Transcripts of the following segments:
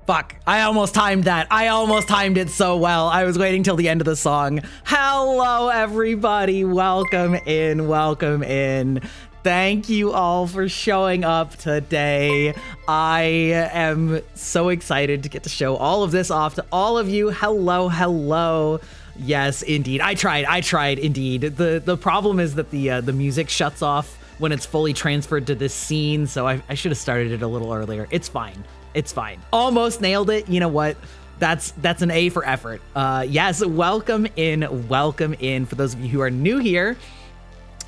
Fuck, I almost timed that. I almost timed it so well. I was waiting till the end of the song. Hello, everybody. Welcome in, welcome in. Thank you all for showing up today. I am so excited to get to show all of this off to all of you. Hello, hello. Yes, indeed. I tried, indeed. The problem is that the music shuts off when it's fully transferred to this scene, so I should have started it a little earlier. It's fine. It's fine. Almost nailed it. You know what? That's an A for effort. Yes, welcome in, welcome in. For those of you who are new here,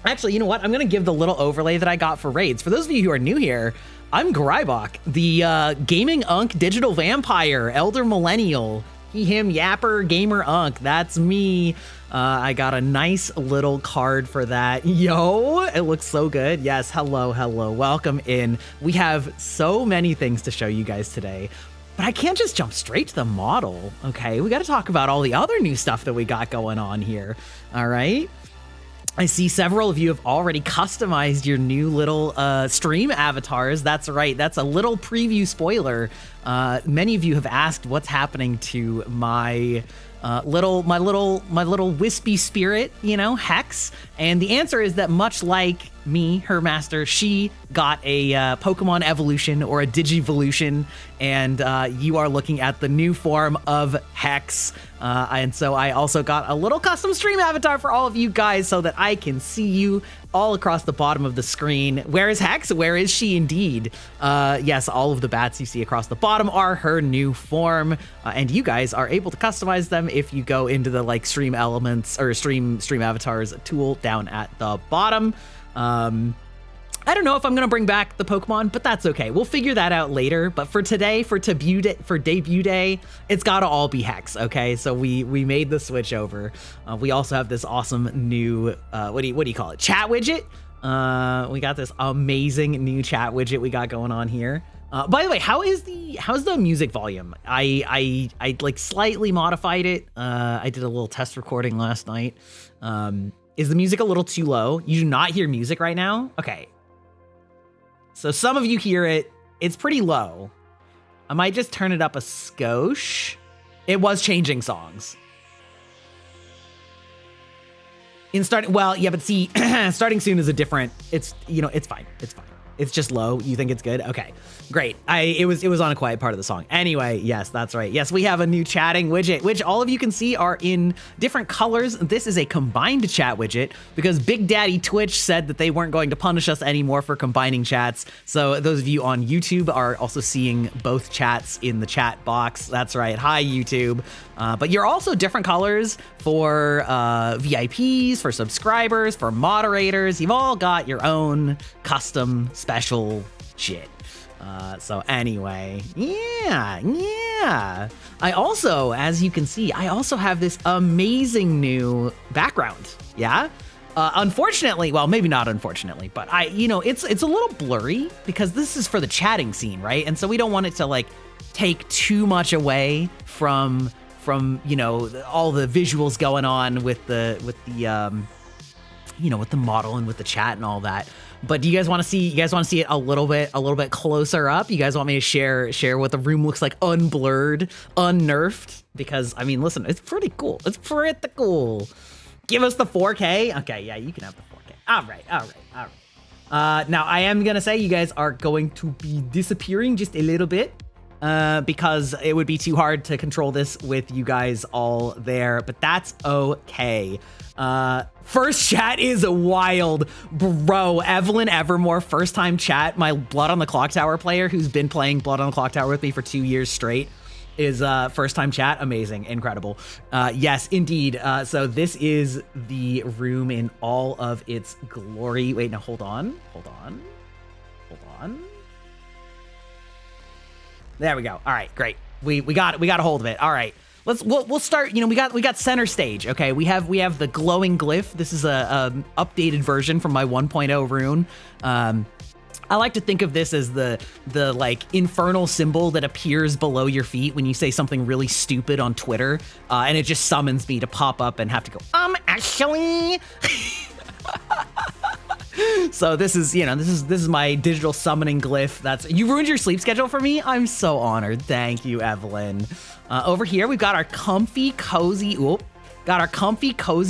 actually, you know what? I'm going to give the little overlay that I got for raids. For those of you who are new here, I'm Greibach, the gaming unk digital vampire, elder millennial, he, him, yapper, gamer unk. That's me. I got a nice little card for that. Yo, it looks so good. Yes, hello, hello, welcome in. We have so many things to show you guys today, but I can't just jump straight to the model, okay? We got to talk about all the other new stuff that we got going on here, all right? I see several of you have already customized your new little stream avatars. That's right. That's a little preview spoiler. Many of you have asked what's happening to my little wispy spirit, you know, Hex. And the answer is that much like me, her master, she got a Pokemon evolution or a Digivolution, and you are looking at the new form of Hex. And so I also got a little custom stream avatar for all of you guys so that I can see you all across the bottom of the screen. Where is Hex? Where is she indeed? Yes, all of the bats you see across the bottom are her new form, and you guys are able to customize them if you go into the like stream elements or stream avatars tool down at the bottom. I don't know if I'm gonna bring back the Pokemon, but that's okay. We'll figure that out later. But for today, for debut day, it's gotta all be Hex, okay? So we made the switch over. We also have this awesome new what do you call it? Chat widget. We got this amazing new chat widget we got going on here. By the way, how's the music volume? I like slightly modified it. I did a little test recording last night. Is the music a little too low? You do not hear music right now? Okay. So some of you hear it. It's pretty low. I might just turn it up a skosh. It was changing songs. Well, yeah, but see, starting soon is a different, it's, you know, it's fine. It's fine. It's just low. You think it's good? Okay, great. It was on a quiet part of the song. Anyway, yes, that's right. Yes, we have a new chatting widget, which all of you can see are in different colors. This is a combined chat widget because Big Daddy Twitch said that they weren't going to punish us anymore for combining chats. So those of you on YouTube are also seeing both chats in the chat box. That's right. Hi, YouTube. But you're also different colors for VIPs, for subscribers, for moderators. You've all got your own custom special shit. So anyway, yeah. I also, as you can see, I also have this amazing new background. Yeah. Unfortunately, well, maybe not unfortunately, but it's a little blurry because this is for the chatting scene, right? And so we don't want it to like take too much away from all the visuals going on with the model and with the chat and all that. But do you guys want to see it a little bit closer up? You guys want me to share what the room looks like unblurred, unnerfed? Because I mean, listen, it's pretty cool. It's pretty cool. Give us the 4K. Okay, yeah, you can have the 4K. All right. Now I am gonna say you guys are going to be disappearing just a little bit. Because it would be too hard to control this with you guys all there, but that's okay. First chat is wild, bro. Evelyn Evermore, first time chat. My Blood on the Clock Tower player who's been playing Blood on the Clock Tower with me for 2 years straight is first time chat. Amazing, incredible. Yes, indeed. So this is the room in all of its glory. Wait, no, hold on. There we go. All right, great. We got a hold of it. All right. We'll start. We got center stage. Okay, we have the glowing glyph. This is a updated version from my 1.0 rune. I like to think of this as the like infernal symbol that appears below your feet when you say something really stupid on Twitter, and it just summons me to pop up and have to go, actually. So this is, you know, this is my digital summoning glyph. You ruined your sleep schedule for me. I'm so honored. Thank you, Evelyn. Over here, we've got our comfy, cozy,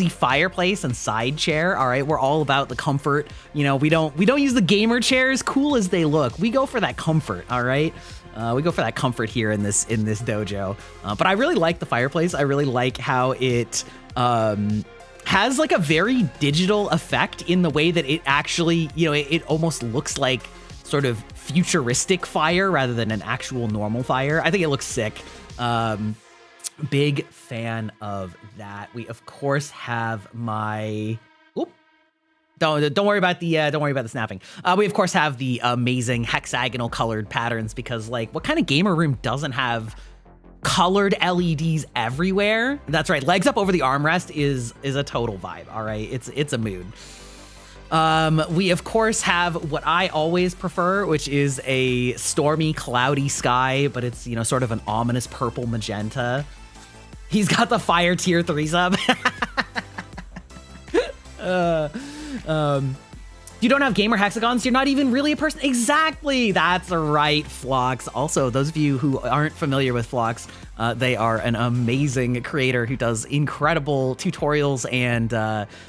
fireplace and side chair. All right, we're all about the comfort. You know, we don't use the gamer chairs, cool as they look. We go for that comfort. All right. We go for that comfort here in this dojo. But I really like the fireplace. I really like how it has like a very digital effect in the way that it actually, you know, it almost looks like sort of futuristic fire rather than an actual normal fire. I think it looks sick. Big fan of that. We of course have my. Don't worry about the snapping. We of course have the amazing hexagonal colored patterns because like what kind of gamer room doesn't have colored LEDs everywhere? That's right. Legs up over the armrest is a total vibe. All right, it's a mood. We of course have what I always prefer, which is a stormy, cloudy sky, but it's, you know, sort of an ominous purple magenta. He's got the fire tier 3 sub. You don't have gamer hexagons, you're not even really a person. Exactly, that's right, Phlox. Also, those of you who aren't familiar with Phlox, they are an amazing creator who does incredible tutorials and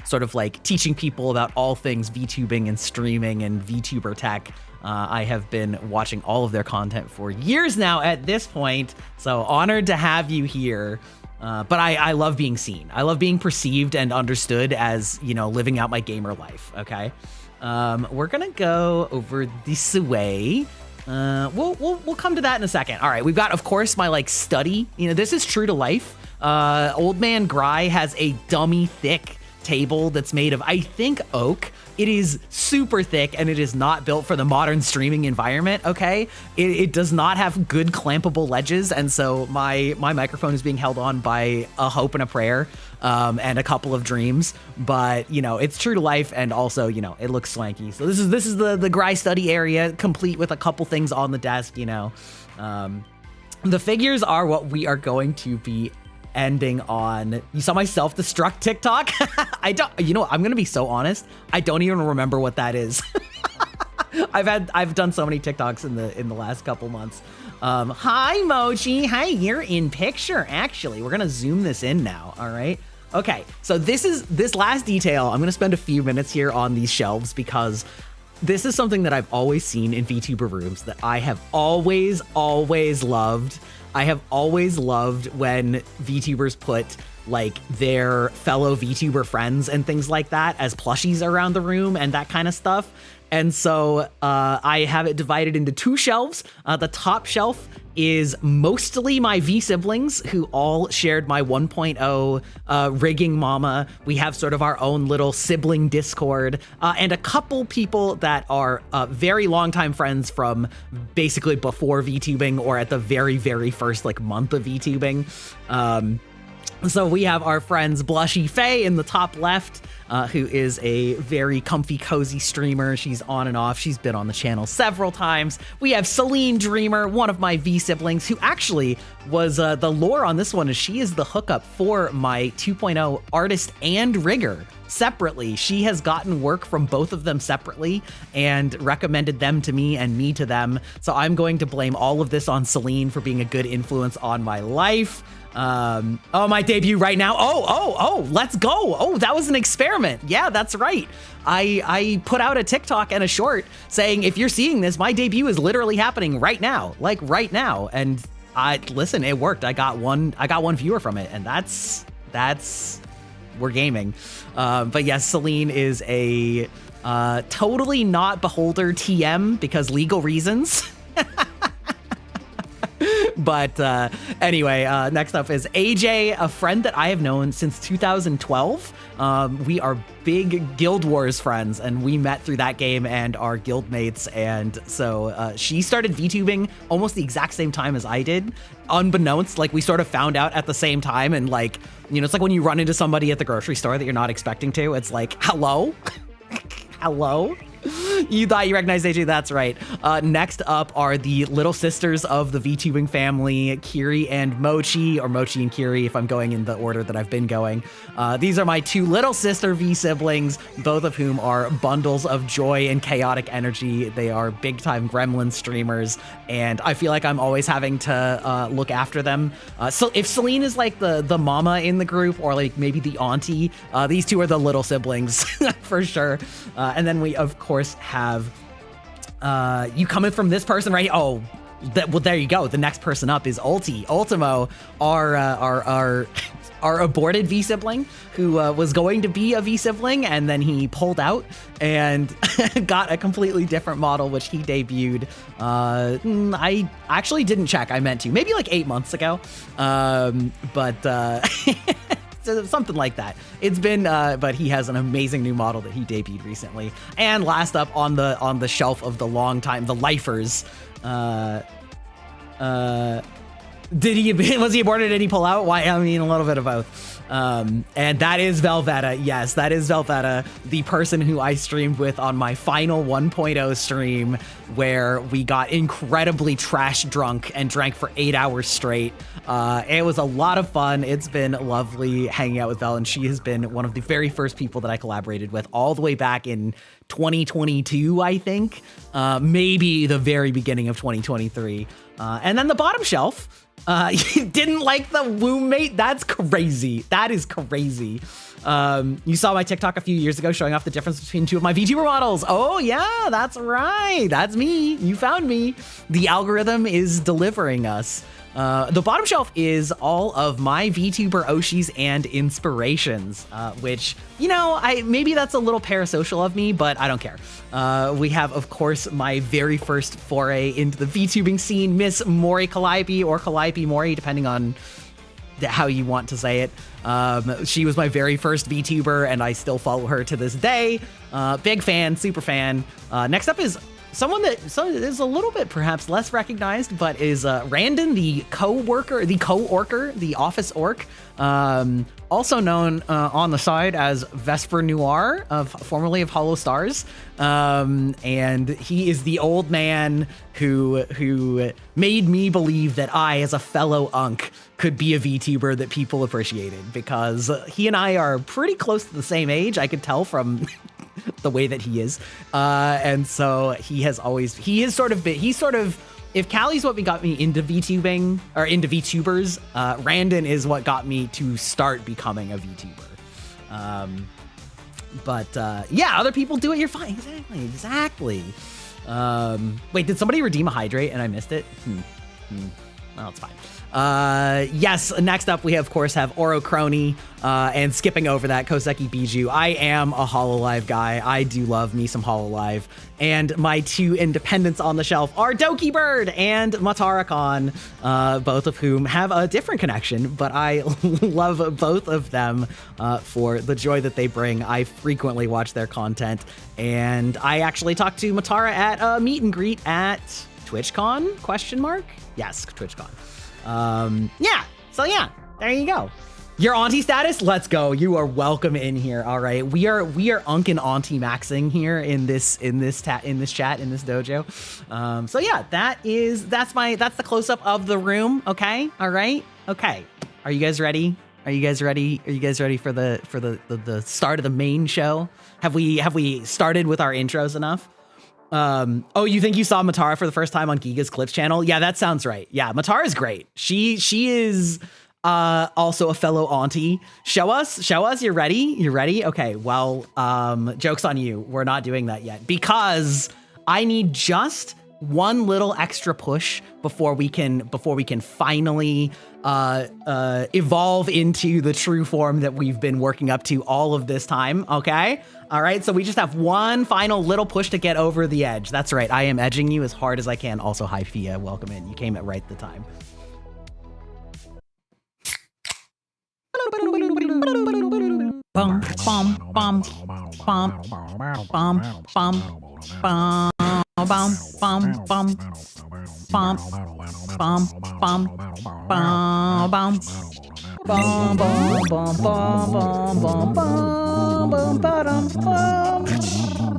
sort of like teaching people about all things VTubing and streaming and VTuber tech. I have been watching all of their content for years now at this point, so honored to have you here. But I love being seen. I love being perceived and understood as, you know, living out my gamer life, okay? We're gonna go over this way. We'll come to that in a second. All right, we've got, of course, my like study. You know, this is true to life. Old man Gry has a dummy thick table that's made of, I think, oak. It is super thick and it is not built for the modern streaming environment, okay? It does not have good clampable ledges, and so my microphone is being held on by a hope and a prayer and a couple of dreams, but, you know, it's true to life and also, you know, it looks swanky. So this is the Gry study area, complete with a couple things on the desk, you know. The figures are what we are going to be ending on. You saw my self-destruct TikTok? You know, I'm gonna be so honest, I don't even remember what that is. I've done so many TikToks in the last couple months. Hi Mochi, hi, you're in picture. Actually, we're gonna zoom this in now. All right, okay, so this last detail, I'm gonna spend a few minutes here on these shelves because this is something that I've always seen in VTuber rooms that I have always loved. I have always loved when VTubers put like their fellow VTuber friends and things like that as plushies around the room and that kind of stuff. And so I have it divided into 2 shelves. The top shelf is mostly my V siblings who all shared my 1.0 rigging mama. We have sort of our own little sibling Discord and a couple people that are very longtime friends from basically before VTubing or at the very, very first like month of VTubing. So we have our friends Blushy Faye in the top left, who is a very comfy, cozy streamer. She's on and off. She's been on the channel several times. We have Celine Dreamer, one of my V siblings, who actually was the lore on this one is she is the hookup for my 2.0 artist and rigger separately. She has gotten work from both of them separately and recommended them to me and me to them. So I'm going to blame all of this on Celine for being a good influence on my life. Oh, my debut right now. Oh, let's go. Oh, that was an experiment. Yeah, that's right. I put out a TikTok and a short saying, if you're seeing this, my debut is literally happening right now, like right now. And listen, it worked. I got one viewer from it, and that's we're gaming. But yes, Celine is a totally not Beholder TM because legal reasons. But anyway, next up is AJ, a friend that I have known since 2012. We are big Guild Wars friends, and we met through that game and are guild mates. And so she started VTubing almost the exact same time as I did. Unbeknownst, like we sort of found out at the same time. And like, you know, it's like when you run into somebody at the grocery store that you're not expecting to. It's like, hello? Hello? You thought you recognized AJ? That's right. Next up are the little sisters of the VTubing family, Kiri and Mochi, or Mochi and Kiri, if I'm going in the order that I've been going. These are my two little sister V siblings, both of whom are bundles of joy and chaotic energy. They are big time Gremlin streamers, and I feel like I'm always having to look after them. So if Celine is like the mama in the group, or like maybe the auntie, these two are the little siblings for sure. And then we of course have you coming from this person, right? Oh, well, there you go. The next person up is Ultimo, our aborted V sibling, who was going to be a V sibling, and then he pulled out and got a completely different model, which he debuted. I actually didn't check. I meant to, maybe like 8 months ago, but. Something like that. It's been, but he has an amazing new model that he debuted recently. And last up on the shelf of the long time, the lifers. Was he aborted? Did he pull out? Why? I mean, a little bit of both. And that is Velveta. Yes, that is Velveta, the person who I streamed with on my final 1.0 stream, where we got incredibly trash drunk and drank for 8 hours straight. It was a lot of fun. It's been lovely hanging out with Vel, and she has been one of the very first people that I collaborated with all the way back in 2022, I think. Maybe the very beginning of 2023. And then the bottom shelf. You didn't like the womb mate? That's crazy. That is crazy. You saw my TikTok a few years ago showing off the difference between two of my VTuber models. Oh yeah, that's right. That's me. You found me. The algorithm is delivering us. The bottom shelf is all of my VTuber Oshis and inspirations, which, you know, maybe that's a little parasocial of me, but I don't care. We have, of course, my very first foray into the VTubing scene, Miss Mori Calliope, or Calliope Mori, depending on how you want to say it. She was my very first VTuber, and I still follow her to this day. Big fan, super fan. Next up is someone that is a little bit perhaps less recognized, but is Randon, the co-orker, the office orc, also known on the side as Vesper Noir, formerly of Hollow Stars. And he is the old man who made me believe that I, as a fellow Unk, could be a VTuber that people appreciated, because he and I are pretty close to the same age. I could tell from the way that he is. And so he's sort of, if Callie's what got me into VTubing, or into VTubers, Randon is what got me to start becoming a VTuber. Yeah, other people do it, you're fine. Exactly. Wait, did somebody redeem a hydrate and I missed it? Well, it's fine. Yes, next up we of course have Oro Crony, and skipping over that, Koseki Biju. I am a Hololive guy. I do love me some Hololive. And my two independents on the shelf are Doki Bird and Matara-Kon, both of whom have a different connection, but I love both of them for the joy that they bring. I frequently watch their content, and I actually talked to Matara at a meet and greet at TwitchCon? Yes, TwitchCon. Yeah, so yeah, there you go. Your auntie status, let's go. You are welcome in here. All right, we are Unk and Auntie maxing here in this chat, in this dojo. So yeah, that's the close up of the room. Okay, all right, okay. Are you guys ready? Are you guys ready for the start of the main show? Have we started with our intros enough? Oh, you think you saw Matara for the first time on Giga's Clips channel? Yeah, that sounds right. Yeah, Matara's great. She is also a fellow auntie. Show us. You're ready? Okay, well, joke's on you. We're not doing that yet, because I need just one little extra push before we can finally evolve into the true form that we've been working up to all of this time. Okay, all right, so we just have one final little push to get over the edge. That's right, I am edging you as hard as I can. Also, hi Fia, welcome in. You came at right the time. Bum bum bum bum bum bum bum. Bum bum bum bum bum bum bum bum bum bum bum bum bum bum bum bum bum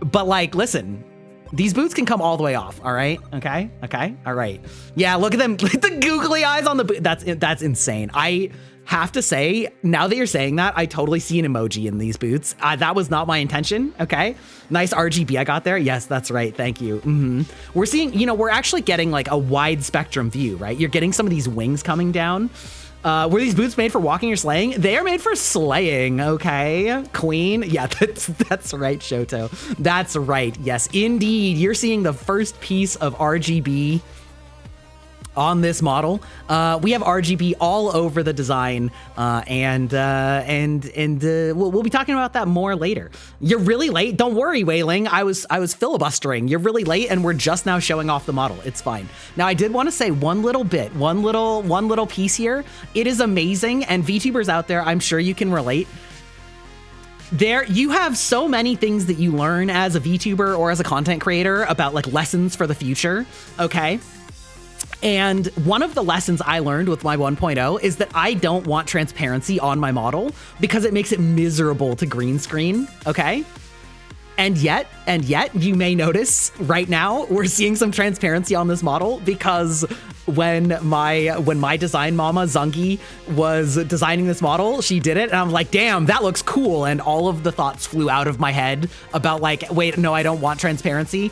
But like, listen, these boots can come all the way off. All right. Okay. All right. Yeah. Look at them. Look at the googly eyes on the boot. That's insane. I have to say, now that you're saying that, I totally see an emoji in these boots. That was not my intention. Okay. Nice RGB I got there. Yes, that's right. Thank you. We're seeing, we're actually getting like a wide spectrum view, right? You're getting some of these wings coming down. Were these boots made for walking or slaying? They are made for slaying, okay? Queen? Yeah, that's right, Shoto. That's right. Yes, indeed. You're seeing the first piece of RGB on this model. We have RGB all over the design, and we'll be talking about that more later. You're really late. Don't worry, Wailing. I was filibustering. You're really late, and we're just now showing off the model. It's fine. Now, I did want to say one little piece here. It is amazing, and VTubers out there, I'm sure you can relate. You have so many things that you learn as a VTuber or as a content creator about like lessons for the future. Okay. And one of the lessons I learned with my 1.0 is that I don't want transparency on my model because it makes it miserable to green screen, okay? And yet, you may notice right now we're seeing some transparency on this model because when my design mama Zungi was designing this model, she did it and I'm like, damn, that looks cool. And all of the thoughts flew out of my head about like, wait, no, I don't want transparency.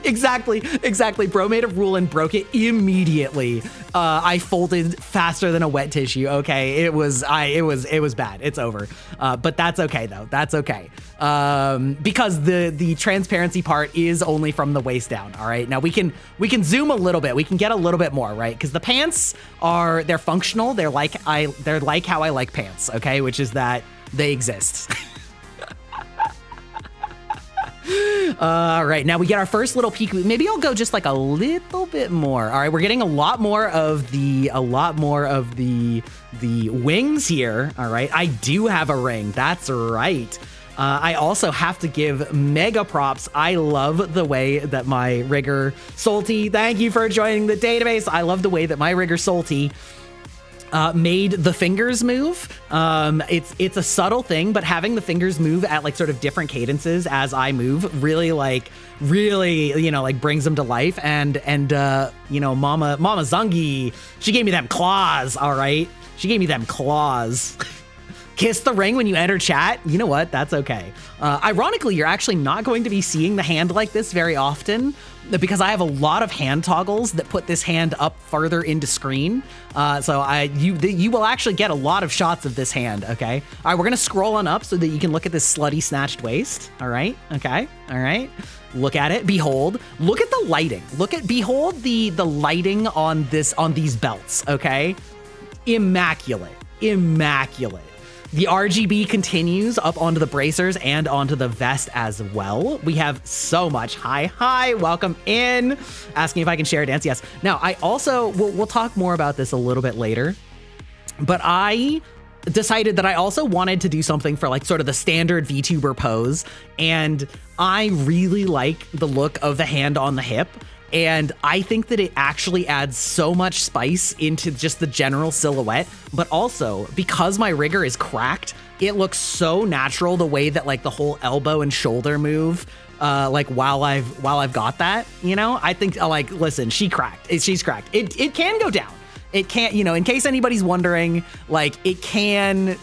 Exactly. Bro made a rule and broke it immediately. I folded faster than a wet tissue. Okay, it was bad. It's over. But that's okay though. That's okay. Because the transparency part is only from the waist down. All right. Now we can zoom a little bit. We can get a little bit more, right? Because the pants they're functional. They're like how I like pants. Okay, which is that they exist. All right, now we get our first little peek. Maybe I'll go just like a little bit more. All right, we're getting a lot more of the wings here. All right, I do have a ring. That's right. I also have to give mega props. I love the way that my rigger Salty, thank you for joining the database. I love the way that my rigger Salty made the fingers move. It's a subtle thing, but having the fingers move at like sort of different cadences as I move really brings them to life. And Mama Zungi, she gave me them claws. All right, she gave me them claws. Kiss the ring when you enter chat. You know what? That's okay. Ironically, you're actually not going to be seeing the hand like this very often because I have a lot of hand toggles that put this hand up farther into screen. So you will actually get a lot of shots of this hand, okay? All right, we're gonna scroll on up so that you can look at this slutty snatched waist. All right, okay, all right. Look at it, behold. Look at the lighting. Behold the lighting on these belts, okay? Immaculate. The RGB continues up onto the bracers and onto the vest as well. We have so much. Hi, welcome in. Asking if I can share a dance. Yes. Now, I also, we'll talk more about this a little bit later, but I decided that I also wanted to do something for like sort of the standard VTuber pose. And I really like the look of the hand on the hip. And I think that it actually adds so much spice into just the general silhouette, but also because my rigger is cracked, it looks so natural the way that like the whole elbow and shoulder move, like while I've got that, I think like, listen, she's cracked. It can go down. It can't, in case anybody's wondering, like it can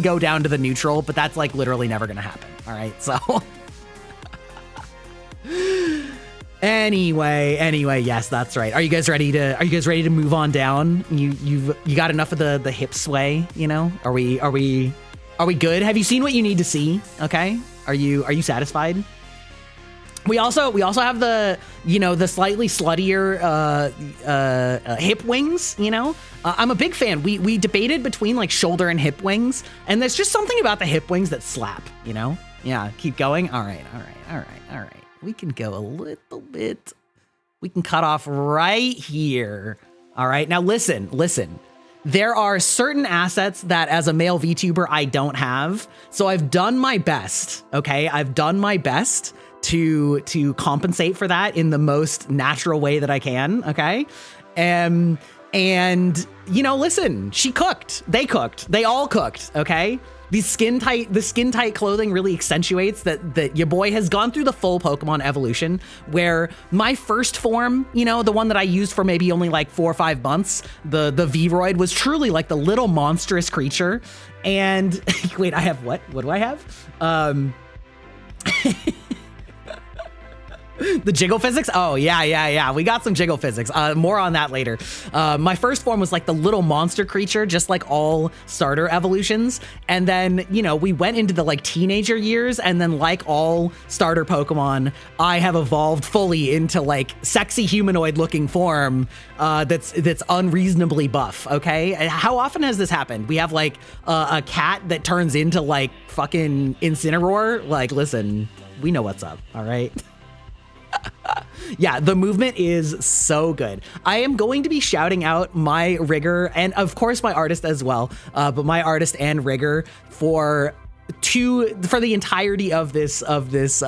go down to the neutral, but that's like literally never going to happen. All right. So Anyway, yes, that's right. Are you guys ready to move on down? You got enough of the hip sway, Are we good? Have you seen what you need to see? Okay? Are you satisfied? We also have the slightly sluttier hip wings, I'm a big fan. We debated between like shoulder and hip wings, and there's just something about the hip wings that slap, Yeah, keep going. All right. We can go a little bit. We can cut off right here. All right. Now listen. There are certain assets that as a male VTuber, I don't have. So I've done my best. Okay. I've done my best to compensate for that in the most natural way that I can. Okay. And listen, she cooked. They cooked. They all cooked. Okay. the skin tight clothing really accentuates that your boy has gone through the full Pokemon evolution, where my first form, you know, the one that I used for maybe only like 4 or 5 months, the Vroid was truly like the little monstrous creature. And wait, I have what? What do I have? The jiggle physics? Oh, yeah. We got some jiggle physics. More on that later. My first form was like the little monster creature, just like all starter evolutions. And then, you know, we went into the like teenager years, and then like all starter Pokemon, I have evolved fully into like sexy humanoid looking form that's unreasonably buff, okay? How often has this happened? We have like a cat that turns into like fucking Incineroar. Like, listen, we know what's up, all right? Yeah, the movement is so good. I am going to be shouting out my rigger and of course my artist as well, but my artist and rigger for the entirety of this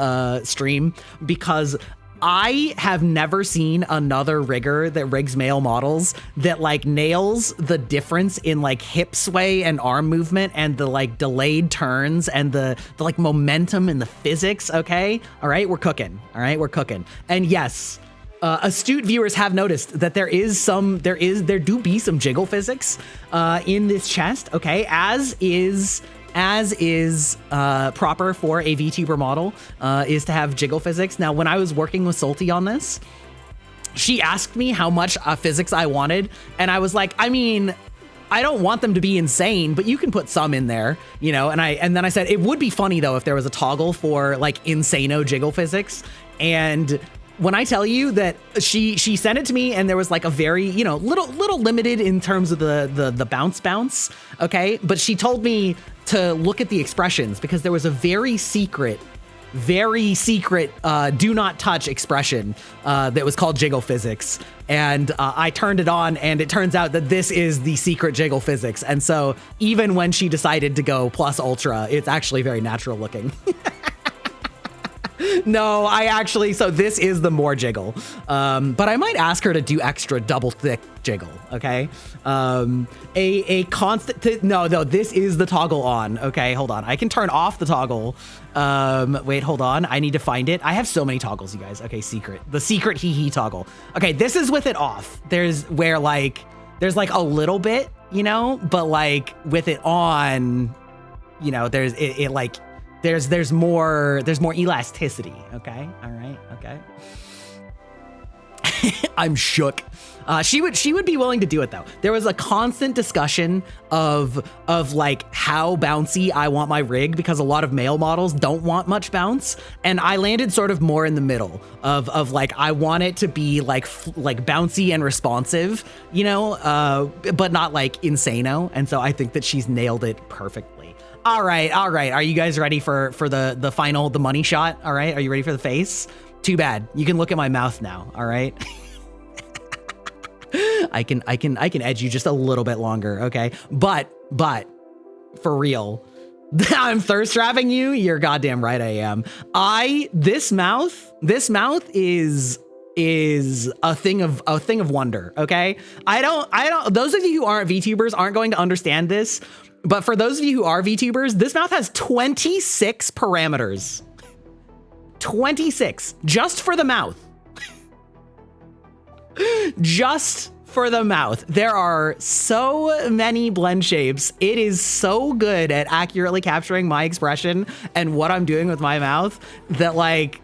stream, because I have never seen another rigger that rigs male models that like nails the difference in like hip sway and arm movement and the like delayed turns and the like momentum and the physics. Okay. All right. We're cooking. All right. We're cooking. And yes, astute viewers have noticed that there do be some jiggle physics in this chest. Okay. As is proper for a VTuber model, is to have jiggle physics. Now, when I was working with Salty on this, she asked me how much physics I wanted, and I was like, I mean, I don't want them to be insane, but you can put some in there, you know. And then I said it would be funny though if there was a toggle for like insano jiggle physics. And when I tell you that she sent it to me, and there was like a very, you know, little limited in terms of the bounce, okay? But she told me to look at the expressions, because there was a very secret do not touch expression that was called jiggle physics. And I turned it on, and it turns out that this is the secret jiggle physics. And so even when she decided to go plus ultra, it's actually very natural looking. No, so this is the more jiggle. But I might ask her to do extra double thick jiggle, okay? A constant, no, this is the toggle on, okay? Hold on, I can turn off the toggle. Wait, hold on, I need to find it. I have so many toggles, you guys. Okay, the secret hee toggle. Okay, this is with it off. There's like a little bit, you know, but like with it on, you know, there's more elasticity. Okay. All right. Okay. I'm shook. She would be willing to do it though. There was a constant discussion of like how bouncy I want my rig, because a lot of male models don't want much bounce, and I landed sort of more in the middle of like I want it to be like bouncy and responsive, you know, but not like insano. And so I think that she's nailed it perfectly. All right. Are you guys ready for the final, the money shot? All right. Are you ready for the face? Too bad. You can look at my mouth now. All right. I can edge you just a little bit longer. Okay. But for real, I'm thirst trapping you. You're goddamn right. I am. This mouth is a thing of wonder. Okay. I don't, those of you who aren't VTubers aren't going to understand this. But for those of you who are VTubers, this mouth has 26 parameters. 26, just for the mouth. Just for the mouth. There are so many blend shapes. It is so good at accurately capturing my expression and what I'm doing with my mouth that like,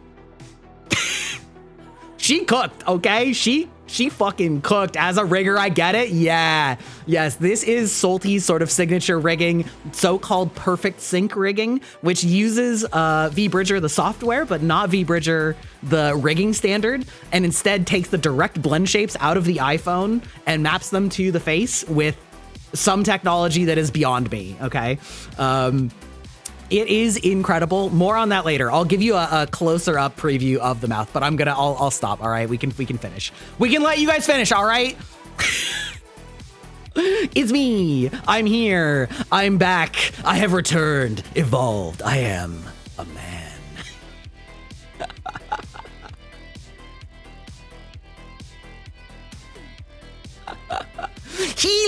she cooked, okay? She fucking cooked. As a rigger, I get it. Yeah. Yes, this is Salty's sort of signature rigging, so-called perfect sync rigging, which uses VBridger, the software, but not VBridger, the rigging standard, and instead takes the direct blend shapes out of the iPhone and maps them to the face with some technology that is beyond me, okay? It is incredible. More on that later. I'll give you a closer up preview of the mouth, but I'll stop. All right, we can finish. We can let you guys finish. All right. It's me. I'm here. I'm back. I have returned. Evolved. I am a man. He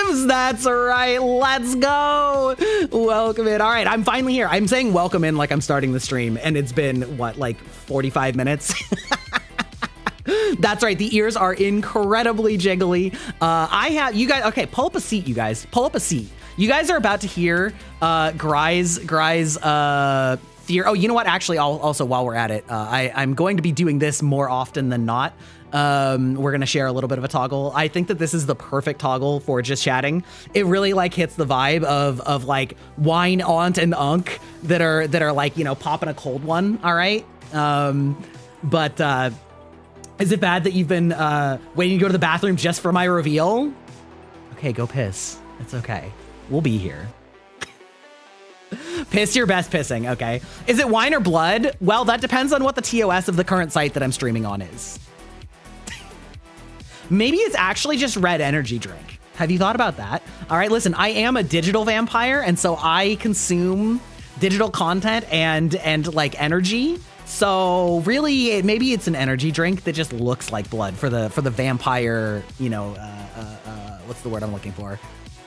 Dubs, that's right. Let's go. Welcome in. All right, I'm finally here. I'm saying welcome in like I'm starting the stream, and it's been, what, like 45 minutes? That's right. The ears are incredibly jiggly. I have, you guys, okay, pull up a seat, you guys. Pull up a seat. You guys are about to hear Grei's theory. Oh, you know what? Actually, also, while we're at it, I'm going to be doing this more often than not. We're going to share a little bit of a toggle. I think that this is the perfect toggle for just chatting. It really like hits the vibe of like wine, aunt, and unk that are like, you know, popping a cold one. All right. But is it bad that you've been waiting to go to the bathroom just for my reveal? Okay, go piss. It's okay. We'll be here. Piss your best pissing, okay? Is it wine or blood? Well, that depends on what the TOS of the current site that I'm streaming on is. Maybe it's actually just red energy drink. Have you thought about that? All right, listen, I am a digital vampire, and so I consume digital content and like energy. So really, maybe it's an energy drink that just looks like blood for the vampire, you know, what's the word I'm looking for?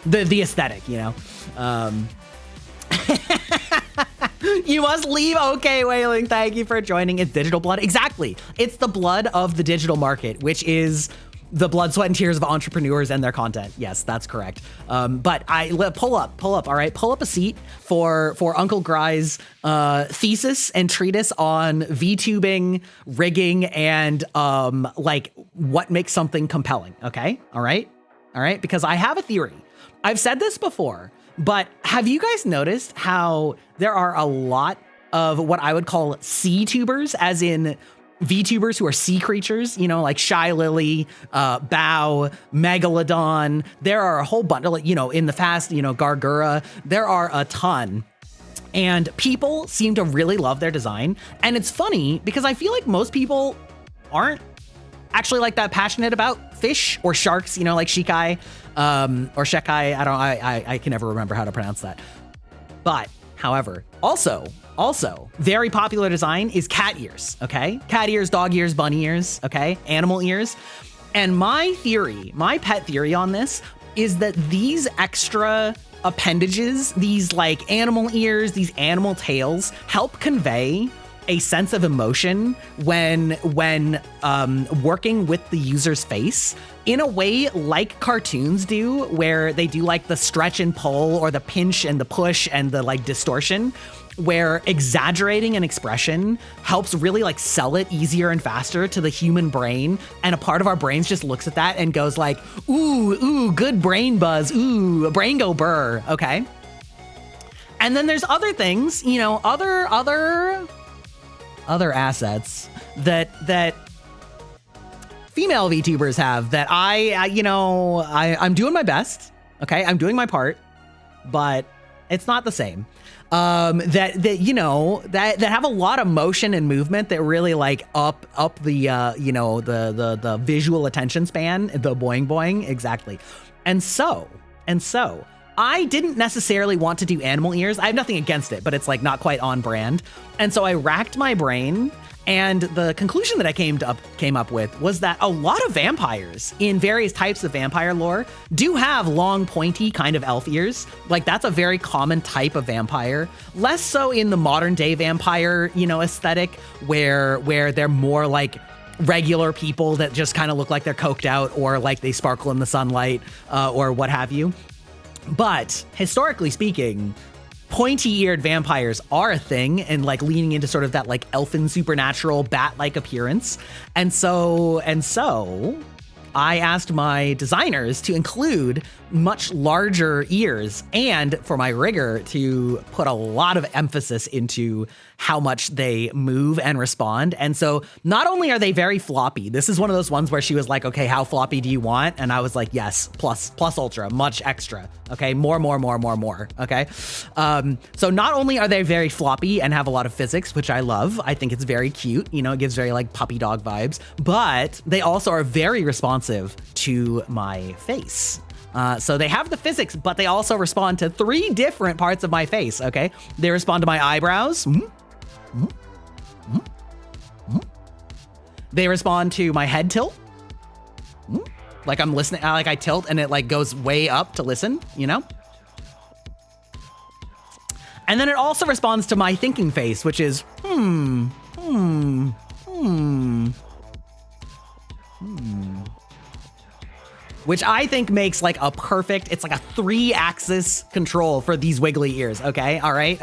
The aesthetic, you know? You must leave. Okay, Wailing, thank you for joining. It's digital blood. Exactly. It's the blood of the digital market, which is the blood, sweat, and tears of entrepreneurs and their content. Yes, that's correct. But pull up, all right? Pull up a seat for Uncle Grei's thesis and treatise on VTubing, rigging, and like what makes something compelling, okay? All right? Because I have a theory. I've said this before, but have you guys noticed how there are a lot of what I would call sea tubers, as in VTubers who are sea creatures, you know, like Shy Lily, Bow, Megalodon. There are a whole bunch, you know, in the fast, you know, Gargura. There are a ton. And people seem to really love their design. And it's funny because I feel like most people aren't actually like that passionate about fish or sharks, you know, like Shikai or Shekai. I can never remember how to pronounce that. But however, also very popular design is cat ears, okay? Cat ears, dog ears, bunny ears, okay? Animal ears. And my pet theory on this is that these extra appendages, these like animal ears, these animal tails, help convey a sense of emotion when working with the user's face in a way like cartoons do, where they do like the stretch and pull or the pinch and the push and the like distortion, where exaggerating an expression helps really like sell it easier and faster to the human brain. And a part of our brains just looks at that and goes like, ooh, good brain buzz. Ooh, brain go burr. Okay. And then there's other things, you know, other assets that female VTubers have that I'm doing my best. Okay. I'm doing my part, but it's not the same. That have a lot of motion and movement that really like up the the visual attention span, the boing boing. Exactly. And so I didn't necessarily want to do animal ears. I have nothing against it, but it's like not quite on brand. And so I racked my brain, and the conclusion that I came up with was that a lot of vampires in various types of vampire lore do have long, pointy kind of elf ears. Like that's a very common type of vampire. Less so in the modern day vampire, you know, aesthetic where they're more like regular people that just kind of look like they're coked out or like they sparkle in the sunlight or what have you. But historically speaking, pointy-eared vampires are a thing, and like leaning into sort of that like elfin supernatural bat-like appearance. And so I asked my designers to include much larger ears, and for my rigger to put a lot of emphasis into how much they move and respond. And so not only are they very floppy, this is one of those ones where she was like, okay, how floppy do you want? And I was like, yes, plus ultra, much extra. Okay, more. Okay. So not only are they very floppy and have a lot of physics, which I love, I think it's very cute, you know, it gives very like puppy dog vibes, but they also are very responsive to my face. So they have the physics, but they also respond to 3 different parts of my face, okay? They respond to my eyebrows. They respond to my head tilt. Like I'm listening, like I tilt and it like goes way up to listen, you know? And then it also responds to my thinking face, which is, which I think makes like a perfect, it's like a 3-axis control for these wiggly ears, okay? All right,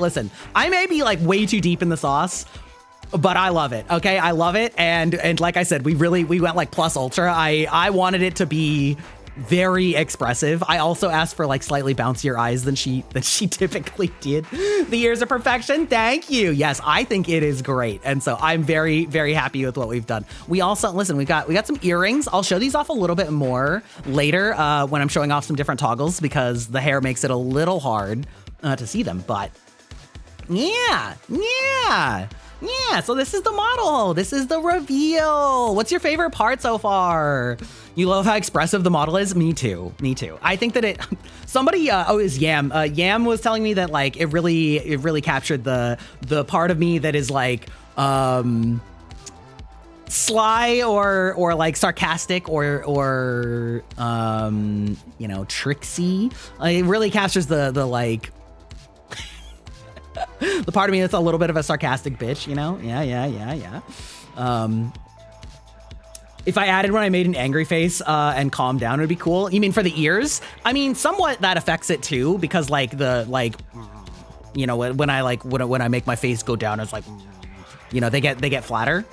listen. I may be like way too deep in the sauce, but I love it, okay? I love it, and like I said, we went like plus ultra. I wanted it to be very expressive. I also asked for like slightly bouncier eyes than she typically did. The ears are perfection. Thank you. Yes, I think it is great. And so I'm very, very happy with what we've done. We also, listen, we got some earrings. I'll show these off a little bit more later when I'm showing off some different toggles because the hair makes it a little hard to see them. But yeah. So this is the model. This is the reveal. What's your favorite part so far? You love how expressive the model is? Me too. I think that it, somebody, it was Yam. Yam was telling me that like, it really captured the part of me that is like, sly or like sarcastic or you know, tricksy. It really captures the like, the part of me that's a little bit of a sarcastic bitch, you know? Yeah. If I added when I made an angry face and calmed down, it would be cool. You mean for the ears? I mean, somewhat that affects it too, because like you know, when I make my face go down, it's like, you know, they get flatter.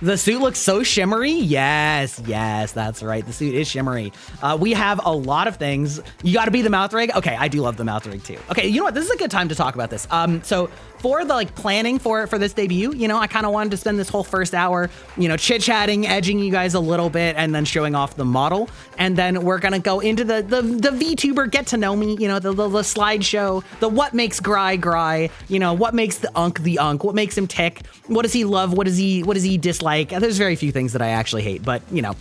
The suit looks so shimmery. Yes, that's right. The suit is shimmery. We have a lot of things. You got to be the mouth rig. Okay, I do love the mouth rig too. Okay, you know what? This is a good time to talk about this. So for the like planning for this debut, you know, I kind of wanted to spend this whole first hour, you know, chit-chatting, edging you guys a little bit, and then showing off the model. And then we're gonna go into the VTuber get to know me, you know, the slideshow, the what makes Gry, you know, what makes the unk, what makes him tick, what does he love, what does he dislike. There's very few things that I actually hate, but you know,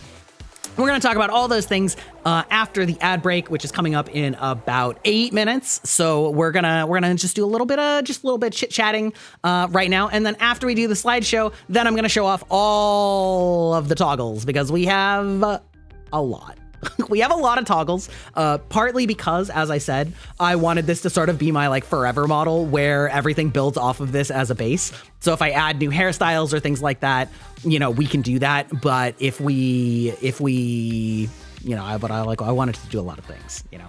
we're going to talk about all those things after the ad break, which is coming up in about 8 minutes. So we're gonna just do a little bit chit chatting right now, and then after we do the slideshow, then I'm gonna show off all of the toggles because we have a lot. We have a lot of toggles, partly because, as I said, I wanted this to sort of be my like forever model where everything builds off of this as a base. So if I add new hairstyles or things like that, you know, we can do that. But if we, you know, I wanted to do a lot of things, you know.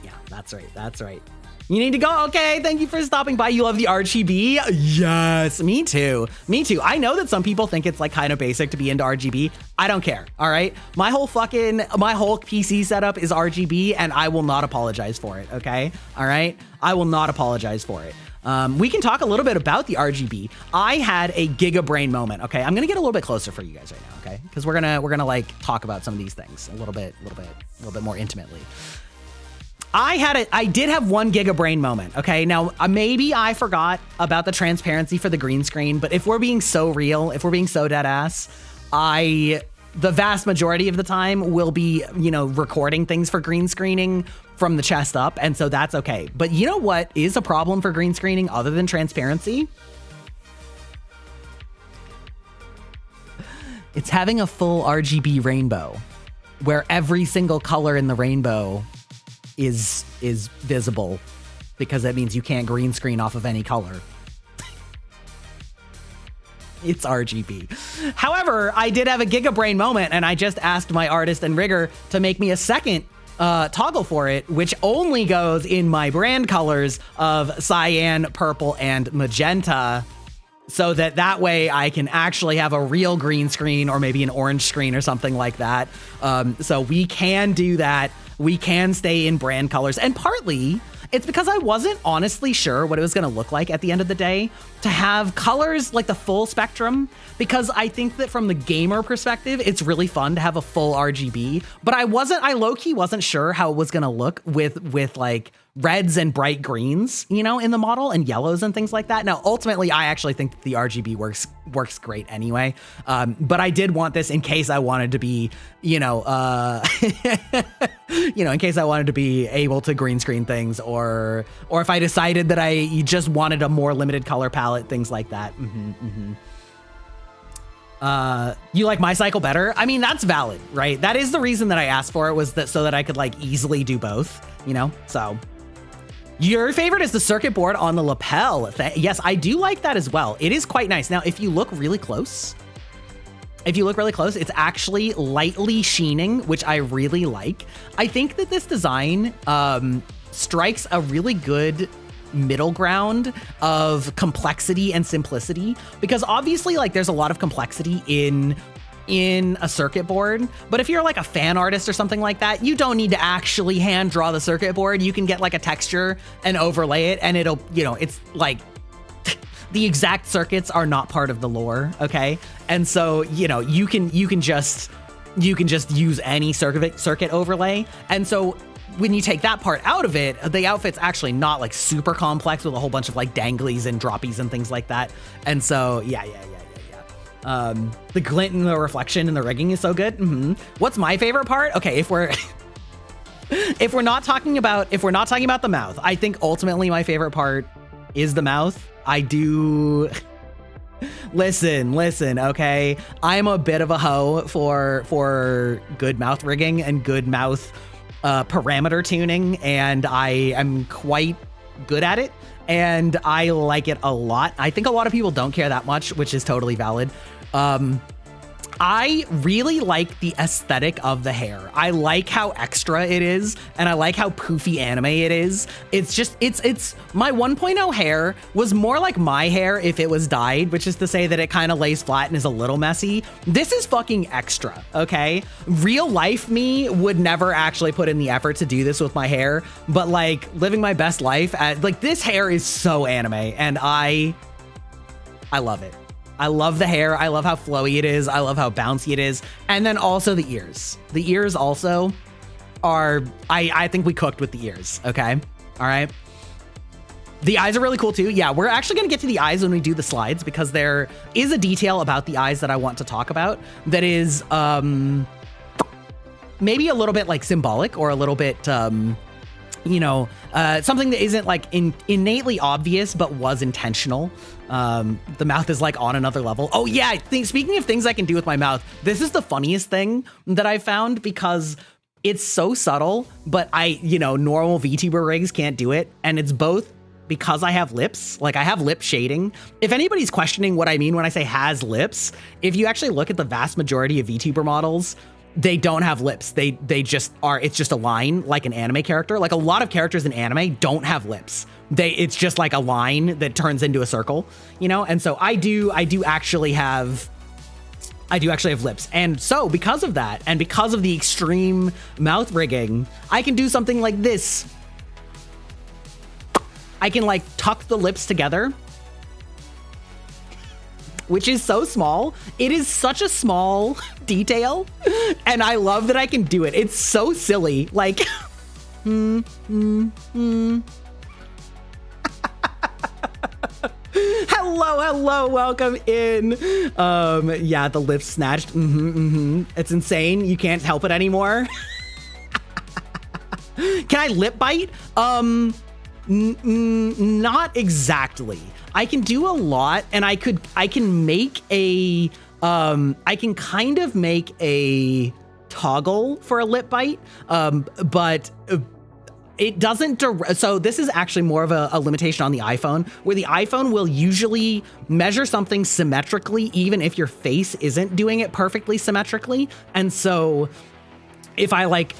Yeah, that's right. You need to go. Okay, thank you for stopping by. You love the RGB? Yes, me too. I know that some people think it's like kind of basic to be into RGB. I don't care, all right? My whole PC setup is RGB and I will not apologize for it, okay? All right? I will not apologize for it. We can talk a little bit about the RGB. I had a Giga Brain moment, okay? I'm gonna get a little bit closer for you guys right now, okay? Because we're gonna like talk about some of these things a little bit more intimately. I did have one Giga Brain moment, okay? Now, maybe I forgot about the transparency for the green screen, but if we're being so real, if we're being so dead ass, the vast majority of the time will be, you know, recording things for green screening from the chest up, and so that's okay. But you know what is a problem for green screening other than transparency? It's having a full RGB rainbow, where every single color in the rainbow is visible, because that means you can't green screen off of any color. It's RGB. However, I did have a Giga Brain moment, and I just asked my artist and rigger to make me a second toggle for it, which only goes in my brand colors of cyan, purple, and magenta, so that way I can actually have a real green screen or maybe an orange screen or something like that. So we can do that. We can stay in brand colors, and partly it's because I wasn't honestly sure what it was going to look like at the end of the day to have colors like the full spectrum, because I think that from the gamer perspective, it's really fun to have a full RGB, but I low-key wasn't sure how it was going to look with like reds and bright greens, you know, in the model, and yellows and things like that. Now, ultimately, I actually think that the RGB works great anyway. But I did want this in case I wanted to be, you know, in case I wanted to be able to green screen things, or if I decided that I just wanted a more limited color palette, things like that. You like my cycle better? I mean, that's valid, right? That is the reason that I asked for it, was that so that I could like easily do both, you know? So your favorite is the circuit board on the lapel. Yes, I do like that as well. It is quite nice. Now, if you look really close, it's actually lightly sheening, which I really like. I think that this design strikes a really good middle ground of complexity and simplicity, because obviously like there's a lot of complexity in a circuit board, but if you're like a fan artist or something like that, you don't need to actually hand draw the circuit board. You can get like a texture and overlay it, and it'll, you know, it's like the exact circuits are not part of the lore, okay? And so, you know, you can just use any circuit overlay. And so when you take that part out of it, the outfit's actually not like super complex with a whole bunch of like danglies and droppies and things like that. And so, yeah. The glint and the reflection and the rigging is so good. What's my favorite part? Okay, if we're not talking about the mouth, I think ultimately my favorite part is the mouth. I do. Listen, okay? I'm a bit of a hoe for good mouth rigging and good mouth parameter tuning, and I am quite good at it, and I like it a lot. I think a lot of people don't care that much, which is totally valid. I really like the aesthetic of the hair. I like how extra it is, and I like how poofy anime it is. It's just, it's my 1.0 hair was more like my hair if it was dyed, which is to say that it kind of lays flat and is a little messy. This is fucking extra, okay? Real life me would never actually put in the effort to do this with my hair, but like living my best life, like this hair is so anime, and I love it. I love the hair. I love how flowy it is. I love how bouncy it is. And then also the ears. The ears also are, I think we cooked with the ears, okay? All right. The eyes are really cool too. Yeah, we're actually gonna get to the eyes when we do the slides, because there is a detail about the eyes that I want to talk about that is maybe a little bit like symbolic, or a little bit, you know, something that isn't like innately obvious, but was intentional. The mouth is like on another level. Oh yeah, speaking of things I can do with my mouth, this is the funniest thing that I found, because it's so subtle, but normal VTuber rigs can't do it. And it's both because I have lips, like I have lip shading. If anybody's questioning what I mean when I say has lips, if you actually look at the vast majority of VTuber models, they don't have lips. They just are, it's just a line like an anime character. Like a lot of characters in anime don't have lips. It's just like a line that turns into a circle, you know? And so I do actually have lips. And so because of that, and because of the extreme mouth rigging, I can do something like this. I can like tuck the lips together, which is so small. It is such a small detail, and I love that I can do it. It's so silly. Like, hello, welcome in. Yeah, the lips snatched. It's insane. You can't help it anymore. Can I lip bite? Not exactly. I can do a lot, and I can make a, I can kind of make a toggle for a lip bite, but it doesn't, so this is actually more of a limitation on the iPhone, where the iPhone will usually measure something symmetrically, even if your face isn't doing it perfectly symmetrically. And so if I bite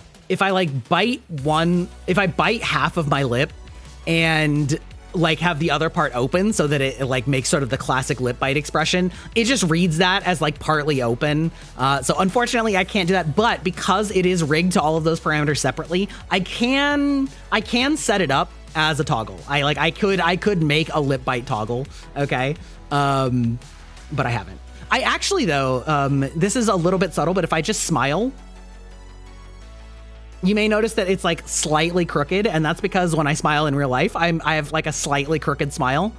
half of my lip and like have the other part open so that it like makes sort of the classic lip bite expression, it just reads that as like partly open. So unfortunately I can't do that, but because it is rigged to all of those parameters separately, I can set it up as a toggle. I could make a lip bite toggle, okay? But I haven't. I actually though, this is a little bit subtle, but if I just smile, you may notice that it's like slightly crooked, and that's because when I smile in real life, I have like a slightly crooked smile.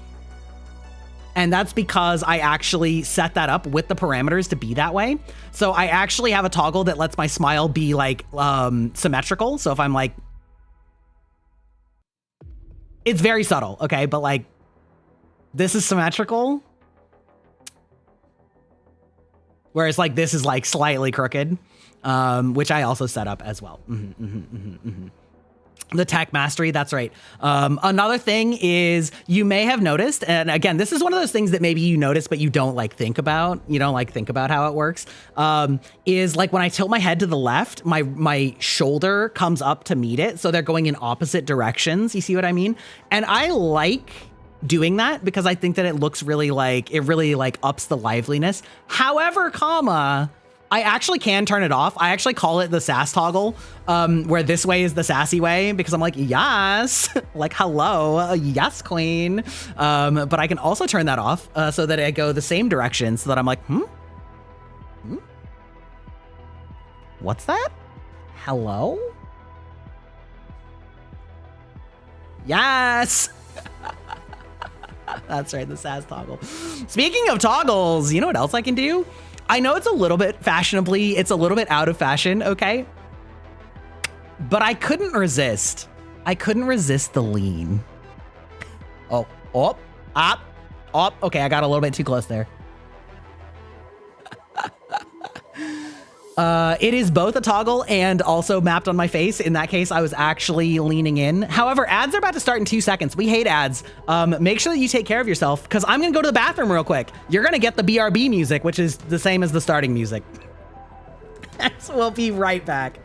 And that's because I actually set that up with the parameters to be that way. So I actually have a toggle that lets my smile be like symmetrical. So if I'm like, it's very subtle, okay? But like, this is symmetrical. Whereas like this is like slightly crooked, which I also set up as well. The tech mastery, that's right. Another thing is you may have noticed, and again, this is one of those things that maybe you notice, but you don't like think about. You don't like think about how it works. Is like when I tilt my head to the left, my shoulder comes up to meet it. So they're going in opposite directions. You see what I mean? And I like doing that because I think that it looks really like, it really like ups the liveliness. However, I actually can turn it off. I actually call it the sass toggle, where this way is the sassy way because I'm like, yes, like, hello, yes, queen. But I can also turn that off so that I go the same direction so that I'm like, what's that? Hello? Yes. That's right, the sass toggle. Speaking of toggles, you know what else I can do? I know it's a little bit fashionably, it's a little bit out of fashion, okay? But I couldn't resist. I couldn't resist the lean. Oh, okay, I got a little bit too close there. It is both a toggle and also mapped on my face. In that case, I was actually leaning in. However, ads are about to start in 2 seconds. We hate ads. Make sure that you take care of yourself because I'm gonna go to the bathroom real quick. You're gonna get the BRB music, which is the same as the starting music. So we'll be right back.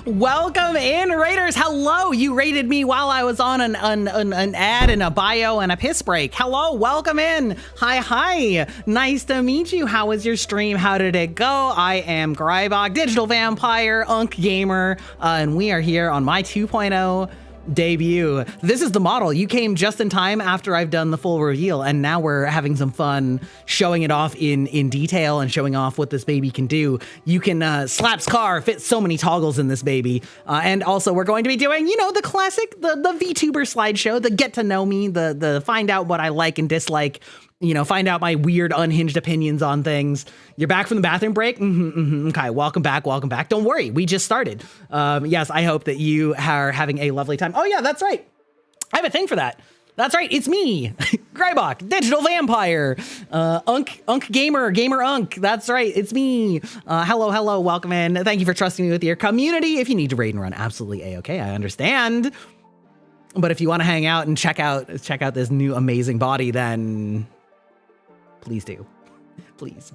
Welcome in, Raiders. Hello. You rated me while I was on an ad and a bio and a piss break. Hello. Welcome in. Hi. Nice to meet you. How was your stream? How did it go? I am Greibach, digital vampire, Unk gamer, and we are here on my 2.0 debut. This is the model. You came just in time after I've done the full reveal, and now we're having some fun showing it off in detail and showing off what this baby can do. You can slaps car, fit so many toggles in this baby, and also we're going to be doing, you know, the classic, the VTuber slideshow, the get to know me, the find out what I like and dislike, you know, find out my weird unhinged opinions on things. You're back from the bathroom break? Okay, welcome back. Don't worry, we just started. Yes, I hope that you are having a lovely time. Oh yeah, that's right. I have a thing for that. That's right, it's me, Greibach, digital vampire, Unk gamer Unk. That's right, it's me. Hello, welcome in. Thank you for trusting me with your community. If you need to raid and run, absolutely A-okay, I understand. But if you want to hang out and check out this new amazing body, then please do. Please.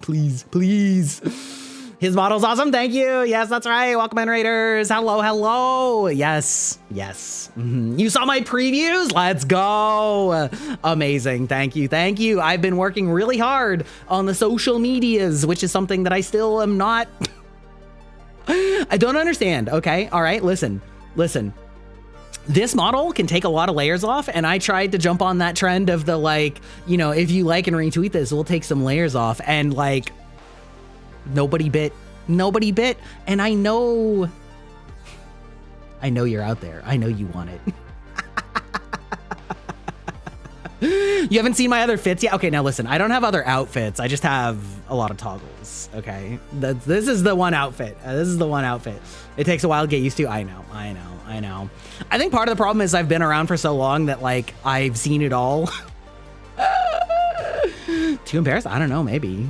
His model's awesome. Thank you. Yes, that's right. Welcome in, Raiders. Hello. Yes. You saw my previews? Let's go. Amazing. Thank you. I've been working really hard on the social medias, which is something that I still am not. I don't understand. Okay. All right. Listen. This model can take a lot of layers off, and I tried to jump on that trend of the, like, you know, if you like and retweet this, we'll take some layers off, and like nobody bit, and I know you're out there. I know you want it. You haven't seen my other fits yet? Okay, now listen, I don't have other outfits. I just have a lot of toggles, okay? This is the one outfit. It takes a while to get used to. I know. I think part of the problem is I've been around for so long that, like, I've seen it all. Too embarrassed? I don't know, maybe.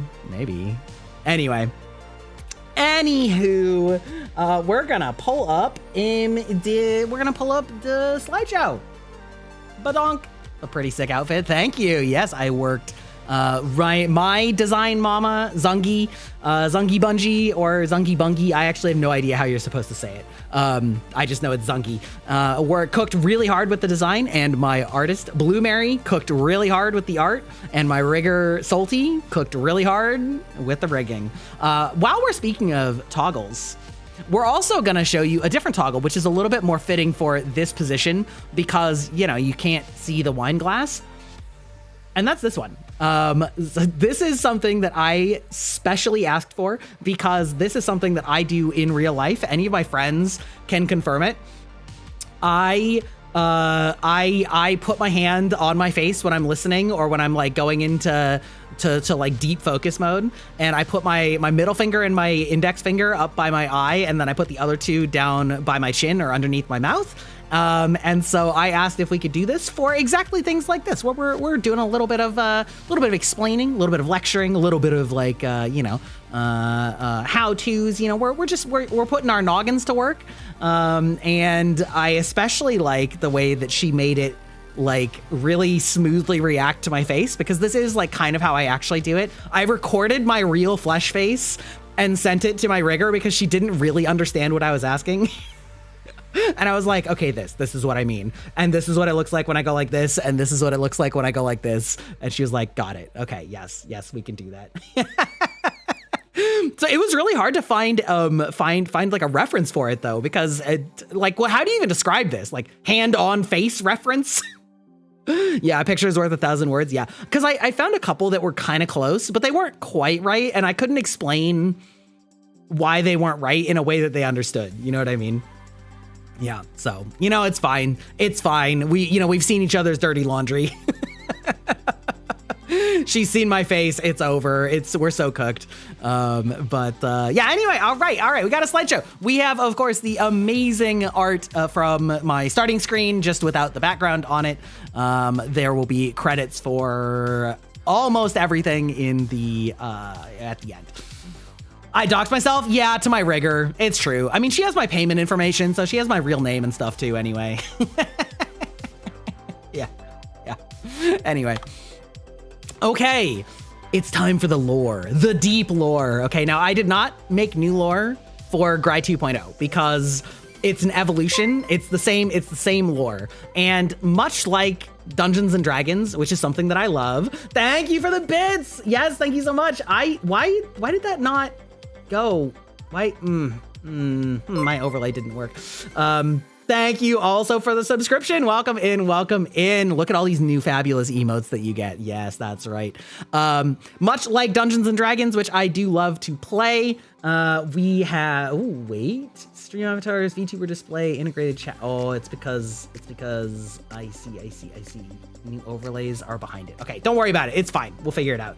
Anyway. Anywho, we're gonna pull up the slideshow. Badonk. A pretty sick outfit. Thank you. Yes, I worked right. My design mama, Zungi Bungie or Zungi Bungie. I actually have no idea how you're supposed to say it. I just know it's Zungi. Cooked really hard with the design, and my artist, Blue Mary, cooked really hard with the art, and my rigger, Salty, cooked really hard with the rigging. While we're speaking of toggles, we're also going to show you a different toggle, which is a little bit more fitting for this position because, you know, you can't see the wine glass. And that's this one. This is something that I specially asked for because this is something that I do in real life. Any of my friends can confirm it. I put my hand on my face when I'm listening or when I'm like going into like deep focus mode, and I put my middle finger and my index finger up by my eye, and then I put the other two down by my chin or underneath my mouth. And so I asked if we could do this for exactly things like this, where we're doing a little bit of explaining, a little bit of lecturing, a little bit of like how-tos. You know, we're putting our noggins to work. And I especially like the way that she made it like really smoothly react to my face, because this is like kind of how I actually do it. I recorded my real flesh face and sent it to my rigger because she didn't really understand what I was asking. And I was like, okay, this is what I mean. And this is what it looks like when I go like this. And this is what it looks like when I go like this. And she was like, got it. Okay, yes, we can do that. So it was really hard to find like a reference for it though, because how do you even describe this? Like hand on face reference? Yeah, a picture is worth 1,000 words. Yeah, because I found a couple that were kind of close, but they weren't quite right. And I couldn't explain why they weren't right in a way that they understood. You know what I mean? Yeah, so, you know, it's fine. We've seen each other's dirty laundry. She's seen my face. It's over. We're so cooked. Yeah, anyway, all right. We got a slideshow. We have, of course, the amazing art from my starting screen, just without the background on it. There will be credits for almost everything in the at the end. I doxed myself? Yeah, to my rigger. It's true. I mean, she has my payment information, so she has my real name and stuff too anyway. Yeah. Anyway. Okay, it's time for the lore, the deep lore. Okay, now I did not make new lore for Gry 2.0 because It's an evolution. It's the same lore. And much like Dungeons and Dragons, which is something that I love. Thank you for the bits. Yes, thank you so much. Why did that not go? Why? My overlay didn't work. Thank you also for the subscription. Welcome in, welcome in. Look at all these new fabulous emotes that you get. Yes, that's right. Much like Dungeons and Dragons, which I do love to play, we have, stream avatars, VTuber display, integrated chat. Oh, it's because I see. New overlays are behind it. Okay, don't worry about it. It's fine. We'll figure it out.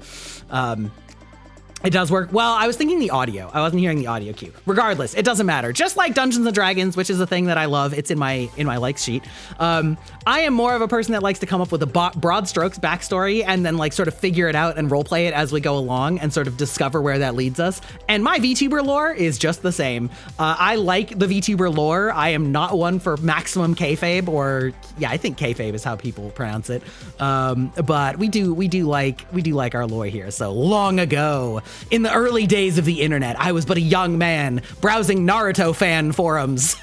It does work. Well, I was thinking the audio. I wasn't hearing the audio cue. Regardless, it doesn't matter. Just like Dungeons and Dragons, which is a thing that I love. It's in my likes sheet. I am more of a person that likes to come up with a broad strokes backstory and then like sort of figure it out and roleplay it as we go along and sort of discover where that leads us. And my VTuber lore is just the same. I like the VTuber lore. I am not one for maximum kayfabe, or yeah, I think kayfabe is how people pronounce it. But we do like our lore here. So long ago, in the early days of the internet, I was but a young man browsing Naruto fan forums.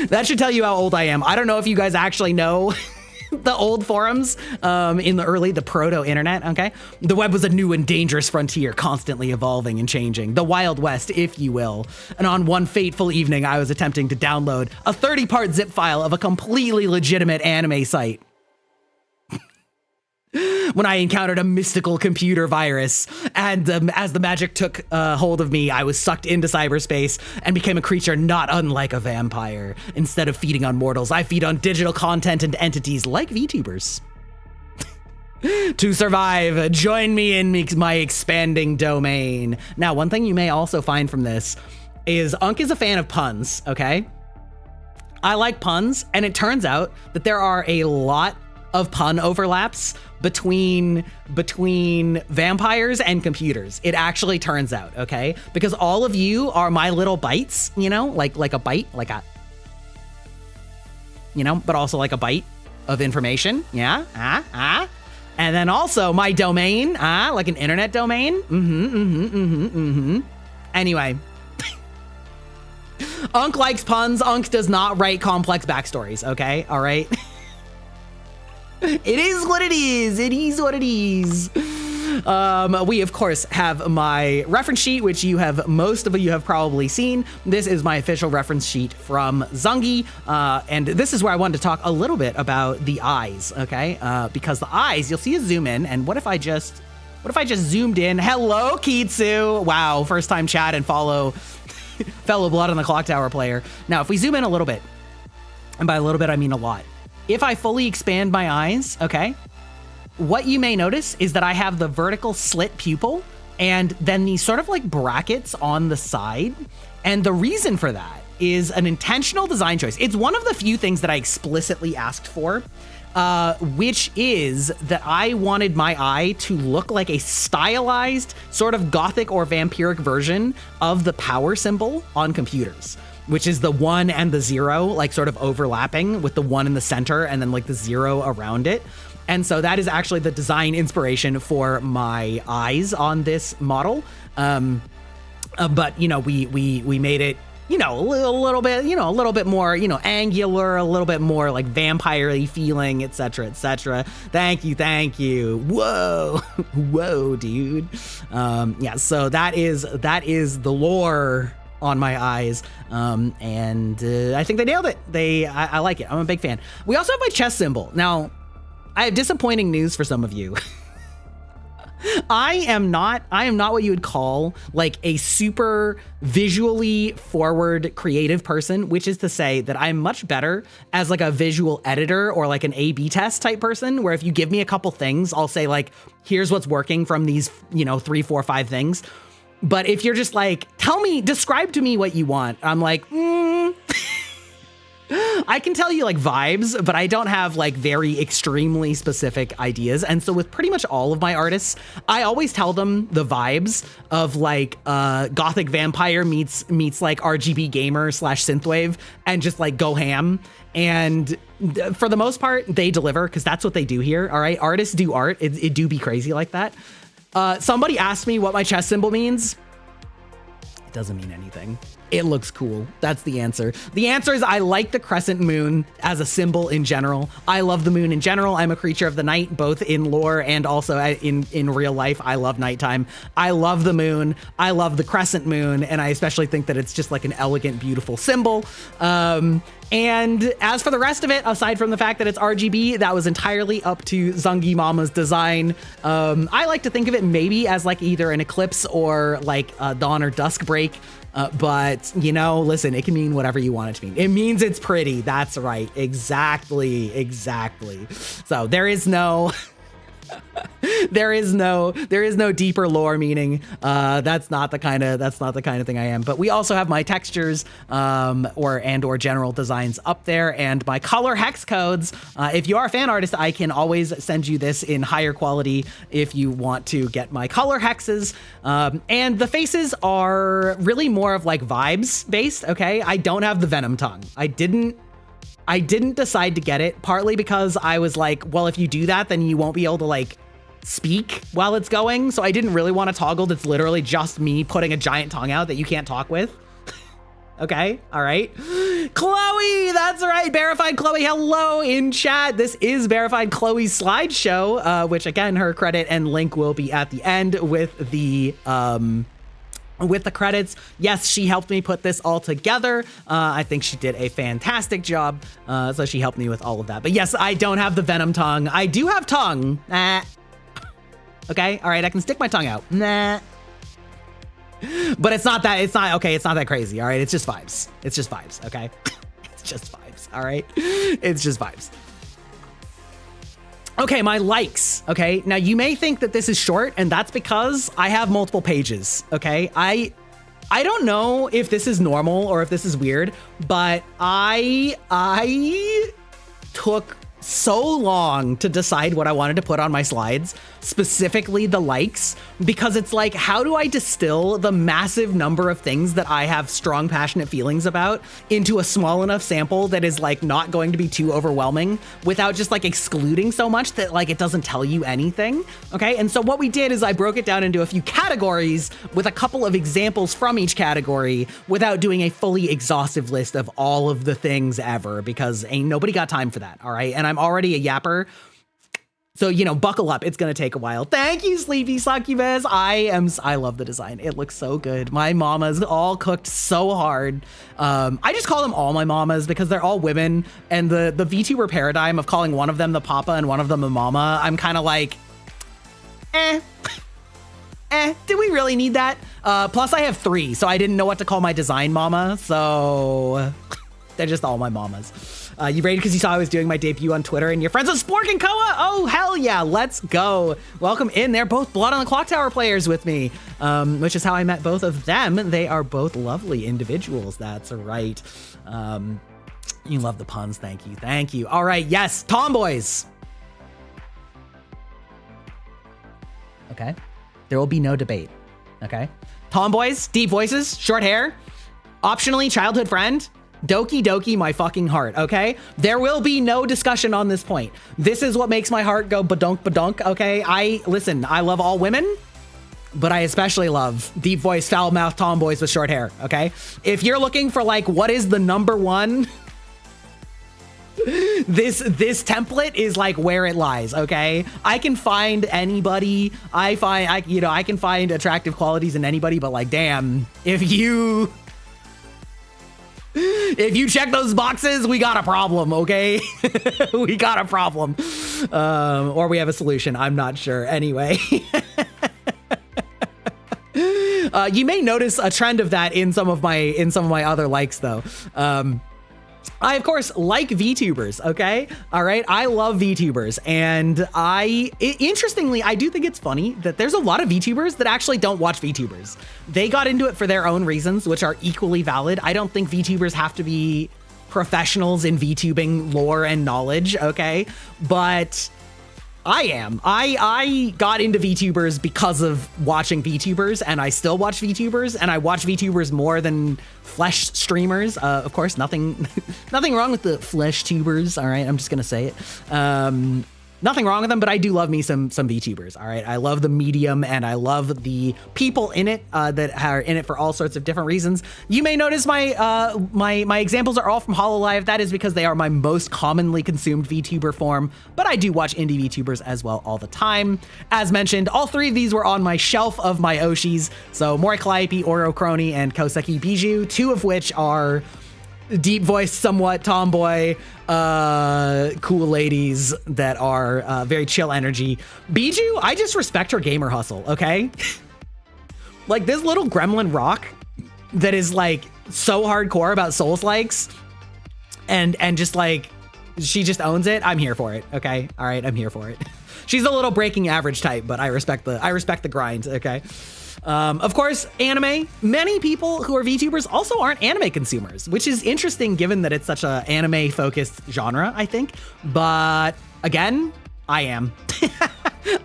That should tell you how old I am. I don't know if you guys actually know the old forums in the proto-internet, okay? The web was a new and dangerous frontier, constantly evolving and changing. The Wild West, if you will. And on one fateful evening, I was attempting to download a 30-part zip file of a completely legitimate anime site when I encountered a mystical computer virus, and as the magic took hold of me, I was sucked into cyberspace and became a creature not unlike a vampire. Instead of feeding on mortals, I feed on digital content and entities like VTubers. To survive, join me in my expanding domain. Now, one thing you may also find from this is Unk is a fan of puns, okay? I like puns, and it turns out that there are a lot of pun overlaps between vampires and computers. It actually turns out, okay? Because all of you are my little bytes, you know, like a byte, like a, you know, but also like a byte of information, yeah, and then also my domain, like an internet domain, Anyway, Unk likes puns. Unk does not write complex backstories, okay? All right? It is what it is. It is what it is. We, of course, have my reference sheet, which most of you have probably seen. This is my official reference sheet from Zungi. And this is where I wanted to talk a little bit about the eyes, okay? Because the eyes, you'll see a zoom in. And what if I just zoomed in? Hello, Kitsu. Wow, first time chat and fellow Blood on the Clock Tower player. Now, if we zoom in a little bit, and by a little bit, I mean a lot. If I fully expand my eyes, okay, what you may notice is that I have the vertical slit pupil and then these sort of like brackets on the side. And the reason for that is an intentional design choice. It's one of the few things that I explicitly asked for, which is that I wanted my eye to look like a stylized sort of gothic or vampiric version of the power symbol on computers, which is the 1 and the 0, like sort of overlapping with the 1 in the center and then like the 0 around it. And so that is actually the design inspiration for my eyes on this model. But, you know, we made it, you know, a little bit more, you know, angular, a little bit more like vampire-y feeling, etc., etc. Thank you. Whoa, whoa, dude. Yeah, so that is the lore on my eyes, and I think they nailed it. I like it. I'm a big fan. We also have my chest symbol. Now, I have disappointing news for some of you. I am not what you would call like a super visually forward creative person, which is to say that I'm much better as like a visual editor or like an A/B test type person, where if you give me a couple things, I'll say like, here's what's working from these, you know, 3, 4, 5 things. But if you're just like, describe to me what you want, I'm like, I can tell you like vibes, but I don't have like very extremely specific ideas. And so with pretty much all of my artists, I always tell them the vibes of like gothic vampire meets like RGB gamer / synthwave, and just like go ham. And for the most part, they deliver, because that's what they do here. All right, artists do art. It do be crazy like that. Somebody asked me what my chest symbol means. It doesn't mean anything. It looks cool. That's the answer. The answer is I like the crescent moon as a symbol in general. I love the moon in general. I'm a creature of the night, both in lore and also in real life. I love nighttime. I love the moon. I love the crescent moon. And I especially think that it's just like an elegant, beautiful symbol. And as for the rest of it, aside from the fact that it's RGB, that was entirely up to Zungi Mama's design. I like to think of it maybe as like either an eclipse or like a dawn or dusk break. But, you know, listen, it can mean whatever you want it to mean. It means it's pretty. That's right. Exactly. So there is no... there is no deeper lore meaning. That's not the kind of thing I am. But we also have my textures or general designs up there, and my color hex codes. If you are a fan artist, I can always send you this in higher quality if you want to get my color hexes. And the faces are really more of like vibes based. Okay, I don't have the venom tongue. I didn't decide to get it, partly because I was like, well, if you do that, then you won't be able to like speak while it's going. So I didn't really want to toggle that's literally just me putting a giant tongue out that you can't talk with. Okay, all right. Chloe, that's right. Verified Chloe, hello in chat. This is Verified Chloe's slideshow, which again, her credit and link will be at the end with the credits. Yes, she helped me put this all together. I think she did a fantastic job. So she helped me with all of that. But yes, I don't have the venom tongue. I do have tongue. Nah. Okay, all right, I can stick my tongue out. Nah. But it's not that crazy, all right? It's just vibes. It's just vibes, okay? It's just vibes, all right? It's just vibes. Okay, my likes, okay? Now, you may think that this is short, and that's because I have multiple pages, okay? I don't know if this is normal or if this is weird, but I took so long to decide what I wanted to put on my slides, specifically the likes, because it's like, how do I distill the massive number of things that I have strong, passionate feelings about into a small enough sample that is like not going to be too overwhelming without just like excluding so much that like it doesn't tell you anything. Okay. And so what we did is I broke it down into a few categories with a couple of examples from each category without doing a fully exhaustive list of all of the things ever, because ain't nobody got time for that. All right. And I'm already a yapper. So, you know, buckle up. It's going to take a while. Thank you, Sleepy Succubus. I love the design. It looks so good. My mamas all cooked so hard. I just call them all my mamas because they're all women. And the VTuber paradigm of calling one of them the papa and one of them the mama, I'm kind of like, did we really need that? Plus I have 3, so I didn't know what to call my design mama. So they're just all my mamas. You rated because you saw I was doing my debut on Twitter and your friends with Spork and Koa? Oh, hell yeah, let's go. Welcome in. They're both Blood on the Clock Tower players with me, which is how I met both of them. They are both lovely individuals. That's right. You love the puns. Thank you. Thank you. All right. Yes. Tomboys. Okay. There will be no debate. Okay. Tomboys, deep voices, short hair, optionally childhood friend. Doki doki my fucking heart, okay? There will be no discussion on this point. This is what makes my heart go badunk badunk, okay? I love all women, but I especially love deep voice, foul mouth tomboys with short hair, okay? If you're looking for like, what is the number one, this template is like where it lies, okay? I can find anybody, I can find attractive qualities in anybody, but like, damn, if you check those boxes, we got a problem, okay? We got a problem. Or we have a solution, I'm not sure. Anyway. You may notice a trend of that in some of my other likes though. I, of course, like VTubers, okay? All right, I love VTubers, and interestingly, I do think it's funny that there's a lot of VTubers that actually don't watch VTubers. They got into it for their own reasons, which are equally valid. I don't think VTubers have to be professionals in VTubing lore and knowledge, okay? But I am. I got into VTubers because of watching VTubers, and I still watch VTubers, and I watch VTubers more than flesh streamers. Of course, nothing wrong with the flesh tubers. All right, I'm just gonna say it. Nothing wrong with them, but I do love me some VTubers. All right, I love the medium, and I love the people in it that are in it for all sorts of different reasons. You may notice my my examples are all from Hololive. That is because they are my most commonly consumed VTuber form, but I do watch indie VTubers as well all the time. As mentioned, all three of these were on my shelf of my Oshis. So Mori Calliope, Oro Crony, and Koseki Bijou, two of which are deep voiced, somewhat tomboy, cool ladies that are very chill energy. Bijou, I just respect her gamer hustle, okay? Like this little gremlin rock that is like so hardcore about Souls likes and just like she just owns it. I'm here for it, okay? All right, I'm here for it. She's a little breaking average type, but I respect the grind, okay? Of course, anime. Many people who are VTubers also aren't anime consumers, which is interesting given that it's such a anime-focused genre, I think. But again, I am.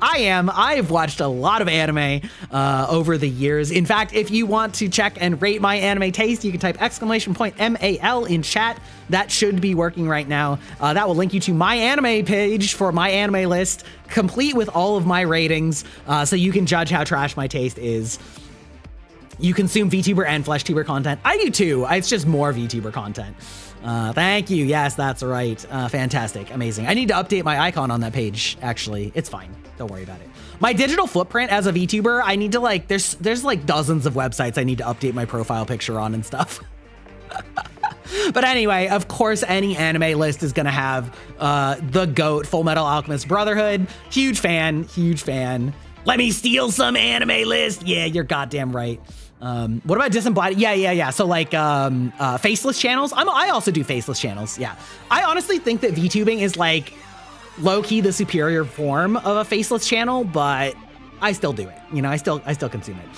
I've watched a lot of anime over the years. In fact, if you want to check and rate my anime taste, you can type !MAL in chat. That should be working right now. That will link you to my anime page for my anime list, complete with all of my ratings, so you can judge how trash my taste is. You consume VTuber and FleshTuber content. I do too. It's just more VTuber content. Thank you. Yes, that's right. Fantastic. Amazing. I need to update my icon on that page, actually. It's fine. Don't worry about it. My digital footprint as a VTuber, I need to like, there's like dozens of websites I need to update my profile picture on and stuff. But anyway, of course, any anime list is going to have the GOAT, Full Metal Alchemist Brotherhood. Huge fan, huge fan. Let me steal some anime list. Yeah, you're goddamn right. What about disembodied? Yeah. So like faceless channels. I also do faceless channels. Yeah. I honestly think that VTubing is like low-key the superior form of a faceless channel, but I still do it. You know, I still consume it.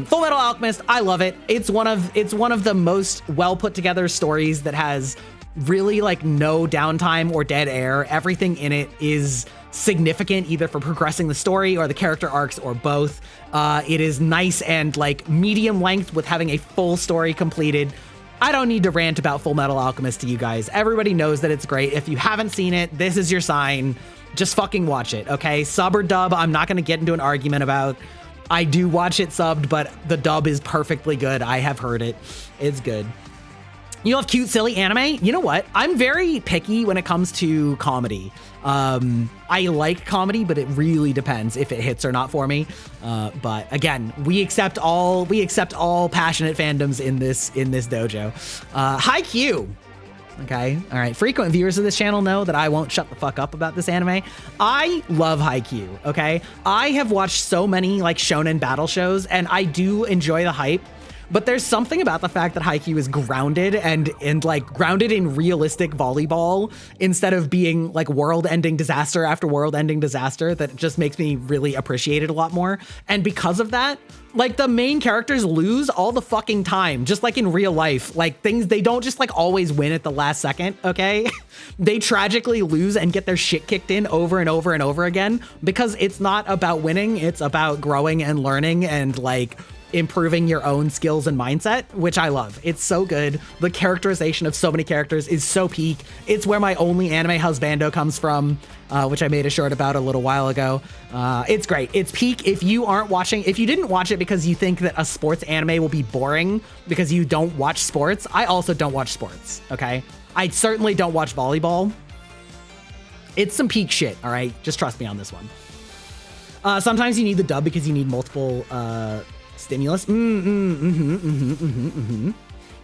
Full Metal Alchemist, I love it. It's one of the most well put together stories that has really like no downtime or dead air. Everything in it is significant either for progressing the story or the character arcs or both. It is nice and like medium length with having a full story completed. I don't need to rant about Full Metal Alchemist to you guys. Everybody knows that it's great. If you haven't seen it, this is your sign. Just fucking watch it, okay? Sub or dub, I'm not gonna get into an argument about. I do watch it subbed, but the dub is perfectly good. I have heard it. It's good. You love cute, silly anime? You know what? I'm very picky when it comes to comedy. I like comedy, but it really depends if it hits or not for me. But again, we accept all passionate fandoms in this dojo. Haikyuu. Okay, all right. Frequent viewers of this channel know that I won't shut the fuck up about this anime. I love Haikyuu, okay? I have watched so many like shonen battle shows, and I do enjoy the hype. But there's something about the fact that Haikyuu is grounded and like grounded in realistic volleyball instead of being like world-ending disaster after world-ending disaster that just makes me really appreciate it a lot more. And because of that, like the main characters lose all the fucking time, just like in real life. Like they don't just like always win at the last second, okay? They tragically lose and get their shit kicked in over and over and over again because it's not about winning, it's about growing and learning and like improving your own skills and mindset, which I love. It's so good. The characterization of so many characters is so peak. It's where my only anime husbando comes from, which I made a short about a little while ago. It's great. It's peak. If you didn't watch it because you think that a sports anime will be boring because you don't watch sports, I also don't watch sports, okay? I certainly don't watch volleyball. It's some peak shit, all right? Just trust me on this one. Sometimes you need the dub because you need multiple stimulus. You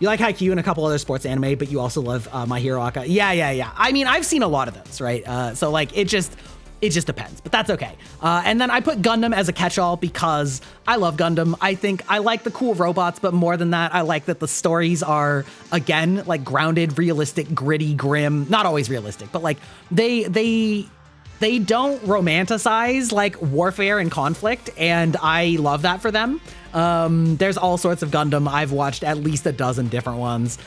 like Haikyuu and a couple other sports anime, but you also love My Hero Academia. Yeah. I mean, I've seen a lot of those, right? So like, it just depends, but that's okay. And then I put Gundam as a catch-all because I love Gundam. I think I like the cool robots, but more than that, I like that the stories are, again, like grounded, realistic, gritty, grim. Not always realistic, but like they don't romanticize like warfare and conflict, and I love that for them. There's all sorts of Gundam. I've watched at least a dozen different ones.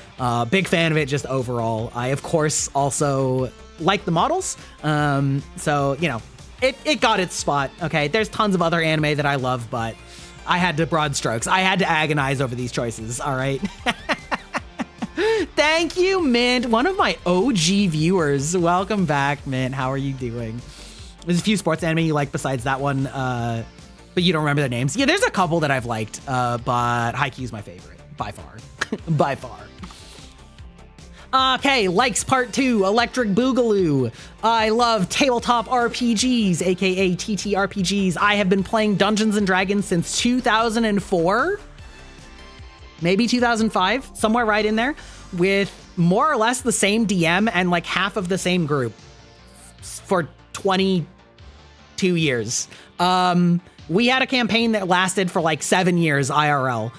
Big fan of it just overall. I, of course, also like the models. So, you know, it got its spot, okay? There's tons of other anime that I love, but I had to broad strokes. I had to agonize over these choices, all right? Thank you, Mint, one of my OG viewers. Welcome back, Mint. How are you doing? There's a few sports anime you like besides that one, but you don't remember their names. Yeah, there's a couple that I've liked, but Haikyuu's my favorite, by far. By far. Okay, likes part 2, Electric Boogaloo. I love tabletop RPGs, aka TTRPGs. I have been playing Dungeons and Dragons since 2004, maybe 2005, somewhere right in there, with more or less the same DM and like half of the same group for 22 years. We had a campaign that lasted for like 7 years IRL.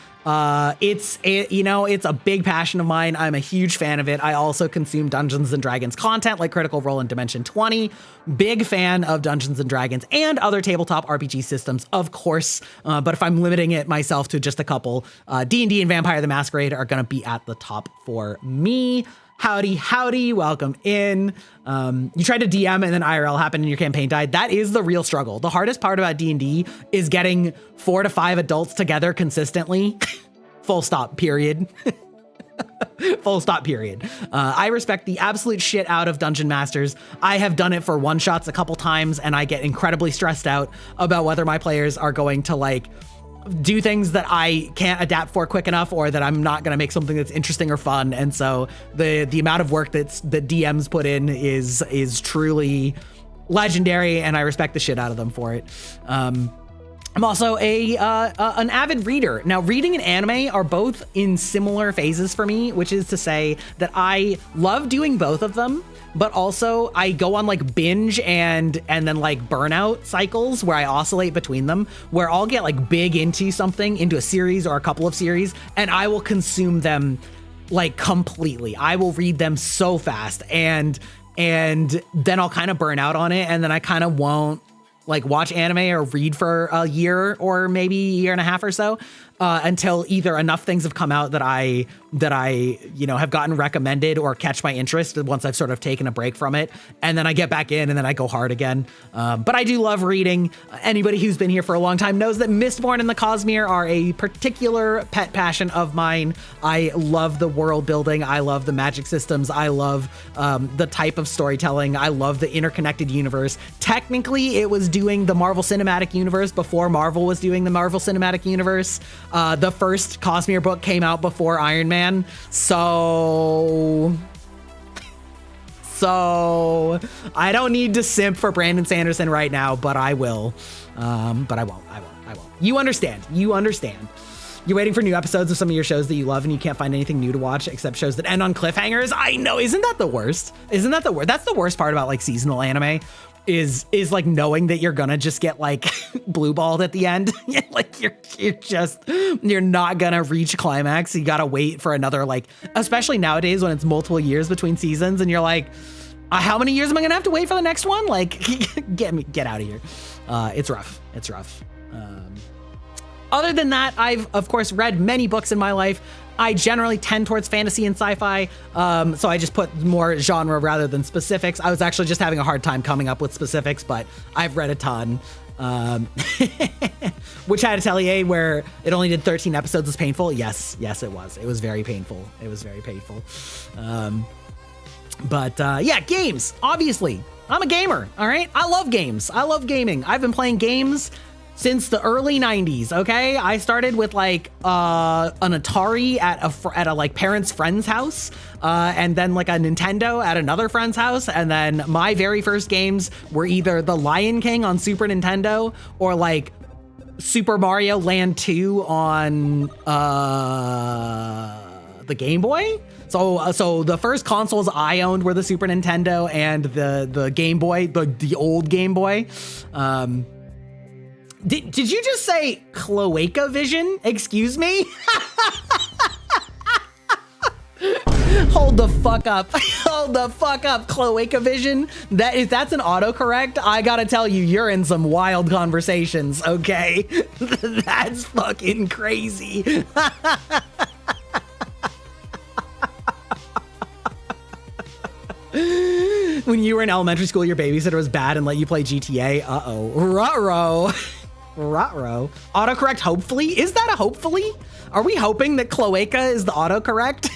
It's a big passion of mine. I'm a huge fan of it. I also consume Dungeons and Dragons content like Critical Role and Dimension 20. Big fan of Dungeons and Dragons and other tabletop RPG systems, of course. But if I'm limiting it myself to just a couple, D&D and Vampire the Masquerade are going to be at the top for me. Howdy, welcome in. You tried to DM and then IRL happened and your campaign died. That is the real struggle. The hardest part about D&D is getting 4 to 5 adults together consistently. Full stop, period. Full stop, period. I respect the absolute shit out of Dungeon Masters. I have done it for one-shots a couple times and I get incredibly stressed out about whether my players are going to like do things that I can't adapt for quick enough, or that I'm not going to make something that's interesting or fun. And so the amount of work that DMs put in is truly legendary, and I respect the shit out of them for it. I'm also an avid reader. Now, reading and anime are both in similar phases for me, which is to say that I love doing both of them, but also I go on like binge and then like burnout cycles where I oscillate between them, where I'll get like big into something, into a series or a couple of series, and I will consume them like completely. I will read them so fast, and then I'll kind of burn out on it, and then I kind of won't like watch anime or read for a year or maybe a year and a half or so, until either enough things have come out that I have gotten recommended or catch my interest once I've sort of taken a break from it, and then I get back in and then I go hard again. But I do love reading. Anybody who's been here for a long time knows that Mistborn and the Cosmere are a particular pet passion of mine. I love the world building. I love the magic systems. I love the type of storytelling. I love the interconnected universe. Technically, it was doing the Marvel Cinematic Universe before Marvel was doing the Marvel Cinematic Universe. The first Cosmere book came out before Iron Man, so I don't need to simp for Brandon Sanderson right now, but I will. But I won't. You understand. You're waiting for new episodes of some of your shows that you love and you can't find anything new to watch except shows that end on cliffhangers. I know. Isn't that the worst? That's the worst part about like seasonal anime. Is like knowing that you're gonna just get like blue balled at the end. Like you're not gonna reach climax. You gotta wait for another, like, especially nowadays when it's multiple years between seasons and you're like, how many years am I gonna have to wait for the next one? Like, get out of here. It's rough. Other than that, I've of course read many books in my life. I generally tend towards fantasy and sci-fi, so I just put more genre rather than specifics. I was actually just having a hard time coming up with specifics, but I've read a ton. Witch Hat Atelier, where it only did 13 episodes, was painful. Yes, it was. It was very painful. Yeah, games, obviously. I'm a gamer, all right? I love games. I love gaming. I've been playing games since the early 90s, okay? I started with like an Atari at a like parent's friend's house, and then like a Nintendo at another friend's house, and then my very first games were either The Lion King on Super Nintendo or like Super Mario Land 2 on the Game Boy. So the first consoles I owned were the Super Nintendo and the Game Boy, the old Game Boy. Did you just say Cloaca Vision? Excuse me? Hold the fuck up. Hold the fuck up, Cloaca Vision. If that's an autocorrect, I gotta tell you, you're in some wild conversations, okay? That's fucking crazy. When you were in elementary school, your babysitter was bad and let you play GTA. Uh-oh. Ruh-roh. Ruh-roh. Autocorrect, hopefully? Is that a hopefully? Are we hoping that cloaca is the autocorrect?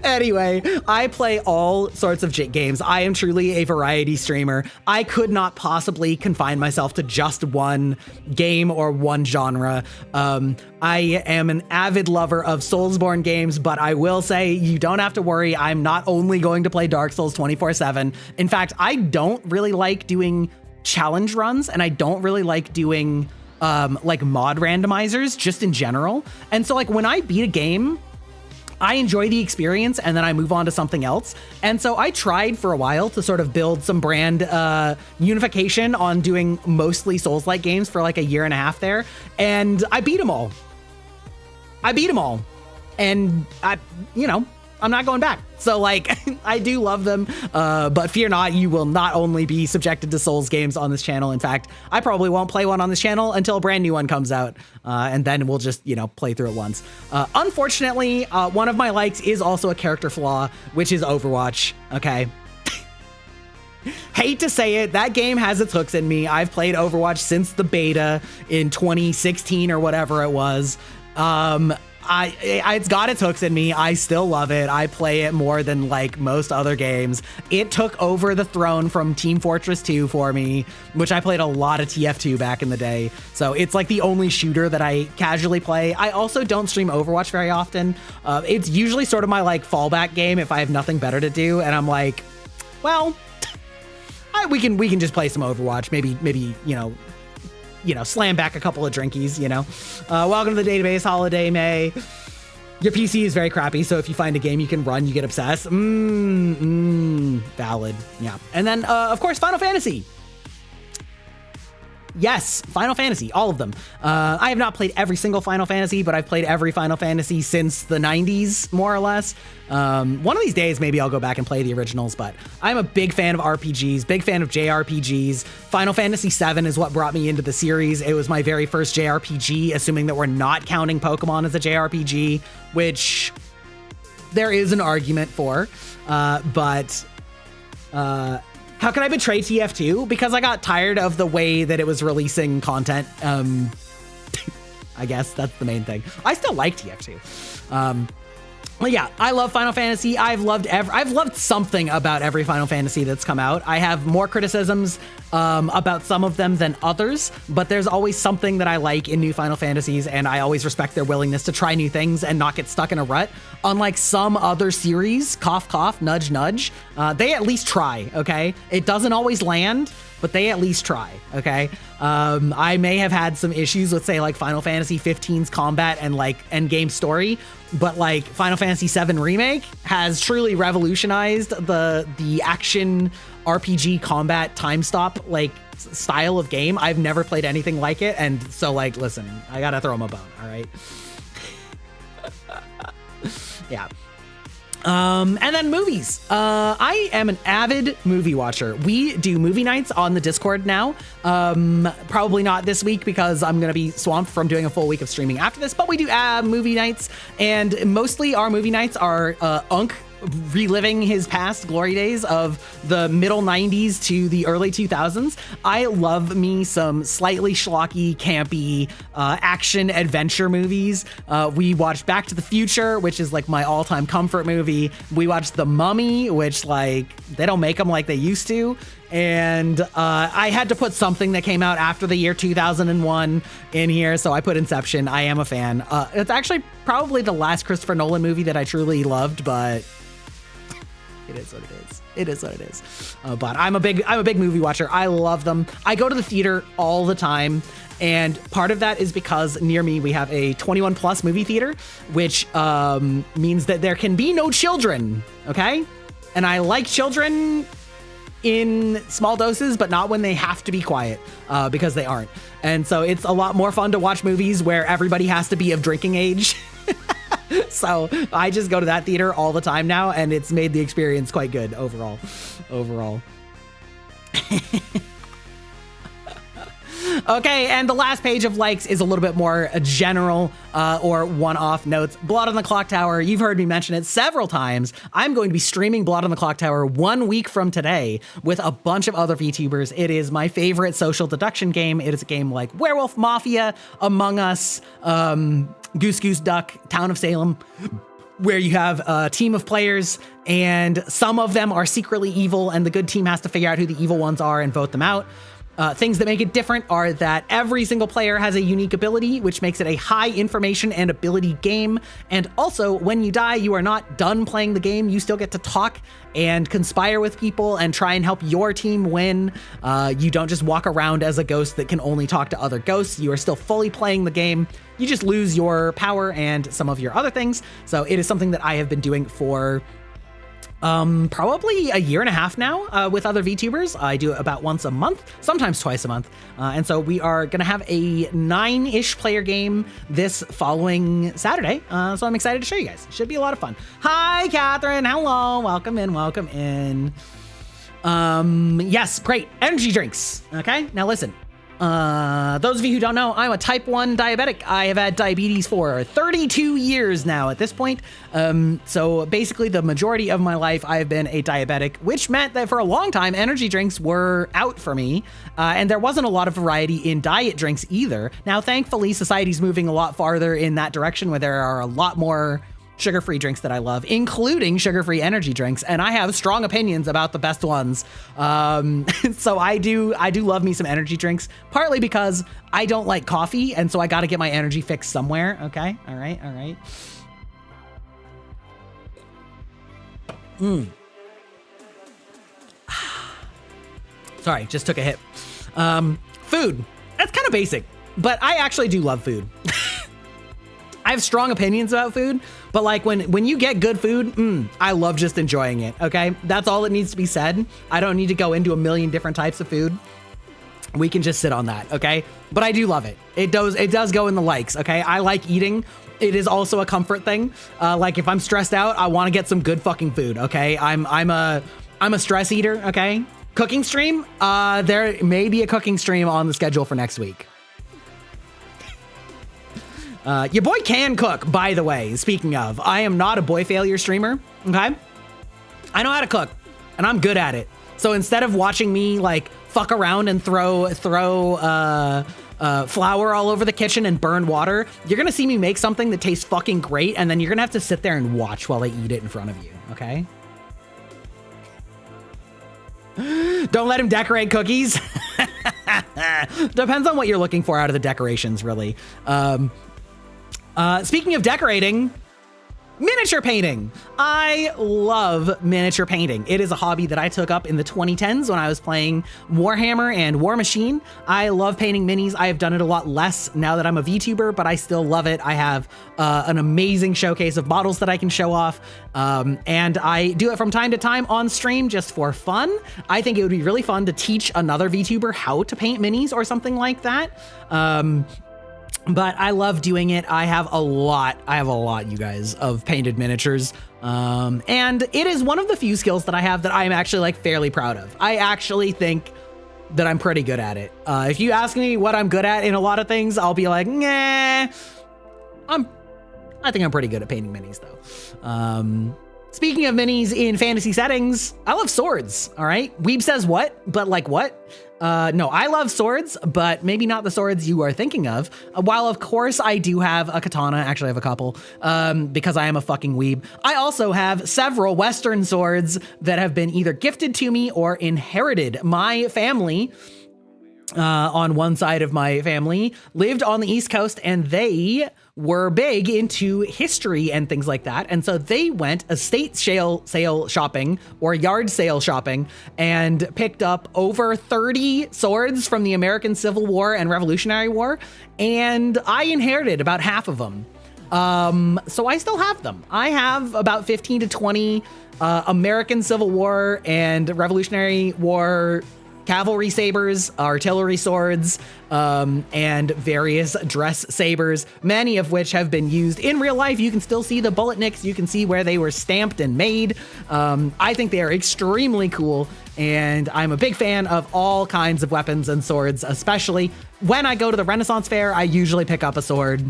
Anyway, I play all sorts of games. I am truly a variety streamer. I could not possibly confine myself to just one game or one genre. I am an avid lover of Soulsborne games, but I will say you don't have to worry. I'm not only going to play Dark Souls 24/7. In fact, I don't really like doing challenge runs, and I don't really like doing like mod randomizers just in general. And so like when I beat a game, I enjoy the experience and then I move on to something else. And so I tried for a while to sort of build some brand unification on doing mostly Souls-like games for like a year and a half there. And I beat them all. And I'm not going back. So like, I do love them, but fear not, you will not only be subjected to Souls games on this channel. In fact, I probably won't play one on this channel until a brand new one comes out. And then we'll just, play through it once. Unfortunately, one of my likes is also a character flaw, which is Overwatch. Okay. Hate to say it, that game has its hooks in me. I've played Overwatch since the beta in 2016 or whatever it was. It's got its hooks in me. I still love it. I play it more than like most other games. It took over the throne from Team Fortress 2 for me, which I played a lot of TF2 back in the day. So it's like the only shooter that I casually play. I also don't stream Overwatch very often. It's usually sort of my like fallback game if I have nothing better to do. And I'm like, well, we can just play some Overwatch. Maybe, slam back a couple of drinkies, Welcome to the database, Holiday May. Your PC is very crappy, so if you find a game you can run, you get obsessed. Valid. Yeah. And then, of course, Final Fantasy. Yes, Final Fantasy, all of them. I have not played every single Final Fantasy, but I've played every Final Fantasy since the 90s, more or less. One of these days, maybe I'll go back and play the originals, but I'm a big fan of RPGs, big fan of JRPGs. Final Fantasy VII is what brought me into the series. It was my very first JRPG, assuming that we're not counting Pokemon as a JRPG, which there is an argument for, but how can I betray TF2? Because I got tired of the way that it was releasing content. I guess that's the main thing. I still like TF2. Well, yeah, I love Final Fantasy. I've loved something about every Final Fantasy that's come out. I have more criticisms about some of them than others, but there's always something that I like in new Final Fantasies, and I always respect their willingness to try new things and not get stuck in a rut. Unlike some other series, cough, cough, nudge, nudge, they at least try, okay? It doesn't always land, but they at least try, okay? I may have had some issues with, say, like Final Fantasy 15's combat and like endgame story, but like Final Fantasy VII Remake has truly revolutionized the action RPG combat time stop like style of game. I've never played anything like it, and so like, listen, I gotta throw him a bone, all right? Yeah. And then movies. I am an avid movie watcher. We do movie nights on the Discord now. Probably not this week because I'm going to be swamped from doing a full week of streaming after this, but we do movie nights, and mostly our movie nights are Unk reliving his past glory days of the middle 90s to the early 2000s. I love me some slightly schlocky, campy, action adventure movies. We watched Back to the Future, which is like my all-time comfort movie. We watched The Mummy, which like they don't make them like they used to. And I had to put something that came out after the year 2001 in here, so I put Inception. I am a fan. It's actually probably the last Christopher Nolan movie that I truly loved, but it is what it is. It is what it is. But I'm a big movie watcher. I love them. I go to the theater all the time. And part of that is because near me, we have a 21 plus movie theater, which means that there can be no children. Okay. And I like children in small doses, but not when they have to be quiet, because they aren't. And so it's a lot more fun to watch movies where everybody has to be of drinking age. So I just go to that theater all the time now, and it's made the experience quite good overall. Okay, and the last page of likes is a little bit more general or one-off notes. Blood on the Clock Tower, you've heard me mention it several times. I'm going to be streaming Blood on the Clock Tower 1 week from today with a bunch of other VTubers. It is my favorite social deduction game. It is a game like Werewolf Mafia, Among Us, Goose Goose Duck, Town of Salem. where you have a team of players and some of them are secretly evil and the good team has to figure out who the evil ones are and vote them out. Things that make it different are that every single player has a unique ability, which makes it a high information and ability game. And also, when you die, you are not done playing the game. You still get to talk and conspire with people and try and help your team win. You don't just walk around as a ghost that can only talk to other ghosts. You are still fully playing the game. You just lose your power and some of your other things. So it is something that I have been doing for probably a year and a half now with other VTubers. I do it about once a month, sometimes twice a month. And so we are going to have a 9-ish player game this following Saturday. So I'm excited to show you guys. Should be a lot of fun. Hi, Catherine. Hello. Welcome in. Welcome in. Yes, great. Energy drinks. Okay. Now listen. Those of you who don't know, I'm a type 1 diabetic. I have had diabetes for 32 years now at this point. So basically the majority of my life I have been a diabetic, which meant that for a long time energy drinks were out for me. And there wasn't a lot of variety in diet drinks either. Now, thankfully, society's moving a lot farther in that direction where there are a lot more sugar-free drinks that I love, including sugar-free energy drinks, and I have strong opinions about the best ones. So I do love me some energy drinks, partly because I don't like coffee, and so I got to get my energy fix somewhere. Okay, all right. Sorry, just took a hit. Food. That's kind of basic, but I actually do love food. I have strong opinions about food, but like when you get good food, I love just enjoying it, okay? That's all that needs to be said. I don't need to go into a million different types of food. We can just sit on that, okay? But I do love it. It does go in the likes, okay? I like eating. It is also a comfort thing. Like if I'm stressed out, I want to get some good fucking food, okay? I'm a stress eater, okay? Cooking stream, there may be a cooking stream on the schedule for next week. Your boy can cook, by the way. Speaking of, I am not a boy failure streamer, okay? I know how to cook, and I'm good at it. So instead of watching me like fuck around and throw flour all over the kitchen and burn water, you're gonna see me make something that tastes fucking great, and then you're gonna have to sit there and watch while I eat it in front of you, okay? Don't let him decorate cookies. Depends on what you're looking for out of the decorations, really. Speaking of decorating, miniature painting. I love miniature painting. It is a hobby that I took up in the 2010s when I was playing Warhammer and War Machine. I love painting minis. I have done it a lot less now that I'm a VTuber, but I still love it. I have an amazing showcase of models that I can show off. And I do it from time to time on stream just for fun. I think it would be really fun to teach another VTuber how to paint minis or something like that. But I love doing it. I have a lot, you guys, of painted miniatures. And it is one of the few skills that I have that I'm actually like fairly proud of. I actually think that I'm pretty good at it. If you ask me what I'm good at in a lot of things, I'll be like, nah, I think I'm pretty good at painting minis though. Speaking of minis in fantasy settings, I love swords, all right? Weeb says what? But like what? No, I love swords, but maybe not the swords you are thinking of. While of course I do have a katana, actually I have a couple, because I am a fucking weeb. I also have several Western swords that have been either gifted to me or inherited. My family, on one side of my family, lived on the East Coast, and they were big into history and things like that. And so they went estate sale shopping or yard sale shopping and picked up over 30 swords from the American Civil War and Revolutionary War. And I inherited about half of them. So I still have them. I have about 15 to 20 American Civil War and Revolutionary War cavalry sabers, artillery swords, and various dress sabers, many of which have been used in real life. You can still see the bullet nicks. You can see where they were stamped and made. I think they are extremely cool, and I'm a big fan of all kinds of weapons and swords, especially when I go to the Renaissance Fair. I usually pick up a sword.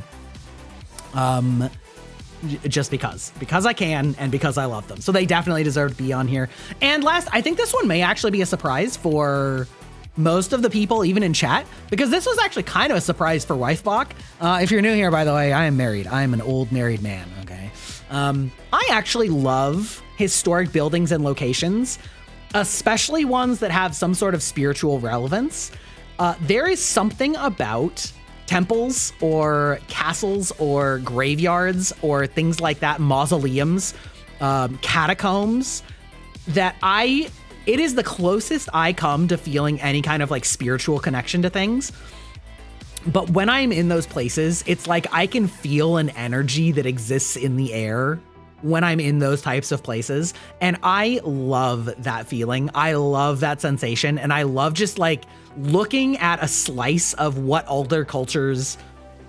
Just because I can and because I love them. So they definitely deserve to be on here. And last, I think this one may actually be a surprise for most of the people, even in chat, because this was actually kind of a surprise for Wifebach. If you're new here, by the way, I am married. I am an old married man, okay? I actually love historic buildings and locations, especially ones that have some sort of spiritual relevance. There is something about temples or castles or graveyards or things like that, mausoleums, catacombs, that it is the closest I come to feeling any kind of like spiritual connection to things. But when I'm in those places, it's like I can feel an energy that exists in the air when I'm in those types of places. And I love that feeling. I love that sensation. And I love just like looking at a slice of what older cultures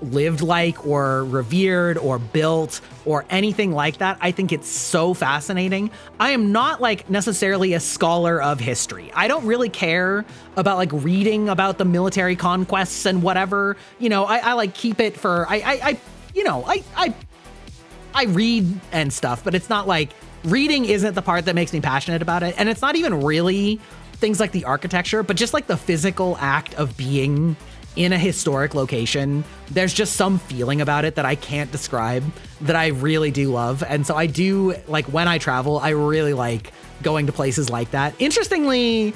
lived like or revered or built or anything like that. I think it's so fascinating. I am not like necessarily a scholar of history. I don't really care about like reading about the military conquests and whatever. You know, I like keep it for I read and stuff, but it's not like reading isn't the part that makes me passionate about it. And it's not even really things like the architecture, but just like the physical act of being in a historic location. There's just some feeling about it that I can't describe that I really do love. And so I do, like, when I travel, I really like going to places like that. Interestingly,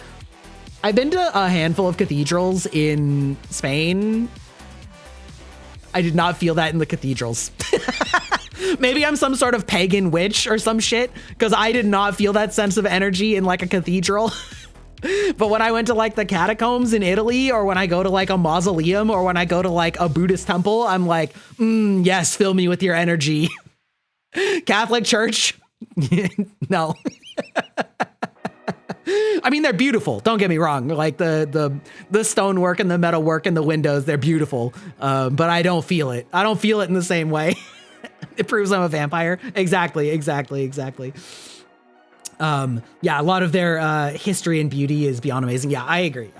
I've been to a handful of cathedrals in Spain. I did not feel that in the cathedrals. Maybe I'm some sort of pagan witch or some shit, because I did not feel that sense of energy in like a cathedral. But when I went to like the catacombs in Italy, or when I go to like a mausoleum, or when I go to like a Buddhist temple, I'm like, yes, fill me with your energy. Catholic Church? No. I mean, they're beautiful. Don't get me wrong. Like the stonework and the metalwork and the windows, they're beautiful. But I don't feel it. I don't feel it in the same way. It proves I'm a vampire. Exactly. Yeah, a lot of their history and beauty is beyond amazing. Yeah, I agree.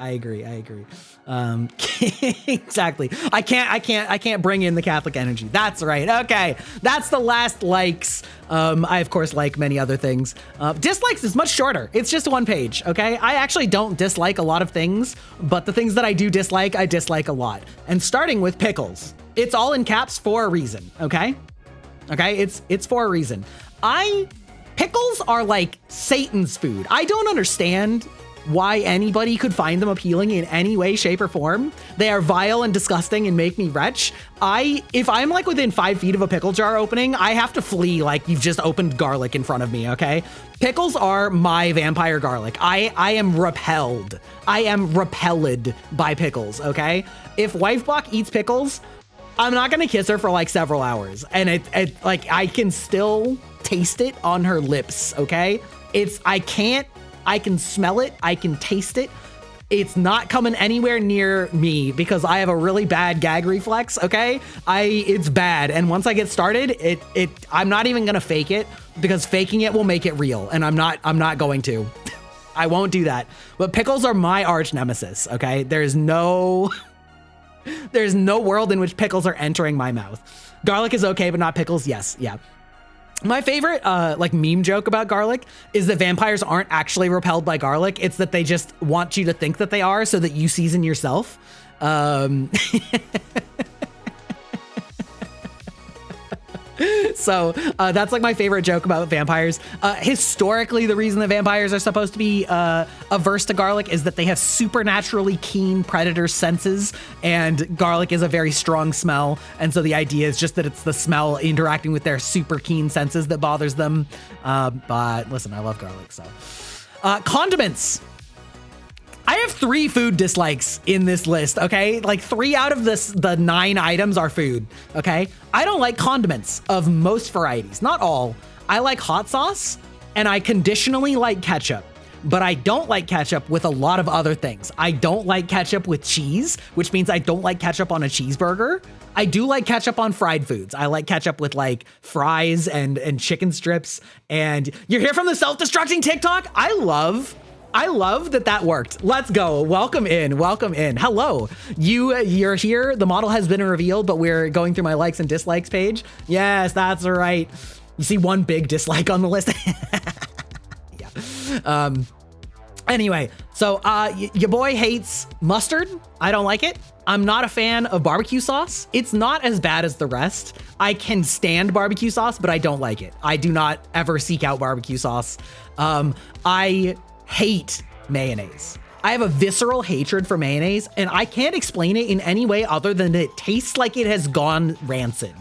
Exactly. I can't bring in the Catholic energy. That's right. Okay, that's the last likes. I of course like many other things. Dislikes is much shorter. It's just one page. Okay, I actually don't dislike a lot of things, but the things that I do dislike, I dislike a lot. And starting with pickles, it's all in caps for a reason. Okay, it's for a reason. Pickles are like Satan's food. I don't understand why anybody could find them appealing in any way, shape, or form. They are vile and disgusting and make me retch. If I'm like within 5 feet of a pickle jar opening, I have to flee like you've just opened garlic in front of me, okay? Pickles are my vampire garlic. I am repelled. I am repelled by pickles, okay? If Wifeblock eats pickles, I'm not gonna kiss her for like several hours. And it like, I can still taste it on her lips, okay? I can smell it, I can taste it. It's not coming anywhere near me because I have a really bad gag reflex, okay? It's bad, and once I get started, I'm not even gonna fake it because faking it will make it real, and I'm not going to. I won't do that. But pickles are my arch nemesis, okay? There's no world in which pickles are entering my mouth. Garlic is okay, but not pickles. Yes, yeah. My favorite like meme joke about garlic is that vampires aren't actually repelled by garlic. It's that they just want you to think that they are so that you season yourself. So that's like my favorite joke about vampires. Historically, the reason that vampires are supposed to be averse to garlic is that they have supernaturally keen predator senses, and garlic is a very strong smell. And so the idea is just that it's the smell interacting with their super keen senses that bothers them. But listen, I love garlic, so. Condiments. I have 3 food dislikes in this list, okay? Like 3 out of the 9 items are food, okay? I don't like condiments of most varieties, not all. I like hot sauce, and I conditionally like ketchup, but I don't like ketchup with a lot of other things. I don't like ketchup with cheese, which means I don't like ketchup on a cheeseburger. I do like ketchup on fried foods. I like ketchup with like fries and chicken strips. And you're here from the self-destructing TikTok? I love that worked. Let's go. Welcome in. Hello. You're here. The model has been revealed, but we're going through my likes and dislikes page. Yes, that's right. You see one big dislike on the list. Yeah. Anyway, so your boy hates mustard. I don't like it. I'm not a fan of barbecue sauce. It's not as bad as the rest. I can stand barbecue sauce, but I don't like it. I do not ever seek out barbecue sauce. I hate mayonnaise. I have a visceral hatred for mayonnaise, and I can't explain it in any way other than it tastes like it has gone rancid.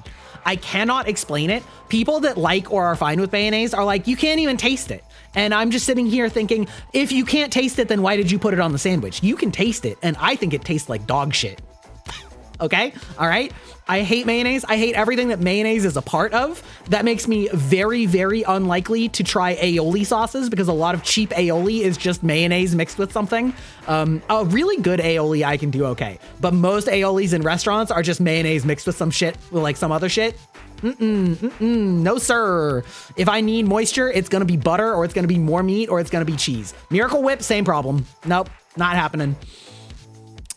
I cannot explain it. People that like or are fine with mayonnaise are like, you can't even taste it. And I'm just sitting here thinking, if you can't taste it, then why did you put it on the sandwich? You can taste it, and I think it tastes like dog shit. Okay? All right? I hate mayonnaise. I hate everything that mayonnaise is a part of. That makes me very, very unlikely to try aioli sauces because a lot of cheap aioli is just mayonnaise mixed with something. A really good aioli I can do okay. But most aiolis in restaurants are just mayonnaise mixed with some shit, like some other shit. No sir. If I need moisture, it's gonna be butter, or it's gonna be more meat, or it's gonna be cheese. Miracle Whip, same problem. Nope, not happening.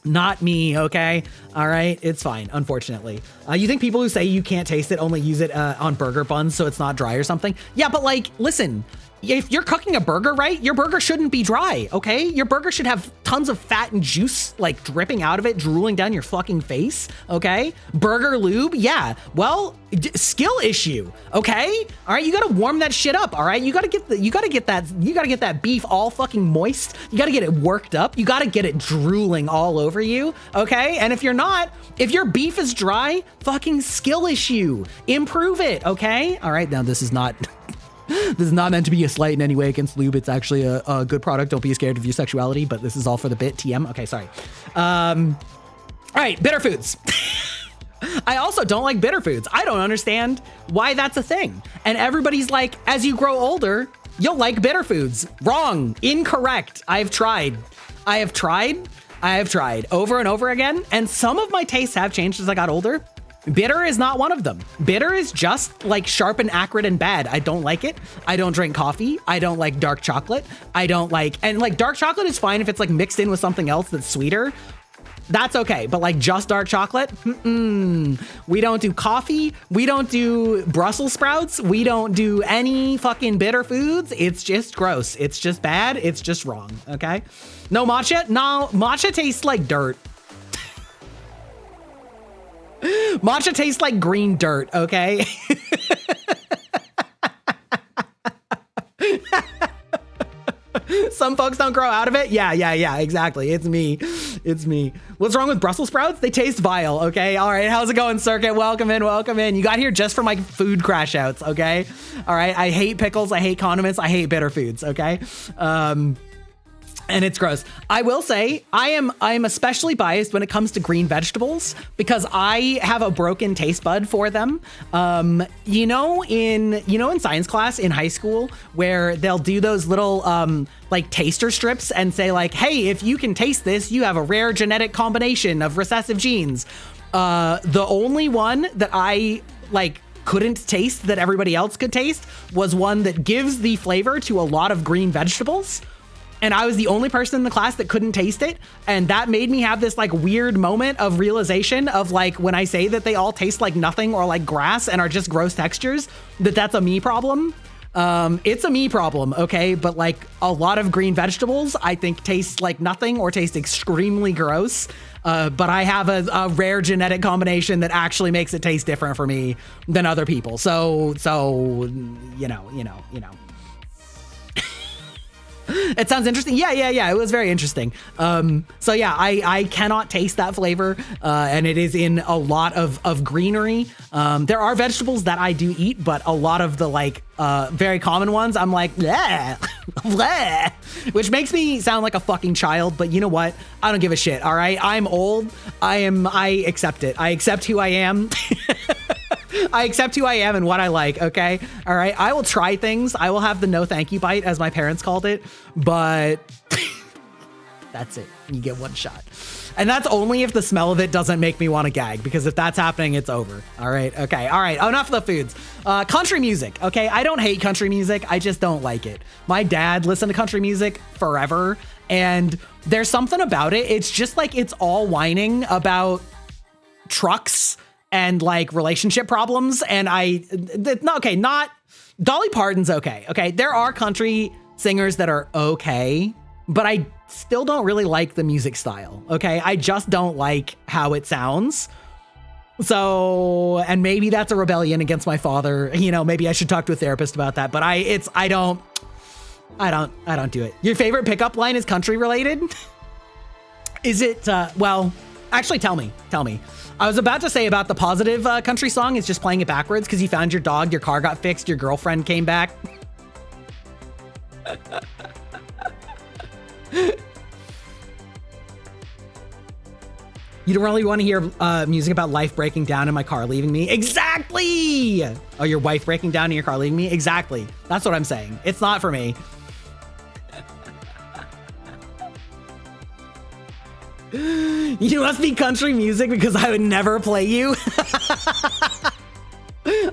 Not me, okay? All right, it's fine, unfortunately. You think people who say you can't taste it only use it on burger buns so it's not dry or something? Yeah, but like, listen, if you're cooking a burger, right, your burger shouldn't be dry, okay? Your burger should have tons of fat and juice like dripping out of it, drooling down your fucking face, okay? Burger lube, yeah. Well, skill issue, okay? All right, you gotta warm that shit up, all right? You gotta get that beef all fucking moist. You gotta get it worked up. You gotta get it drooling all over you, okay? And if you're not, if your beef is dry, fucking skill issue. Improve it, okay? All right, now this is not meant to be a slight in any way against lube. It's actually a good product. Don't be scared of your sexuality, but this is all for the bit. TM. Okay, sorry. All right, bitter foods. I also don't like bitter foods. I don't understand why that's a thing. And everybody's like, as you grow older, you'll like bitter foods. Wrong. Incorrect. I have tried over and over again. And some of my tastes have changed as I got older. Bitter is not one of them. Bitter is just like sharp and acrid and bad. I don't like it. I don't drink coffee. I don't like dark chocolate. And like dark chocolate is fine if it's like mixed in with something else that's sweeter. That's okay. But like just dark chocolate, we don't do coffee. We don't do Brussels sprouts. We don't do any fucking bitter foods. It's just gross. It's just bad. It's just wrong. Okay. No matcha. No, matcha tastes like dirt. Matcha tastes like green dirt, okay? Some folks don't grow out of it. Yeah, exactly. It's me. What's wrong with Brussels sprouts? They taste vile, okay? All right, how's it going, Circuit? Welcome in. You got here just for my food crash outs, okay? All right, I hate pickles, I hate condiments, I hate bitter foods, okay? And it's gross. I will say I am especially biased when it comes to green vegetables because I have a broken taste bud for them. You know in science class in high school where they'll do those little like taster strips and say like, hey, if you can taste this, you have a rare genetic combination of recessive genes. The only one that I like couldn't taste that everybody else could taste was one that gives the flavor to a lot of green vegetables. And I was the only person in the class that couldn't taste it. And that made me have this like weird moment of realization of like when I say that they all taste like nothing or like grass and are just gross textures, that's a me problem. It's a me problem, okay? But like a lot of green vegetables, I think taste like nothing or taste extremely gross. But I have a rare genetic combination that actually makes it taste different for me than other people. So you know. It sounds interesting. Yeah. It was very interesting. So yeah, I cannot taste that flavor, and it is in a lot of greenery. There are vegetables that I do eat, but a lot of the like very common ones, I'm like, bleh, bleh, which makes me sound like a fucking child. But you know what? I don't give a shit. All right, I'm old. I accept it. I accept who I am. I accept who I am and what I like, okay? All right, I will try things. I will have the no thank you bite, as my parents called it, but that's it. You get one shot. And that's only if the smell of it doesn't make me want to gag, because if that's happening, it's over. All right, okay, all right, enough of the foods. Country music, okay? I don't hate country music, I just don't like it. My dad listened to country music forever, and there's something about it. It's just like it's all whining about trucks and like relationship problems. And not Dolly Parton's okay. Okay. There are country singers that are okay. but I still don't really like the music style, okay? I just don't like how it sounds. So, and maybe that's a rebellion against my father. You know, maybe I should talk to a therapist about that, but I don't do it. Your favorite pickup line is country related? Is it, well, actually tell me. I was about to say about the positive country song is just playing it backwards because you found your dog, your car got fixed, your girlfriend came back. You don't really want to hear music about life breaking down and my car leaving me. Exactly! Oh, your wife breaking down and your car leaving me? Exactly. That's what I'm saying. It's not for me. You must be country music because I would never play you.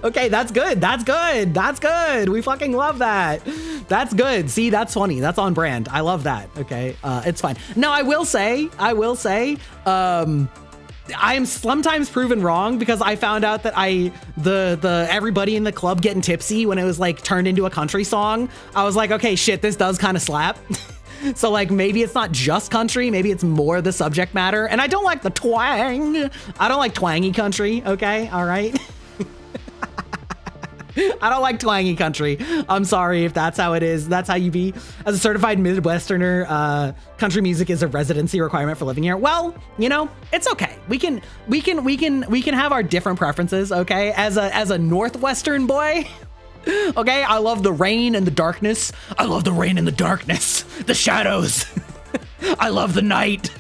Okay, that's good. That's good. That's good. We fucking love that. That's good. See, that's funny. That's on brand. I love that. Okay, it's fine. No, I will say, I am sometimes proven wrong because I found out that the everybody in the club getting tipsy when it was like turned into a country song. I was like, okay, shit, this does kind of slap. So like maybe it's not just country, maybe it's more the subject matter. And I don't like the twang. I don't like twangy country. Okay, all right. I don't like twangy country. I'm sorry if that's how it is. That's how you be. As a certified Midwesterner, country music is a residency requirement for living here. Well, you know, it's okay. We can have our different preferences, okay? As a Northwestern boy, okay, I love the rain and the darkness. I love the rain and the darkness, the shadows. I love the night.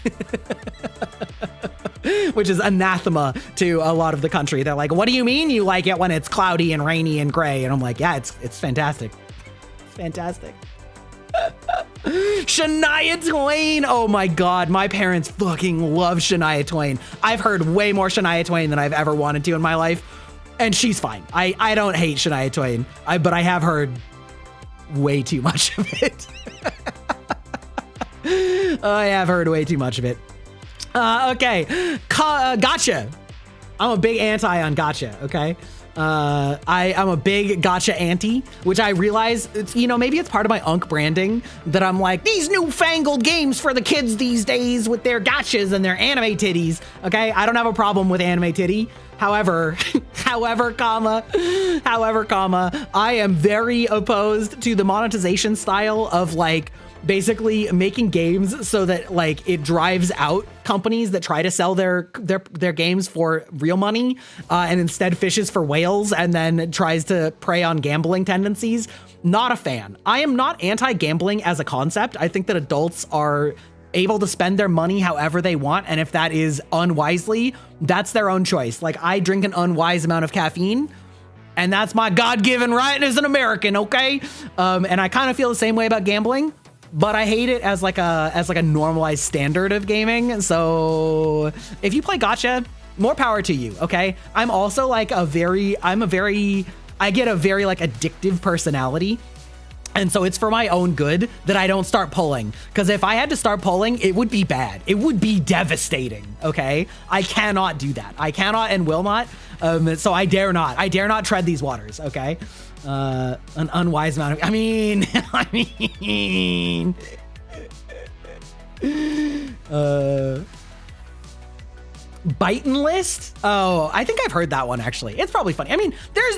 Which is anathema to a lot of the country. They're like, what do you mean you like it when it's cloudy and rainy and gray? And I'm like, yeah, it's fantastic. It's fantastic. Shania Twain. Oh my God. My parents fucking love Shania Twain. I've heard way more Shania Twain than I've ever wanted to in my life. And she's fine. I don't hate Shania Twain, but I have heard way too much of it. I have heard way too much of it. Okay, gotcha. I'm a big anti on gotcha, okay? I'm a big gotcha anti, which I realize, it's, you know, maybe it's part of my unk branding that I'm like, these newfangled games for the kids these days with their gotchas and their anime titties, okay? I don't have a problem with anime titty. However, comma, I am very opposed to the monetization style of like, basically making games so that like it drives out companies that try to sell their games for real money and instead fishes for whales and then tries to prey on gambling tendencies. Not a fan. I am not anti-gambling as a concept. I think that adults are able to spend their money however they want, and if that is unwisely, that's their own choice. Like I drink an unwise amount of caffeine, and that's my God-given right as an American, okay? And I kind of feel the same way about gambling. But I hate it as like a normalized standard of gaming. So if you play gotcha, more power to you, okay? I'm also like I get a very like addictive personality. And so it's for my own good that I don't start pulling. Because if I had to start pulling, it would be bad. It would be devastating, okay? I cannot do that. I cannot and will not. So I dare not tread these waters, okay? An unwise amount of, I mean, Byte list? Oh, I think I've heard that one actually. It's probably funny. I mean,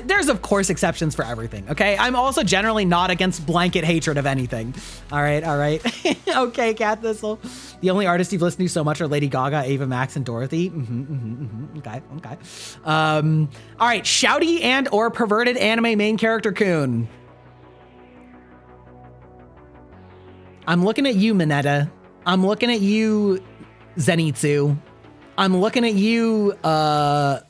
there's of course exceptions for everything, okay? I'm also generally not against blanket hatred of anything. All right. Okay, Cat Thistle. The only artists you've listened to so much are Lady Gaga, Ava Max, and Dorothy. Okay. All right, shouty and or perverted anime main character Kun. I'm looking at you, Mineta. I'm looking at you, Zenitsu. I'm looking at you, Asta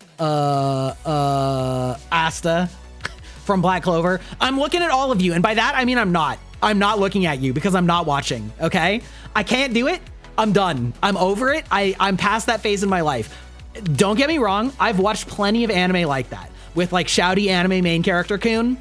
from Black Clover. I'm looking at all of you, and by that I mean I'm not looking at you because I'm not watching, okay? I can't do it. I'm done. I'm over it. I'm past that phase in my life. Don't get me wrong. I've watched plenty of anime like that with like shouty anime main character Kun.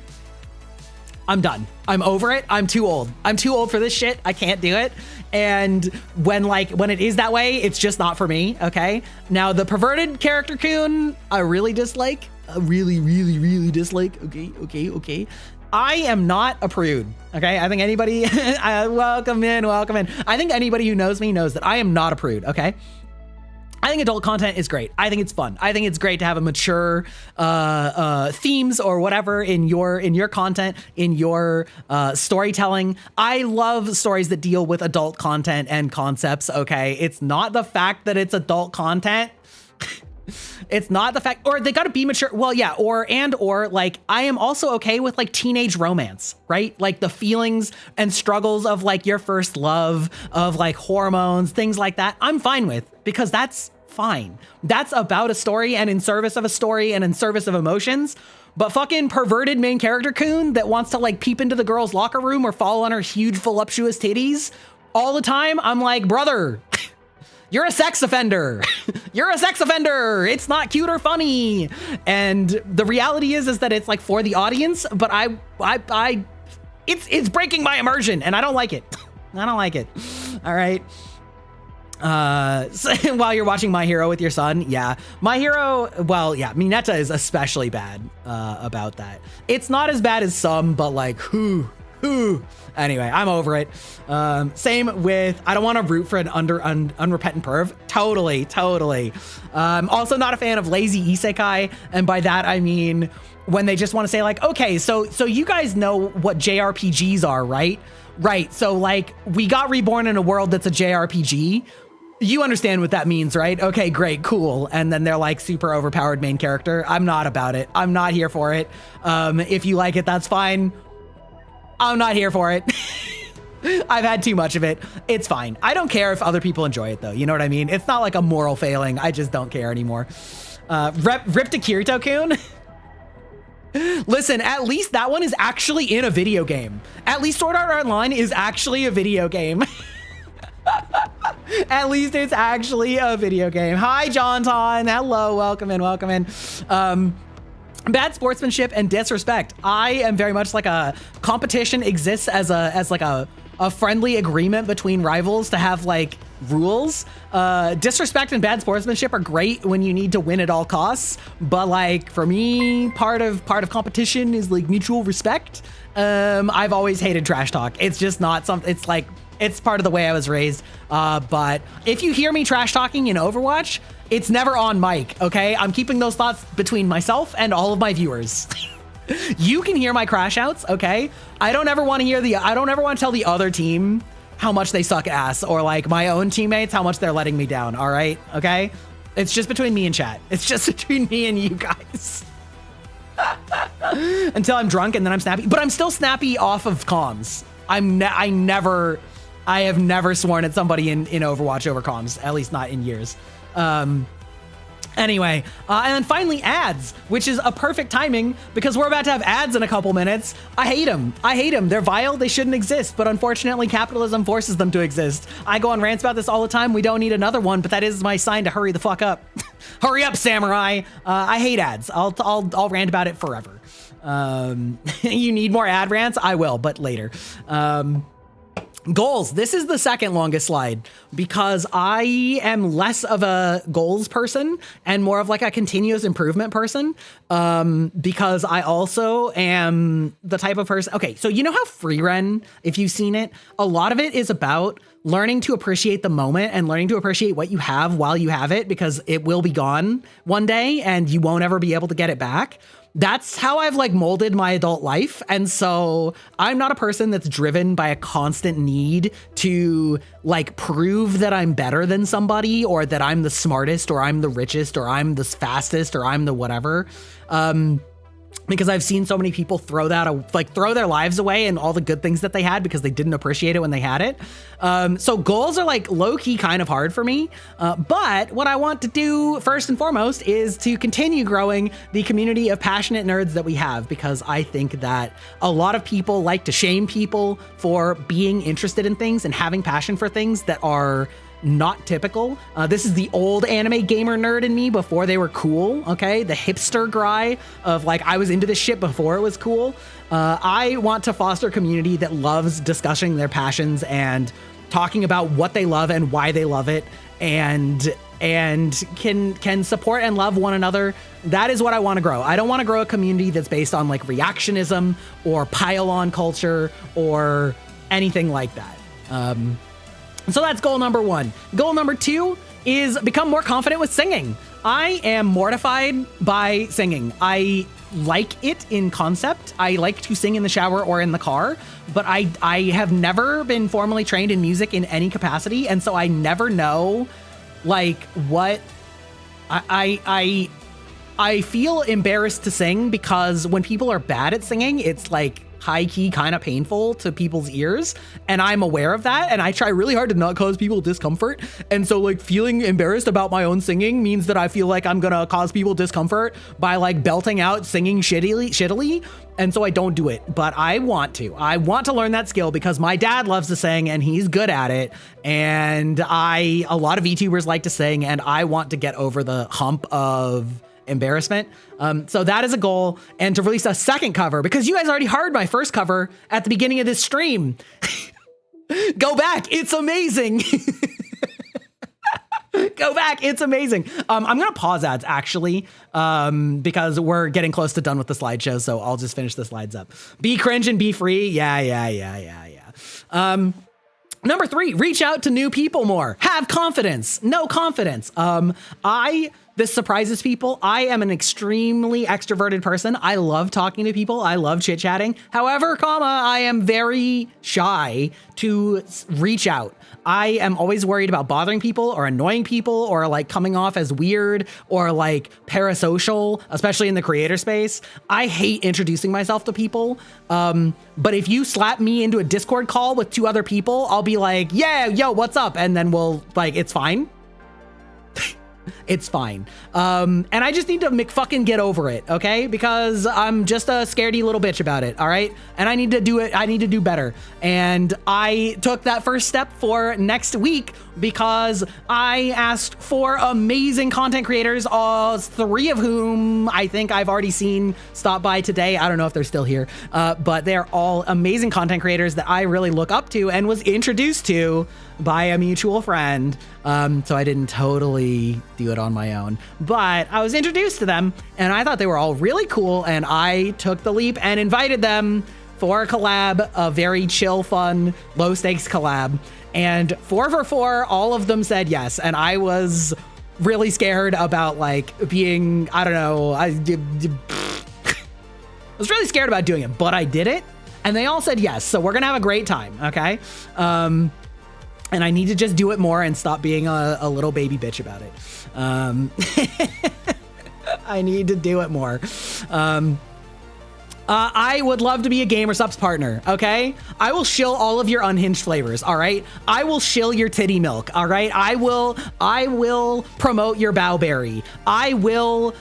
I'm done. I'm over it. I'm too old. I'm too old for this shit. I can't do it. And when it is that way, it's just not for me. Okay. Now the perverted character Kun, I really dislike. I really dislike. Okay. I am not a prude. Okay, I think anybody, welcome in. I think anybody who knows me knows that I am not a prude. Okay. I think adult content is great. I think it's fun. I think it's great to have a mature themes or whatever in your content, in your storytelling. I love stories that deal with adult content and concepts. Okay, it's not the fact that it's adult content. It's not the fact, or they got to be mature. Well, yeah, or like I am also okay with like teenage romance, right? Like the feelings and struggles of like your first love, of like hormones, things like that. I'm fine with, because that's fine. That's about a story and in service of a story and in service of emotions. But fucking perverted main character coon that wants to like peep into the girl's locker room or follow on her huge voluptuous titties all the time, I'm like, brother, you're a sex offender. You're a sex offender. It's not cute or funny. And the reality is that it's like for the audience, but it's breaking my immersion and I don't like it. I don't like it. All right. So while you're watching My Hero with your son, yeah, My Hero, well, yeah, Mineta is especially bad about that. It's not as bad as some, but like, whew. Anyway, I'm over it. Same with, I don't want to root for an unrepentant perv. Totally. Also not a fan of lazy isekai. And by that, I mean, when they just want to say like, okay, so you guys know what JRPGs are, right? Right. So like we got reborn in a world that's a JRPG. You understand what that means, right? Okay, great, cool. And then they're like super overpowered main character. I'm not about it. I'm not here for it. If you like it, that's fine. I'm not here for it. I've had too much of it. It's fine. I don't care if other people enjoy it though. You know what I mean? It's not like a moral failing. I just don't care anymore. Rip to Kirito-kun. Listen, at least that one is actually in a video game. At least Sword Art Online is actually a video game. At least it's actually a video game. Hi, John Ton. Hello, welcome in. Bad sportsmanship and disrespect. I am very much like a competition exists as like a friendly agreement between rivals to have like rules. Disrespect and bad sportsmanship are great when you need to win at all costs, but like for me, part of competition is like mutual respect. I've always hated trash talk. It's just not something. It's like it's part of the way I was raised. But if you hear me trash talking in Overwatch, it's never on mic, okay? I'm keeping those thoughts between myself and all of my viewers. You can hear my crash outs, okay? I don't ever want to tell the other team how much they suck ass, or like my own teammates how much they're letting me down, all right? Okay? It's just between me and chat. It's just between me and you guys. Until I'm drunk and then I'm snappy. But I'm still snappy off of comms. I have never sworn at somebody in Overwatch over comms, at least not in years. Anyway, and then finally ads, which is a perfect timing because we're about to have ads in a couple minutes. I hate them. They're vile. They shouldn't exist. But unfortunately, capitalism forces them to exist. I go on rants about this all the time. We don't need another one, but that is my sign to hurry the fuck up. Hurry up, samurai. I hate ads. I'll rant about it forever. You need more ad rants? I will, but later. Goals. This is the second longest slide because I am less of a goals person and more of like a continuous improvement person. Because I also am the type of person. Okay. So you know how Freerun, if you've seen it, a lot of it is about learning to appreciate the moment and learning to appreciate what you have while you have it, because it will be gone one day and you won't ever be able to get it back. That's how I've like molded my adult life. And so I'm not a person that's driven by a constant need to like prove that I'm better than somebody or that I'm the smartest or I'm the richest or I'm the fastest or I'm the whatever. Because I've seen so many people throw their lives away and all the good things that they had because they didn't appreciate it when they had it. So goals are like low key kind of hard for me. But what I want to do first and foremost is to continue growing the community of passionate nerds that we have, because I think that a lot of people like to shame people for being interested in things and having passion for things that are not typical. This is the old anime gamer nerd in me before they were cool, okay? The hipster guy of like, I was into this shit before it was cool. I want to foster a community that loves discussing their passions and talking about what they love and why they love it, and and can support and love one another. That is what I want to grow. I don't want to grow a community that's based on like reactionism or pile-on culture or anything like that. So that's goal number 1. Goal number 2 is become more confident with singing. I am mortified by singing. I like it in concept. I like to sing in the shower or in the car, but I have never been formally trained in music in any capacity, and so I never know like what I feel embarrassed to sing, because when people are bad at singing, it's like high key kind of painful to people's ears, and I'm aware of that, and I try really hard to not cause people discomfort. And so like feeling embarrassed about my own singing means that I feel like I'm gonna cause people discomfort by like belting out singing shittily, and so I don't do it. But I want to learn that skill because my dad loves to sing and he's good at it, and a lot of VTubers like to sing, and I want to get over the hump of embarrassment. So that is a goal, and to release a second cover, because you guys already heard my first cover at the beginning of this stream. Go back, it's amazing. Go back, it's amazing. I'm gonna pause ads actually, because we're getting close to done with the slideshow, so I'll just finish the slides up. Be cringe and be free. Yeah. Number 3, reach out to new people more. Have confidence. No confidence. This surprises people. I am an extremely extroverted person. I love talking to people. I love chit-chatting. However, I am very shy to reach out. I am always worried about bothering people or annoying people or like coming off as weird or like parasocial, especially in the creator space. I hate introducing myself to people. But if you slap me into a Discord call with 2 other people, I'll be like, yeah, yo, what's up? And then we'll like, it's fine. It's fine. And I just need to fucking get over it, okay? Because I'm just a scaredy little bitch about it, all right? And I need to do it. I need to do better. And I took that first step for next week because I asked for amazing content creators, 3 of whom I think I've already seen stop by today. I don't know if they're still here, but they're all amazing content creators that I really look up to and was introduced to by a mutual friend. So I didn't totally do it on my own, but I was introduced to them and I thought they were all really cool, and I took the leap and invited them for a collab, a very chill, fun, low stakes collab. And 4 for 4, all of them said yes. And I was really scared about like being, I don't know, I was really scared about doing it, but I did it and they all said yes. So we're gonna have a great time, okay? And I need to just do it more and stop being a little baby bitch about it. I need to do it more. I would love to be a Gamer Subs partner, okay? I will shill all of your unhinged flavors, all right? I will shill your titty milk, all right? I will promote your bowberry. I will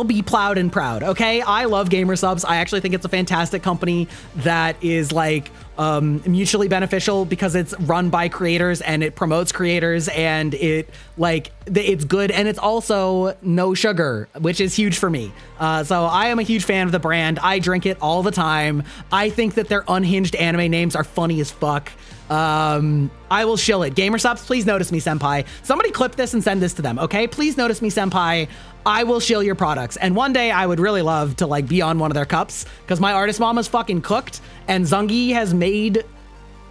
be plowed and proud, okay? I love Gamer Subs. I actually think it's a fantastic company that is like mutually beneficial because it's run by creators and it promotes creators, and it's good, and it's also no sugar, which is huge for me. So I am a huge fan of the brand. I drink it all the time. I think that their unhinged anime names are funny as fuck. I will shill it. Gamer Subs, please notice me, senpai. Somebody clip this and send this to them, okay? Please notice me, senpai. I will shill your products. And one day I would really love to like be on one of their cups, because my artist mama's fucking cooked, and Zungi has made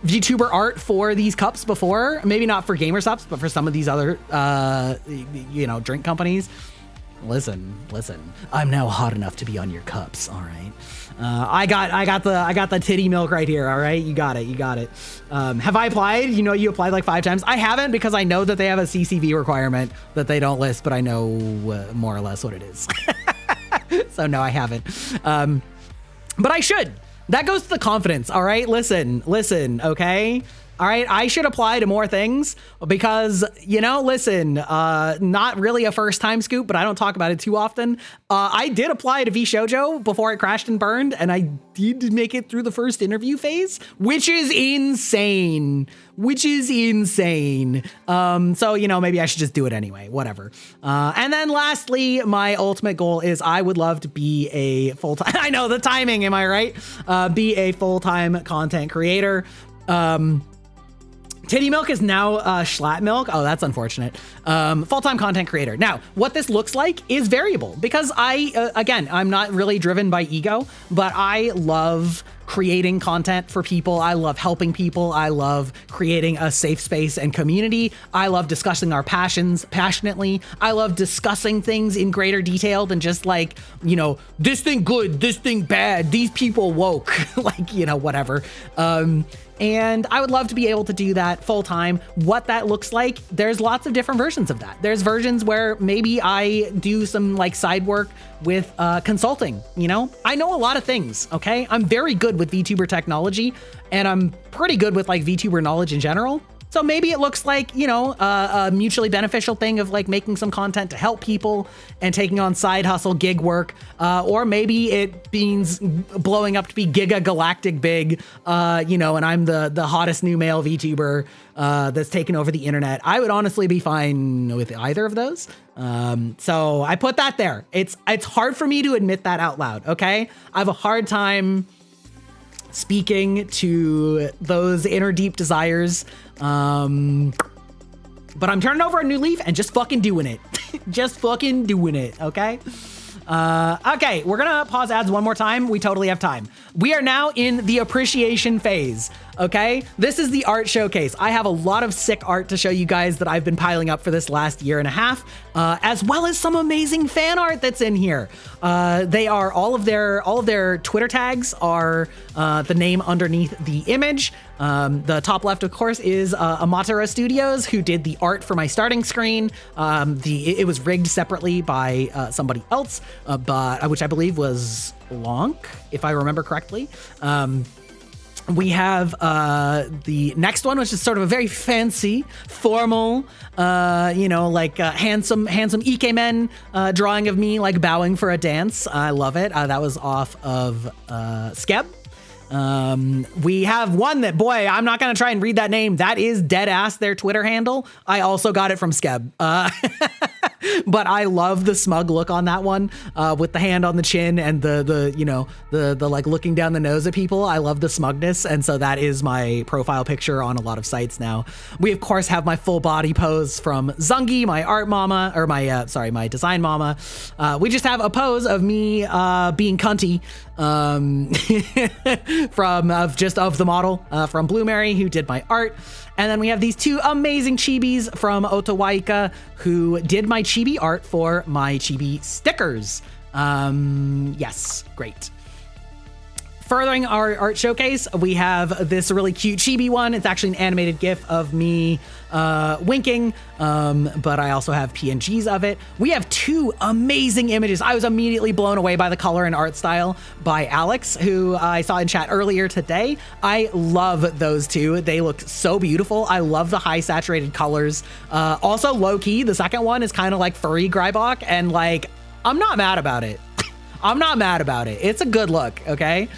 VTuber art for these cups before. Maybe not for Gamer Subs, but for some of these other, drink companies. Listen, I'm now hot enough to be on your cups, all right? I got the titty milk right here, all right? You got it. Have I applied? You applied like 5 times. I haven't, because I know that they have a CCV requirement that they don't list, but I know more or less what it is. So no, I haven't. But I should. That goes to the confidence, all right? Listen, okay? All right, I should apply to more things because, not really a first time scoop, but I don't talk about it too often. I did apply to VShojo before it crashed and burned, and I did make it through the first interview phase, which is insane. So, maybe I should just do it anyway, whatever. And then lastly, my ultimate goal is I would love to be a full-time, I know the timing, am I right? Be a full-time content creator. Titty Milk is now Schlatt Milk. Oh, that's unfortunate. Full-time content creator. Now, what this looks like is variable because again, I'm not really driven by ego, but I love creating content for people. I love helping people. I love creating a safe space and community. I love discussing our passions passionately. I love discussing things in greater detail than just like, you know, this thing good, this thing bad, these people woke, like, you know, whatever. And I would love to be able to do that full time. What that looks like, there's lots of different versions of that. There's versions where maybe I do some like side work with consulting, you know? I know a lot of things, okay? I'm very good with VTuber technology and I'm pretty good with like VTuber knowledge in general. So maybe it looks like, you know, a mutually beneficial thing of like making some content to help people and taking on side hustle gig work. Or maybe it means blowing up to be giga galactic big, you know, and I'm the hottest new male VTuber that's taken over the internet. I would honestly be fine with either of those. So I put that there. It's hard for me to admit that out loud, okay? I have a hard time speaking to those inner deep desires. But I'm turning over a new leaf and just fucking doing it. Just fucking doing it, okay? Okay, we're gonna pause ads one more time. We totally have time. We are now in the appreciation phase, okay? This is the art showcase. I have a lot of sick art to show you guys that I've been piling up for this last year and a half, as well as some amazing fan art that's in here. They are all of their Twitter tags are the name underneath the image. The top left, of course, is Amatera Studios, who did the art for my starting screen. It was rigged separately by somebody else, but which I believe was Lonk, if I remember correctly. We have the next one, which is sort of a very fancy, formal, you know, like handsome Ikemen drawing of me like bowing for a dance. I love it. That was off of Skeb. We have one that, boy, I'm not going to try and read that name. That is deadass their Twitter handle. I also got it from Skeb. But I love the smug look on that one, with the hand on the chin and the you know, the like looking down the nose at people. I love the smugness. And so that is my profile picture on a lot of sites now. We of course have my full body pose from Zungi, my art mama, or my, sorry, my design mama. We just have a pose of me, being cunty, of the model, from Blue Mary, who did my art. And then we have these two amazing chibis from Otawaika, who did my chibi art for my chibi stickers. Yes, great. Furthering our art showcase, we have this really cute chibi one. It's actually an animated GIF of me winking, but I also have PNGs of it. We have two amazing images. I was immediately blown away by the color and art style by Alex, who I saw in chat earlier today. I love those two. They look so beautiful. I love the high saturated colors. Also low key, the second one is kind of like furry Greibach, and like, I'm not mad about it. I'm not mad about it. It's a good look, okay?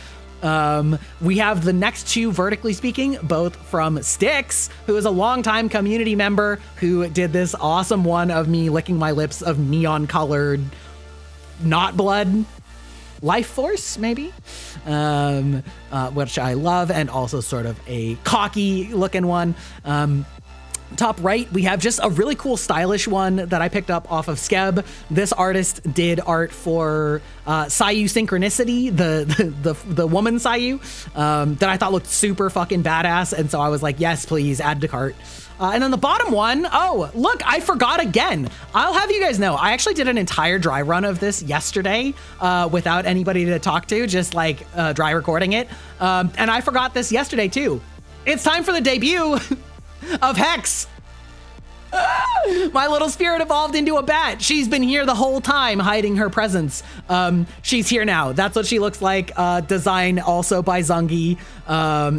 We have the next two, vertically speaking, both from Styx, who is a longtime community member who did this awesome one of me licking my lips of neon colored, not blood, life force, maybe, which I love, and also sort of a cocky looking one. Top right, we have just a really cool stylish one that I picked up off of Skeb. This artist did art for Sayu Synchronicity, the woman Sayu, that I thought looked super fucking badass. And so I was like, yes, please add to cart. And then the bottom one, oh, look, I forgot again. I'll have you guys know, I actually did an entire dry run of this yesterday without anybody to talk to, just like dry recording it. And I forgot this yesterday too. It's time for the debut of Hex. My little spirit evolved into a bat. She's been here the whole time, hiding her presence. She's here now. That's what she looks like. Design also by Zungi.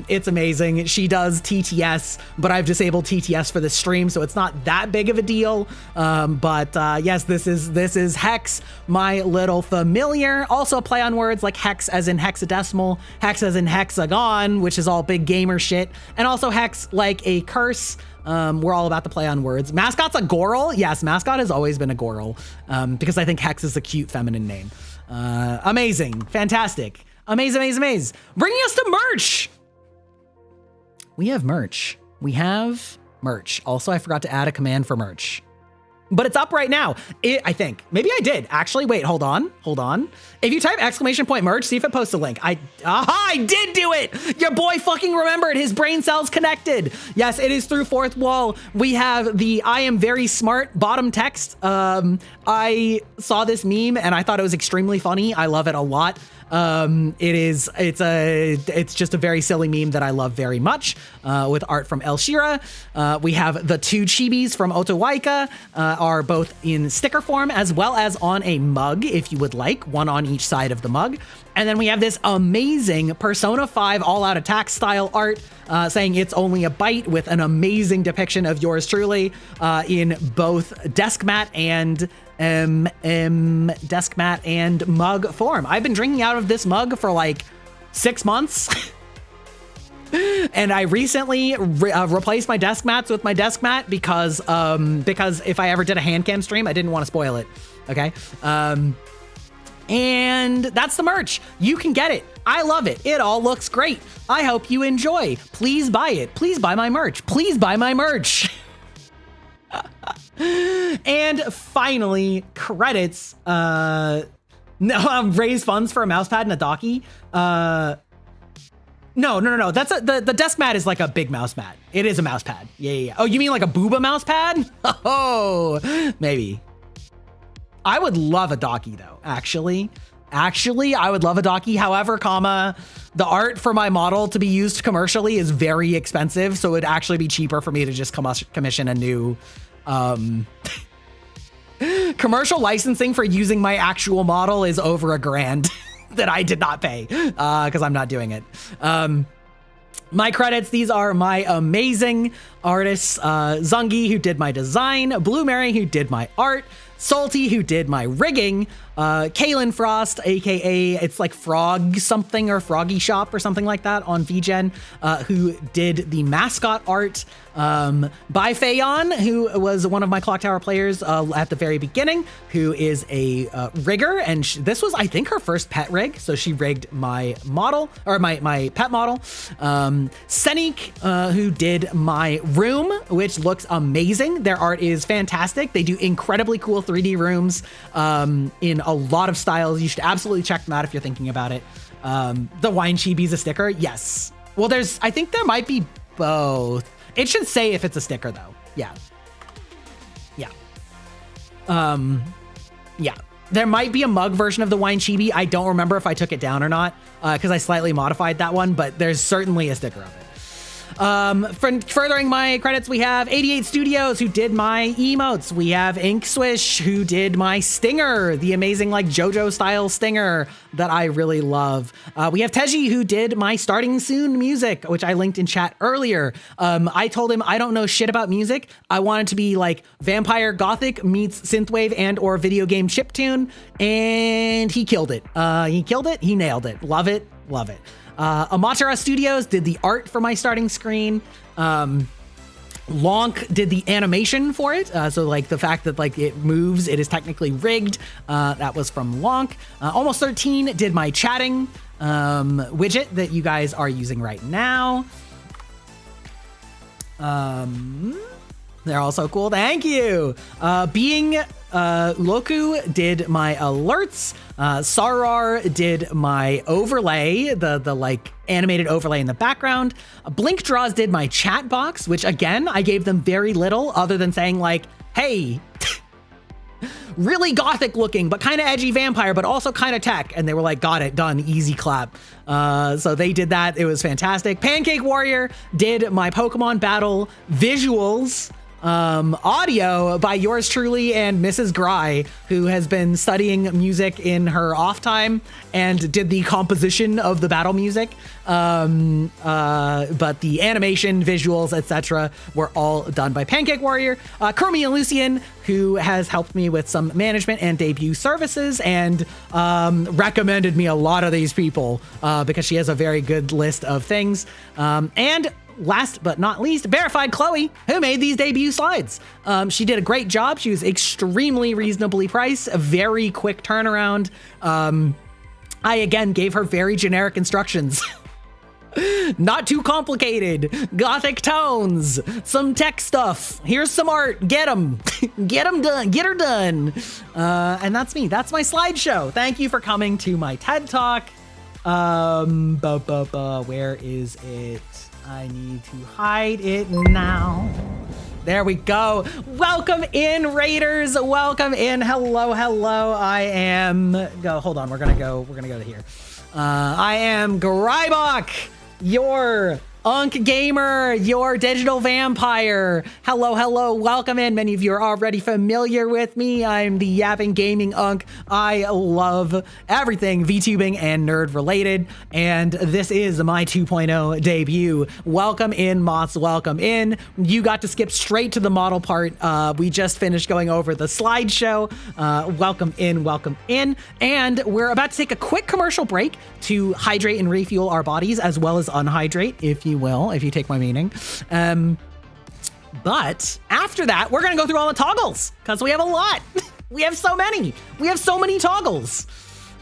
It's amazing. She does TTS, but I've disabled TTS for the stream, so it's not that big of a deal. But yes, this is Hex, my little familiar. Also play on words like hex as in hexadecimal, hex as in hexagon, which is all big gamer shit, and also hex like a curse. We're all about the play on words. Mascot's a Goral. Yes, mascot has always been a Goral, because I think Hex is a cute feminine name. Amazing. Fantastic. Amazing. Bringing us to merch. We have merch. we have merch. Also, I forgot to add a command for merch. But it's up right now, I think. Maybe I did. Actually, wait, hold on. If you type !merch, see if it posts a link. I did do it! Your boy fucking remembered. His brain cells connected. Yes, it is through Fourth Wall. We have the I am very smart bottom text. I saw this meme and I thought it was extremely funny. I love it a lot. It's just a very silly meme that I love very much, with art from El Shira. We have the two chibis from Otowaika, are both in sticker form as well as on a mug, if you would like, one on each side of the mug. And then we have this amazing Persona 5 all-out attack style art, saying it's only a byte, with an amazing depiction of yours truly, in both desk mat and mug form. I've been drinking out of this mug for like 6 months. And I recently replaced my desk mats with my desk mat because if I ever did a hand cam stream, I didn't want to spoil it. Okay. And that's the merch. You can get it. I love it. It all looks great. I hope you enjoy. Please buy it. Please buy my merch. Please buy my merch. And finally, credits. Raise funds for a mouse pad and a docky. No. That's the desk mat is like a big mouse mat. It is a mouse pad. Yeah. Oh, you mean like a booba mouse pad? Oh, maybe. I would love a docky though. Actually, I would love a docky. However, the art for my model to be used commercially is very expensive, so it'd actually be cheaper for me to just commission a new commercial licensing for using my actual model is over $1,000 that I did not pay because I'm not doing it. My credits, these are my amazing artists, Zungi, who did my design, Blue Mary, who did my art, Salty, who did my rigging, Kaylin Frost, aka it's like Frog something or Froggy Shop or something like that on VGen, who did the mascot art, by Fayon, who was one of my Clock Tower players at the very beginning, who is a rigger, and this was, I think, her first pet rig, so she rigged my model, or my pet model. Senik, who did my room, which looks amazing. Their art is fantastic. They do incredibly cool 3D rooms in a lot of styles. You should absolutely check them out if you're thinking about it. The Wine Chibi's a sticker. Yes. Well, I think there might be both. It should say if it's a sticker though. Yeah. There might be a mug version of the Wine Chibi. I don't remember if I took it down or not, because I slightly modified that one, but there's certainly a sticker of it. Furthering my credits, we have 88 Studios, who did my emotes. We have Ink Swish, who did my stinger, the amazing like JoJo style stinger that I really love. We have Teji, who did my starting soon music, which I linked in chat earlier. I told him I don't know shit about music. I wanted to be like vampire gothic meets synthwave and or video game chiptune, and he killed it. He nailed it. Love it. Amatera Studios did the art for my starting screen. Lonk did the animation for it. So like the fact that like it moves, it is technically rigged. That was from Lonk. Almost 13 did my chatting widget that you guys are using right now. They're also cool. Thank you. Being Loku did my alerts. Sarar did my overlay, the like animated overlay in the background. Blink Draws did my chat box, which again, I gave them very little other than saying like, hey, really gothic looking, but kind of edgy vampire, but also kind of tech. And they were like, got it, done, easy clap. So they did that. It was fantastic. Pancake Warrior did my Pokemon battle visuals. Audio by yours truly and Mrs. Gry, who has been studying music in her off time and did the composition of the battle music. But the animation, visuals, etc. were all done by Pancake Warrior. Kermie and Lucian, who has helped me with some management and debut services and recommended me a lot of these people because she has a very good list of things. And last but not least, Verified Chloe, who made these debut slides. She did a great job. She was extremely reasonably priced, a very quick turnaround. I, again, gave her very generic instructions. Not too complicated. Gothic tones, some tech stuff. Here's some art. Get them. Get them done. Get her done. And that's me. That's my slideshow. Thank you for coming to my TED Talk. Where is it? I need to hide it now. There we go. Welcome in, Raiders. Welcome in. Hello, hello. I am. Hold on. We're gonna go to here. I am Greibach, your Unk Gamer, your digital vampire. Hello, hello, welcome in. Many of you are already familiar with me. I'm the Yapping Gaming Unk. I love everything VTubing and nerd related, and this is my 2.0 debut. Welcome in, mods, welcome in. You got to skip straight to the model part. We just finished going over the slideshow. Welcome in, and we're about to take a quick commercial break to hydrate and refuel our bodies, as well as unhydrate, if you will, if you take my meaning. But after that, we're gonna go through all the toggles, because we have a lot. We have so many. We have so many toggles.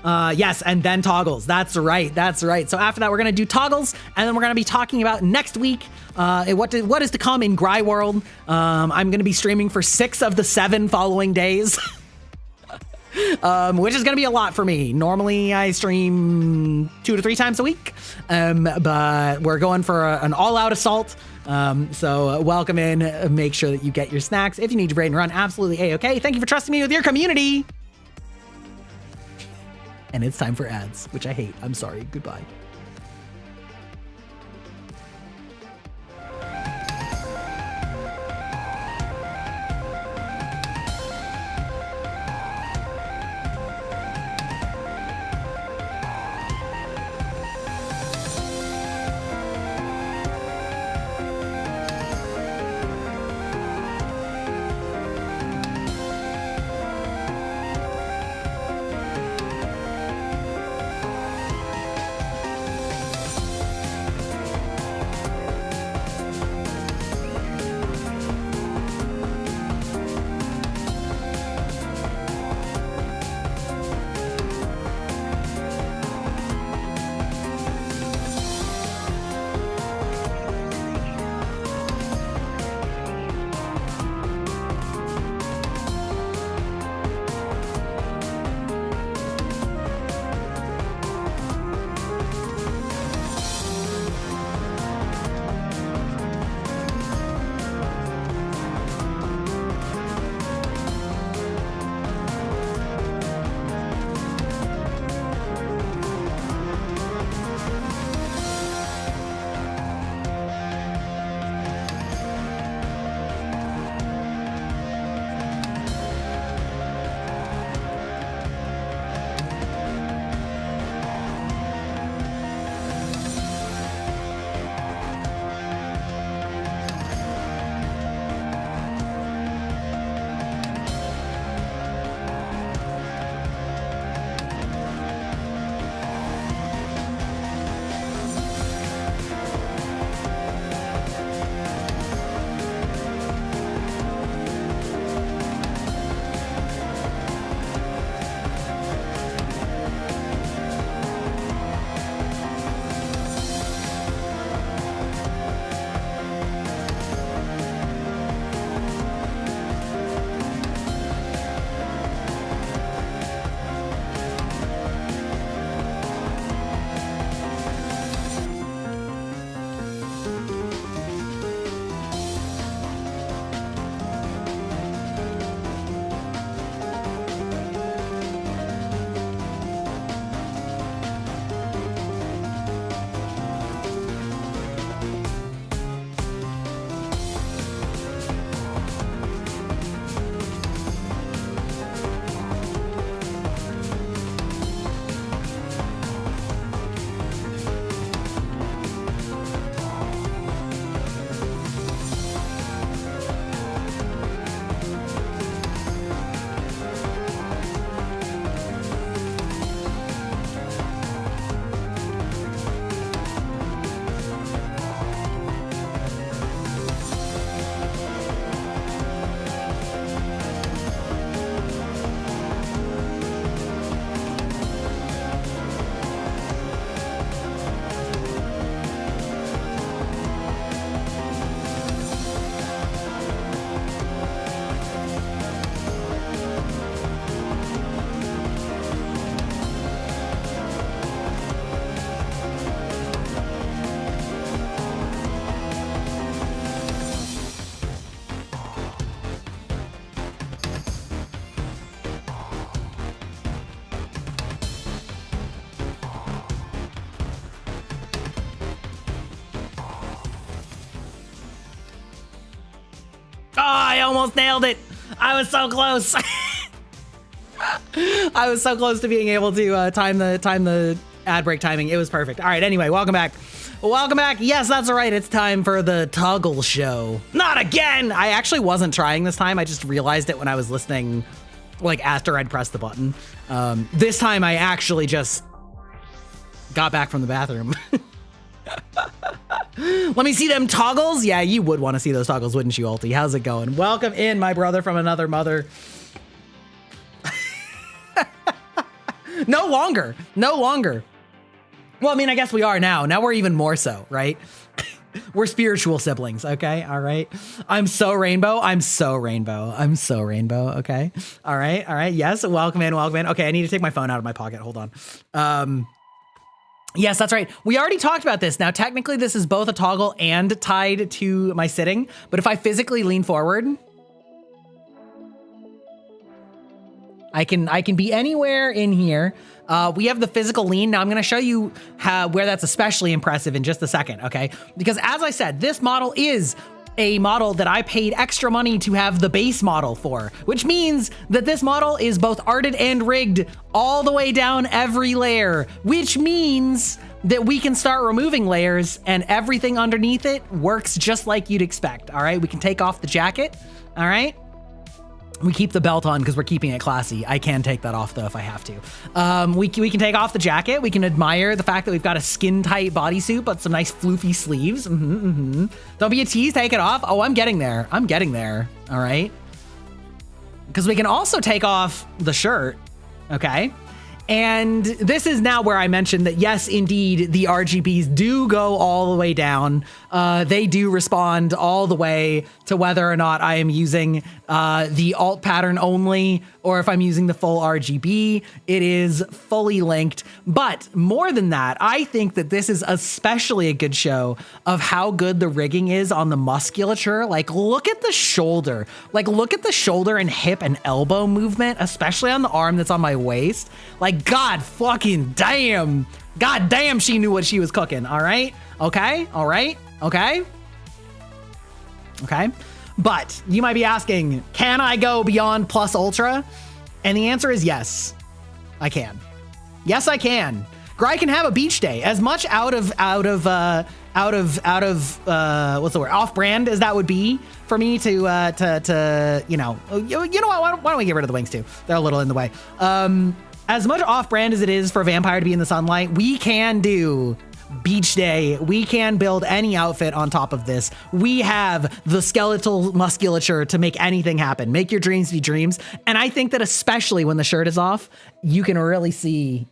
Yes, and then toggles. That's right. That's right. So after that, we're gonna do toggles, and then we're gonna be talking about next week what is to come in Gry World. I'm gonna be streaming for 6 of the 7 following days. Which is going to be a lot for me. Normally I stream 2 to 3 times a week, but we're going for an all-out assault. So welcome in. Make sure that you get your snacks. If you need to raid and run, absolutely A-okay. Thank you for trusting me with your community. And it's time for ads, which I hate. I'm sorry. Goodbye. almost nailed it. I was so close. I was so close to being able to time the ad break timing. It was perfect. All right, anyway, welcome back. Welcome back. Yes, that's right. It's time for the Toggle Show. Not again. I actually wasn't trying this time. I just realized it when I was listening, like after I'd pressed the button. This time I actually just got back from the bathroom. Let me see them toggles. Yeah, you would want to see those toggles, wouldn't you, Alti? How's it going? Welcome in, my brother from another mother. No longer. No longer. Well, I mean, I guess we are now. Now we're even more so, right? We're spiritual siblings, okay? All right. I'm so rainbow. I'm so rainbow. I'm so rainbow, okay? All right. All right. Yes, welcome in, welcome in. Okay, I need to take my phone out of my pocket. Hold on. Yes, that's right. We already talked about this. Now, technically, this is both a toggle and tied to my sitting. But if I physically lean forward, I can be anywhere in here. We have the physical lean. Now I'm going to show you where that's especially impressive in just a second, okay? Because as I said, this model is a model that I paid extra money to have the base model for, which means that this model is both arted and rigged all the way down every layer, which means that we can start removing layers and everything underneath it works just like you'd expect, all right? We can take off the jacket, all right? We keep the belt on because we're keeping it classy. I can take that off though if I have to. We can take off the jacket. We can admire the fact that we've got a skin tight bodysuit, but some nice floofy sleeves. Don't be a tease, take it off. Oh, I'm getting there. I'm getting there. All right. Because we can also take off the shirt. Okay. And this is now where I mentioned that, yes, indeed, the RGBs do go all the way down. They do respond all the way to whether or not I am using the alt pattern only, or if I'm using the full RGB. It is fully linked. But more than that, I think that this is especially a good show of how good the rigging is on the musculature. Like, look at the shoulder. Like, look at the shoulder and hip and elbow movement, especially on the arm that's on my waist. Like, God fucking damn. God damn, she knew what she was cooking. All right. Okay. All right. Okay. Okay. But you might be asking, can I go beyond plus ultra? And the answer is yes, I can. Yes, I can. Gry can have a beach day. As much out of what's the word, off-brand as that would be for me to you know what? Why don't we get rid of the wings too? They're a little in the way. As much off-brand as it is for Vampire to be in the sunlight, we can do beach day. We can build any outfit on top of this. We have the skeletal musculature to make anything happen. Make your dreams be dreams. And I think that especially when the shirt is off, you can really see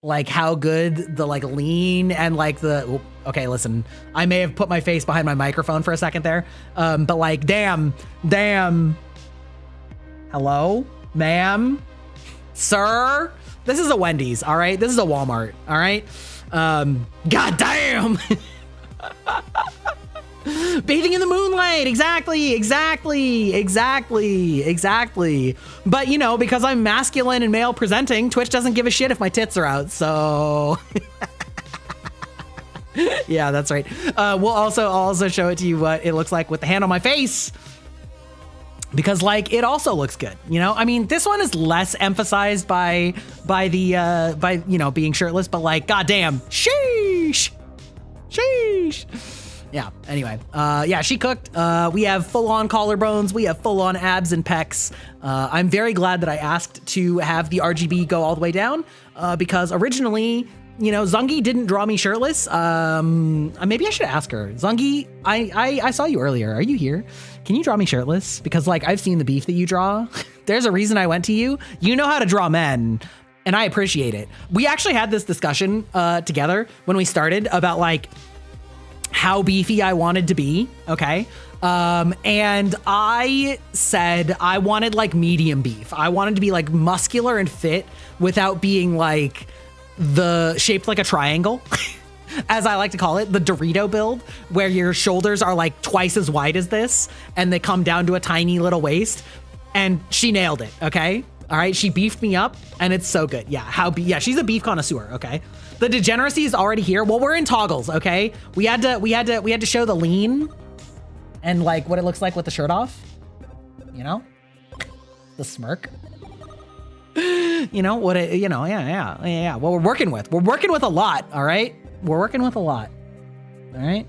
like how good the like lean and like the, okay, listen, I may have put my face behind my microphone for a second there. But like, damn, hello, ma'am, sir, this is a Wendy's, all right? This is a Walmart, all right? God damn. Bathing in the moonlight. Exactly. But you know, because I'm masculine and male presenting, Twitch doesn't give a shit if my tits are out. So yeah, that's right. I'll also show it to you what it looks like with the hand on my face, because like it also looks good, you know. I mean, this one is less emphasized by you know being shirtless, but like goddamn, sheesh. Yeah. Anyway, yeah, she cooked. We have full on collarbones. We have full on abs and pecs. I'm very glad that I asked to have the RGB go all the way down because originally, you know, Zungi didn't draw me shirtless. Maybe I should ask her. Zungi, I saw you earlier. Are you here? Can you draw me shirtless? Because like I've seen the beef that you draw. There's a reason I went to you. You know how to draw men, and I appreciate it. We actually had this discussion together when we started about like how beefy I wanted to be. Okay. And I said I wanted like medium beef. I wanted to be like muscular and fit without being like the shaped like a triangle, as I like to call it, the Dorito build, where your shoulders are like twice as wide as this and they come down to a tiny little waist. And she nailed it. Okay. All right. She beefed me up and it's so good. Yeah. Yeah. She's a beef connoisseur. Okay. The degeneracy is already here. Well, we're in toggles. Okay. We had to show the lean and like what it looks like with the shirt off. you know? The smirk. You know, what it, you know, yeah. Well, we're working with a lot, all right? We're working with a lot, all right?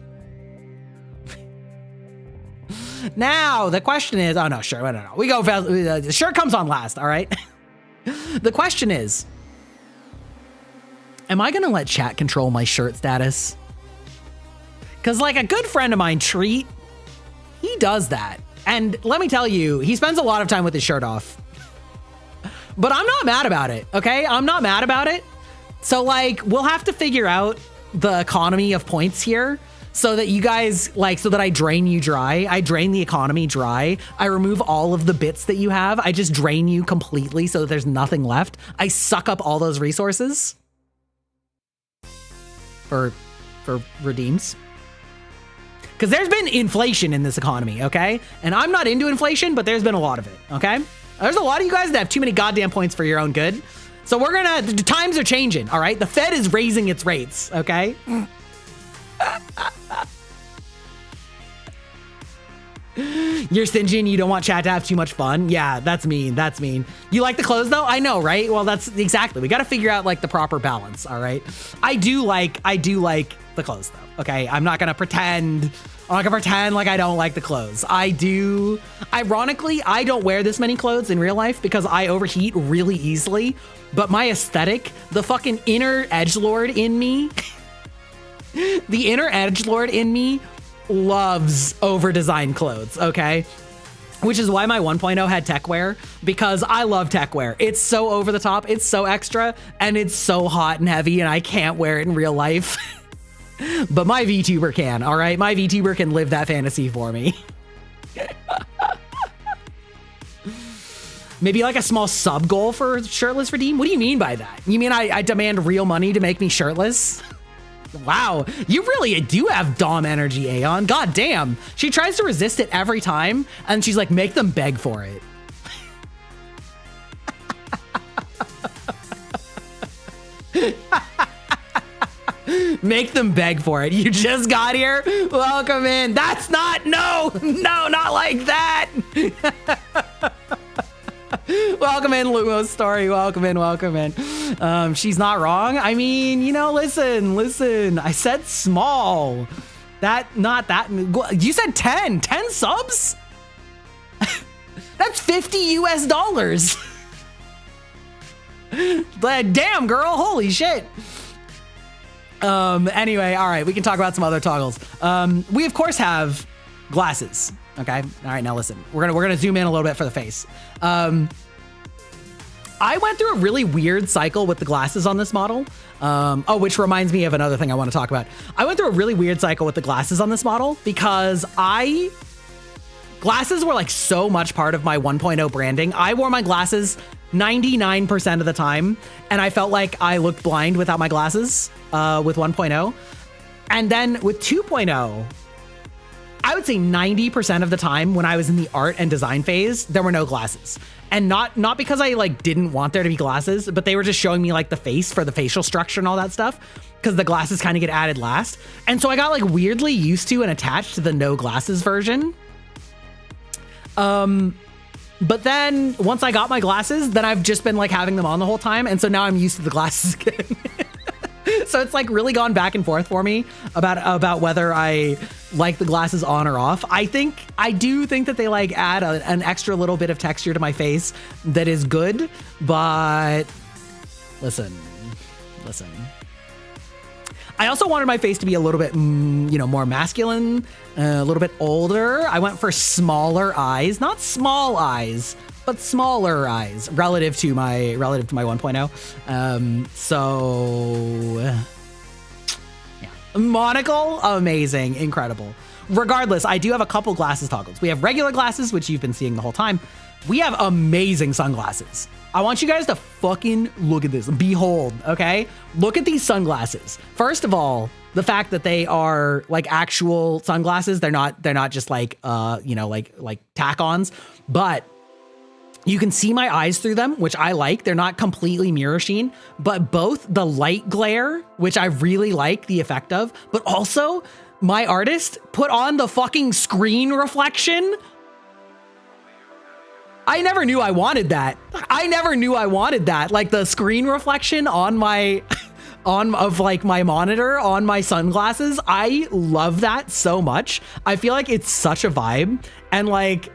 Now, the question is, oh no, sure, no. We go, shirt comes on last, all right? The question is, am I gonna let chat control my shirt status? Because like a good friend of mine, Treat, he does that. And let me tell you, he spends a lot of time with his shirt off. But I'm not mad about it, okay? I'm not mad about it. So like, we'll have to figure out the economy of points here so that you guys, like, so that I drain you dry. I drain the economy dry. I remove all of the bits that you have. I just drain you completely so that there's nothing left. I suck up all those resources for redeems. Because there's been inflation in this economy, okay? And I'm not into inflation, but there's been a lot of it, okay? There's a lot of you guys that have too many goddamn points for your own good. So we're gonna, the times are changing, all right? The Fed is raising its rates, okay? You're stingy and you don't want chat to have too much fun. Yeah, that's mean, that's mean. You like the clothes though? I know, right? Well, that's exactly, we gotta figure out like the proper balance, all right? I do like the clothes though, okay? I'm not gonna pretend like I don't like the clothes. I do. Ironically, I don't wear this many clothes in real life because I overheat really easily, but my aesthetic, the fucking inner edgelord in me, the inner edgelord in me loves over-designed clothes, okay? Which is why my 1.0 had tech wear, because I love tech wear. It's so over the top, it's so extra, and it's so hot and heavy, and I can't wear it in real life. But my VTuber can, all right? My VTuber can live that fantasy for me. Maybe like a small sub goal for shirtless redeem? What do you mean by that? You mean I demand real money to make me shirtless? Wow, you really do have Dom energy, Aeon. God damn. She tries to resist it every time, and she's like, make them beg for it. Make them beg for it. You just got here? Welcome in. That's not, no, not like that. Welcome in, Lumo's story. Welcome in. She's not wrong. I mean, you know, listen. I said small. Not that. You said 10 subs? That's $50 US. Damn, girl. Holy shit. Anyway, all right, we can talk about some other toggles. We of course have glasses. Okay. All right. Now listen, we're gonna zoom in a little bit for the face. I went through a really weird cycle with the glasses on this model. Oh, which reminds me of another thing I want to talk about. I went through a really weird cycle with the glasses on this model because glasses were like so much part of my 1.0 branding. I wore my glasses 99% of the time, and I felt like I looked blind without my glasses with 1.0. And then with 2.0, I would say 90% of the time when I was in the art and design phase, there were no glasses. And not because I like didn't want there to be glasses, but they were just showing me like the face for the facial structure and all that stuff, because the glasses kind of get added last. And so I got like weirdly used to and attached to the no glasses version. But then once I got my glasses, then I've just been like having them on the whole time. And so now I'm used to the glasses again. So it's like really gone back and forth for me about whether I like the glasses on or off. I do think that they like add an extra little bit of texture to my face that is good, but listen. I also wanted my face to be a little bit, more masculine, a little bit older. I went for smaller eyes, not small eyes, but smaller eyes relative to my 1.0. So yeah, monocle, amazing, incredible. Regardless, I do have a couple glasses toggles. We have regular glasses, which you've been seeing the whole time. We have amazing sunglasses. I want you guys to fucking look at this. Behold, okay? Look at these sunglasses. First of all, the fact that they are like actual sunglasses, they're not just like like tack-ons, but you can see my eyes through them, which I like. They're not completely mirror sheen, but both the light glare, which I really like the effect of, but also my artist put on the fucking screen reflection. I never knew I wanted that. I never knew I wanted that. Like the screen reflection on my my monitor on my sunglasses. I love that so much. I feel like it's such a vibe, and like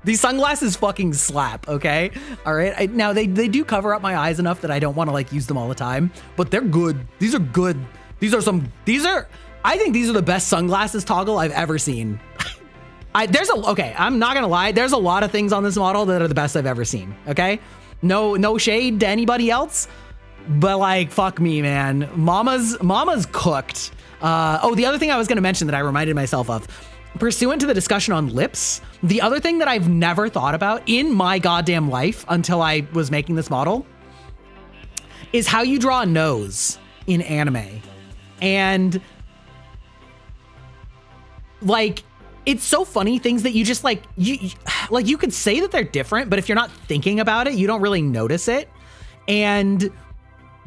these sunglasses fucking slap. Okay, all right. Now they do cover up my eyes enough that I don't want to like use them all the time, but they're good. These are good. I think these are the best sunglasses toggle I've ever seen. Okay, I'm not gonna lie. There's a lot of things on this model that are the best I've ever seen. Okay, no shade to anybody else, but like, fuck me, man. Mama's cooked. The other thing I was gonna mention that I reminded myself of, pursuant to the discussion on lips, the other thing that I've never thought about in my goddamn life until I was making this model is how you draw a nose in anime. And like, it's so funny, things that you just like, you could say that they're different, but if you're not thinking about it, you don't really notice it. And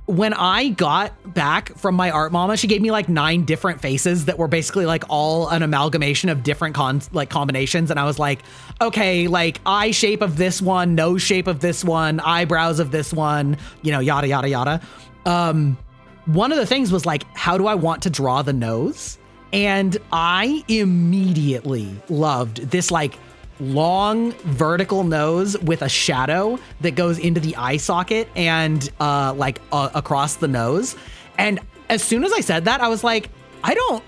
when I got back from my art mama, she gave me like 9 different faces that were basically like all an amalgamation of different combinations. And I was like, okay, like eye shape of this one, nose shape of this one, eyebrows of this one, yada, yada, yada. One of the things was like, how do I want to draw the nose? And I immediately loved this like long vertical nose with a shadow that goes into the eye socket and across the nose. And as soon as I said that, I was like, I don't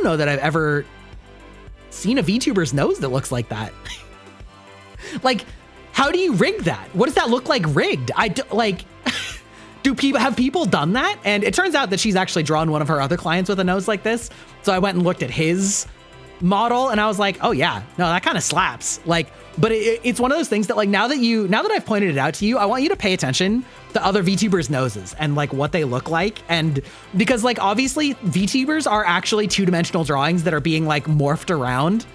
know that I've ever seen a VTuber's nose that looks like that. Like, how do you rig that? What does that look like rigged? Have people done that? And it turns out that she's actually drawn one of her other clients with a nose like this. So I went and looked at his model and I was like, oh yeah, no, that kind of slaps. Like, but it's one of those things that like, now that I've pointed it out to you, I want you to pay attention to other VTubers' noses and like what they look like. And because like, obviously VTubers are actually 2-dimensional drawings that are being like morphed around.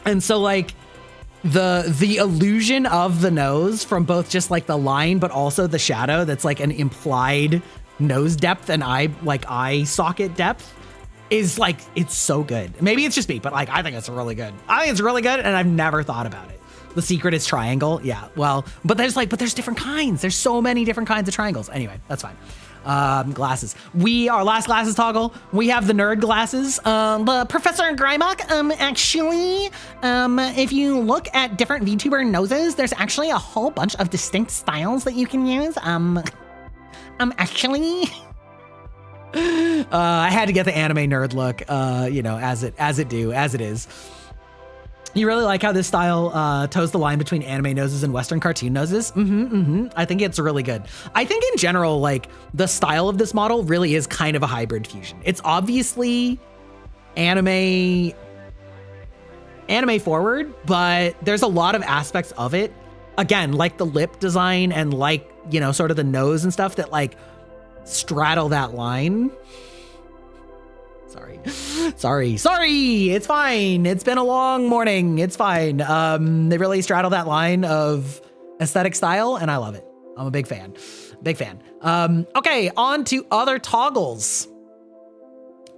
And so like, the illusion of the nose from both just like the line, but also the shadow that's like an implied nose depth and eye socket depth is like, it's so good. Maybe it's just me, but like, I think it's really good. And I've never thought about it. The secret is triangle. Yeah, well, but there's different kinds. There's so many different kinds of triangles. Anyway, that's fine. Glasses. Our last glasses toggle, we have the nerd glasses. Professor Greibach, actually, if you look at different VTuber noses, there's actually a whole bunch of distinct styles that you can use. Actually, I had to get the anime nerd look, as it is. You really like how this style toes the line between anime noses and Western cartoon noses? I think it's really good. I think in general, like the style of this model really is kind of a hybrid fusion. It's obviously anime forward, but there's a lot of aspects of it. Again, like the lip design and like, sort of the nose and stuff that like straddle that line. Sorry. It's fine. It's been a long morning. It's fine. They really straddle that line of aesthetic style, and I love it. I'm a big fan. Okay, on to other toggles.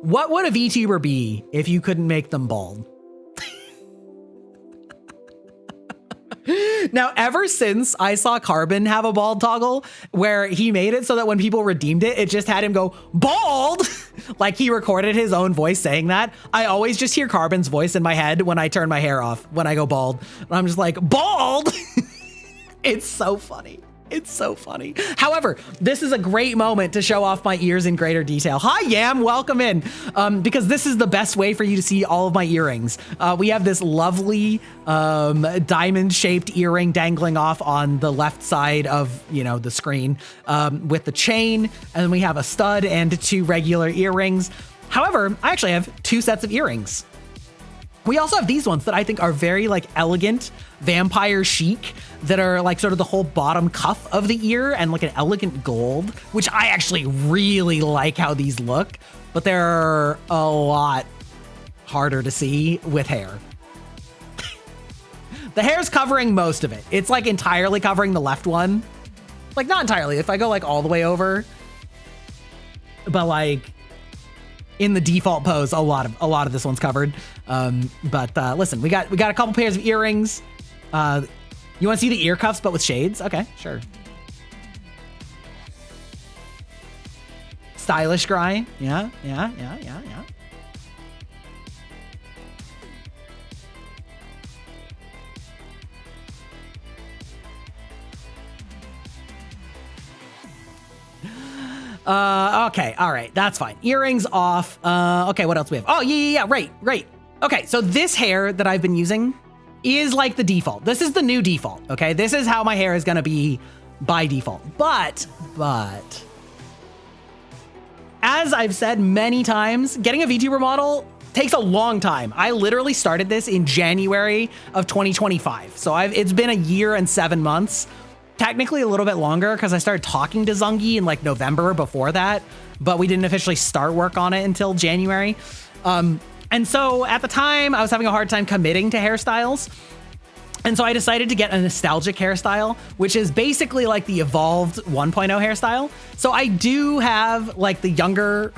What would a VTuber be if you couldn't make them bald? Now, ever since I saw Carbon have a bald toggle where he made it so that when people redeemed it, it just had him go bald. Like he recorded his own voice saying that. I always just hear Carbon's voice in my head when I turn my hair off, when I go bald. And I'm just like, bald. It's so funny. However, this is a great moment to show off my ears in greater detail. Hi, Yam, welcome in. Because this is the best way for you to see all of my earrings. We have this lovely diamond-shaped earring dangling off on the left side of, the screen with the chain. And then we have a stud and 2 regular earrings. However, I actually have 2 sets of earrings. We also have these ones that I think are very like elegant, vampire chic, that are like sort of the whole bottom cuff of the ear and like an elegant gold, which I actually really like how these look, but they're a lot harder to see with hair. The hair's covering most of it. It's like entirely covering the left one. Like not entirely, if I go like all the way over, but like in the default pose, a lot of this one's covered. But listen, we got a couple pairs of earrings. You want to see the ear cuffs, but with shades? Okay, sure. Stylish Gry. Yeah. Okay, all right, that's fine. Earrings off. Okay, what else do we have? Oh, yeah, right. Okay, so this hair that I've been using is like the default. This is the new default, okay? This is how my hair is gonna be by default. But, as I've said many times, getting a VTuber model takes a long time. I literally started this in January of 2025. So it's been a year and 7 months. Technically a little bit longer because I started talking to Zungi in like November before that, but we didn't officially start work on it until January. And so at the time I was having a hard time committing to hairstyles. And so I decided to get a nostalgic hairstyle, which is basically like the evolved 1.0 hairstyle. So I do have like the younger,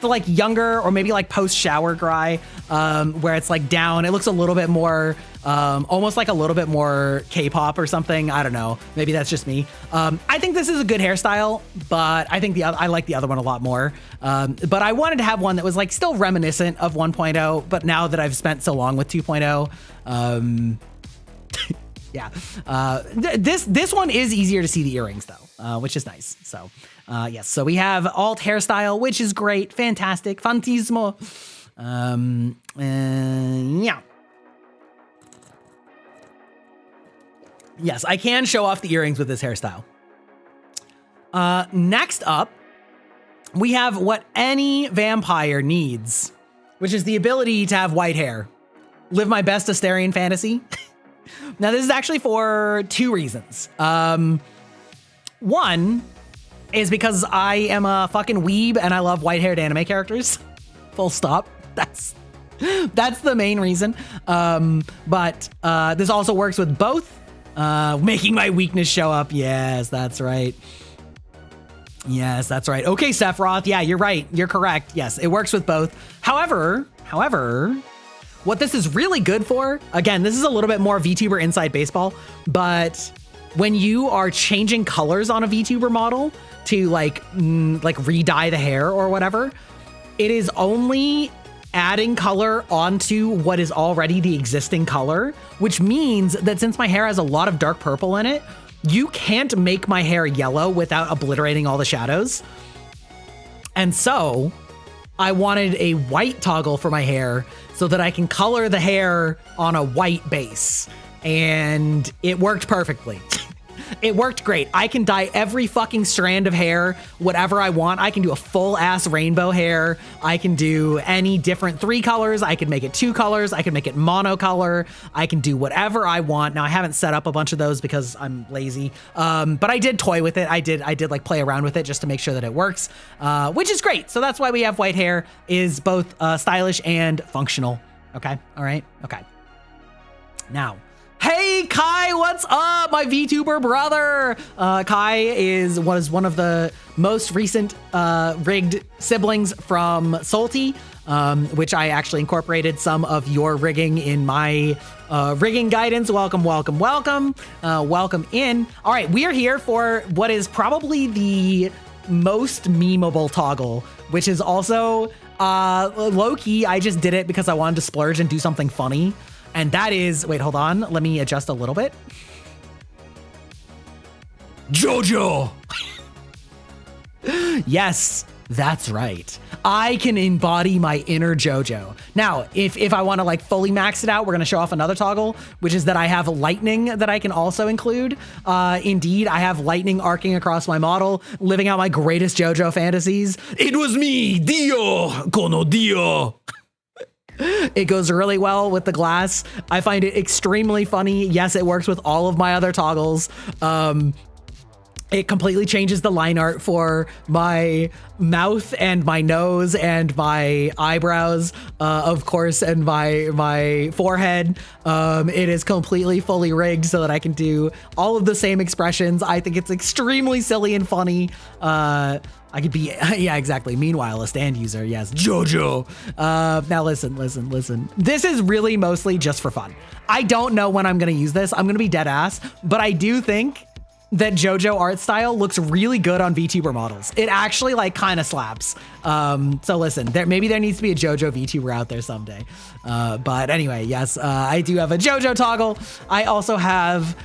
or maybe like post-shower Gry, where it's like down. It looks a little bit more, almost like a little bit more K-pop or something. I don't know. Maybe that's just me. I think this is a good hairstyle, but I think I like the other one a lot more. But I wanted to have one that was like still reminiscent of 1.0, but now that I've spent so long with 2.0, yeah. This one is easier to see the earrings though, which is nice. So, yes. So we have alt hairstyle, which is great. Fantastic. Fantismo. Yeah. Yes, I can show off the earrings with this hairstyle. Next up, we have what any vampire needs, which is the ability to have white hair. Live my best Asterian fantasy. Now, this is actually for 2 reasons. One is because I am a fucking weeb and I love white-haired anime characters. Full stop. That's the main reason. But this also works with both. Making my weakness show up. Yes, that's right. Yes, that's right. Okay, Sephiroth. Yeah, you're right. You're correct. Yes, it works with both. However, what this is really good for, again, this is a little bit more VTuber inside baseball, but when you are changing colors on a VTuber model to like re-dye the hair or whatever, it is only adding color onto what is already the existing color, which means that since my hair has a lot of dark purple in it, you can't make my hair yellow without obliterating all the shadows. And so I wanted a white toggle for my hair so that I can color the hair on a white base. And it worked perfectly. It worked great. I can dye every fucking strand of hair, whatever I want. I can do a full ass rainbow hair. I can do any different 3 colors. I can make it 2 colors. I can make it monocolor. I can do whatever I want. Now I haven't set up a bunch of those because I'm lazy. But I did toy with it. I did like play around with it just to make sure that it works, which is great. So that's why we have white hair, is both stylish and functional. Okay. All right. Okay. Now, hey, Kai, what's up, my VTuber brother? Kai was one of the most recent rigged siblings from Salty, which I actually incorporated some of your rigging in my rigging guidance. Welcome in. All right, we are here for what is probably the most memeable toggle, which is also low-key. I just did it because I wanted to splurge and do something funny. And that is, wait, hold on. Let me adjust a little bit. Jojo. Yes, that's right. I can embody my inner JoJo. Now, if I want to like fully max it out, we're going to show off another toggle, which is that I have lightning that I can also include. Indeed, I have lightning arcing across my model, living out my greatest JoJo fantasies. It was me, Dio, Kono Dio. It goes really well with the glass. I find it extremely funny. Yes, it works with all of my other toggles. It completely changes the line art for my mouth and my nose and my eyebrows, of course, and my forehead. It is completely fully rigged so that I can do all of the same expressions. I think it's extremely silly and funny. I could be, yeah, exactly. Meanwhile, a stand user, yes, Jojo. Now listen. This is really mostly just for fun. I don't know when I'm gonna use this. I'm gonna be dead ass, but I do think that JoJo art style looks really good on VTuber models. It actually like kind of slaps. So listen, maybe there needs to be a JoJo VTuber out there someday. But anyway, yes, I do have a JoJo toggle. I also have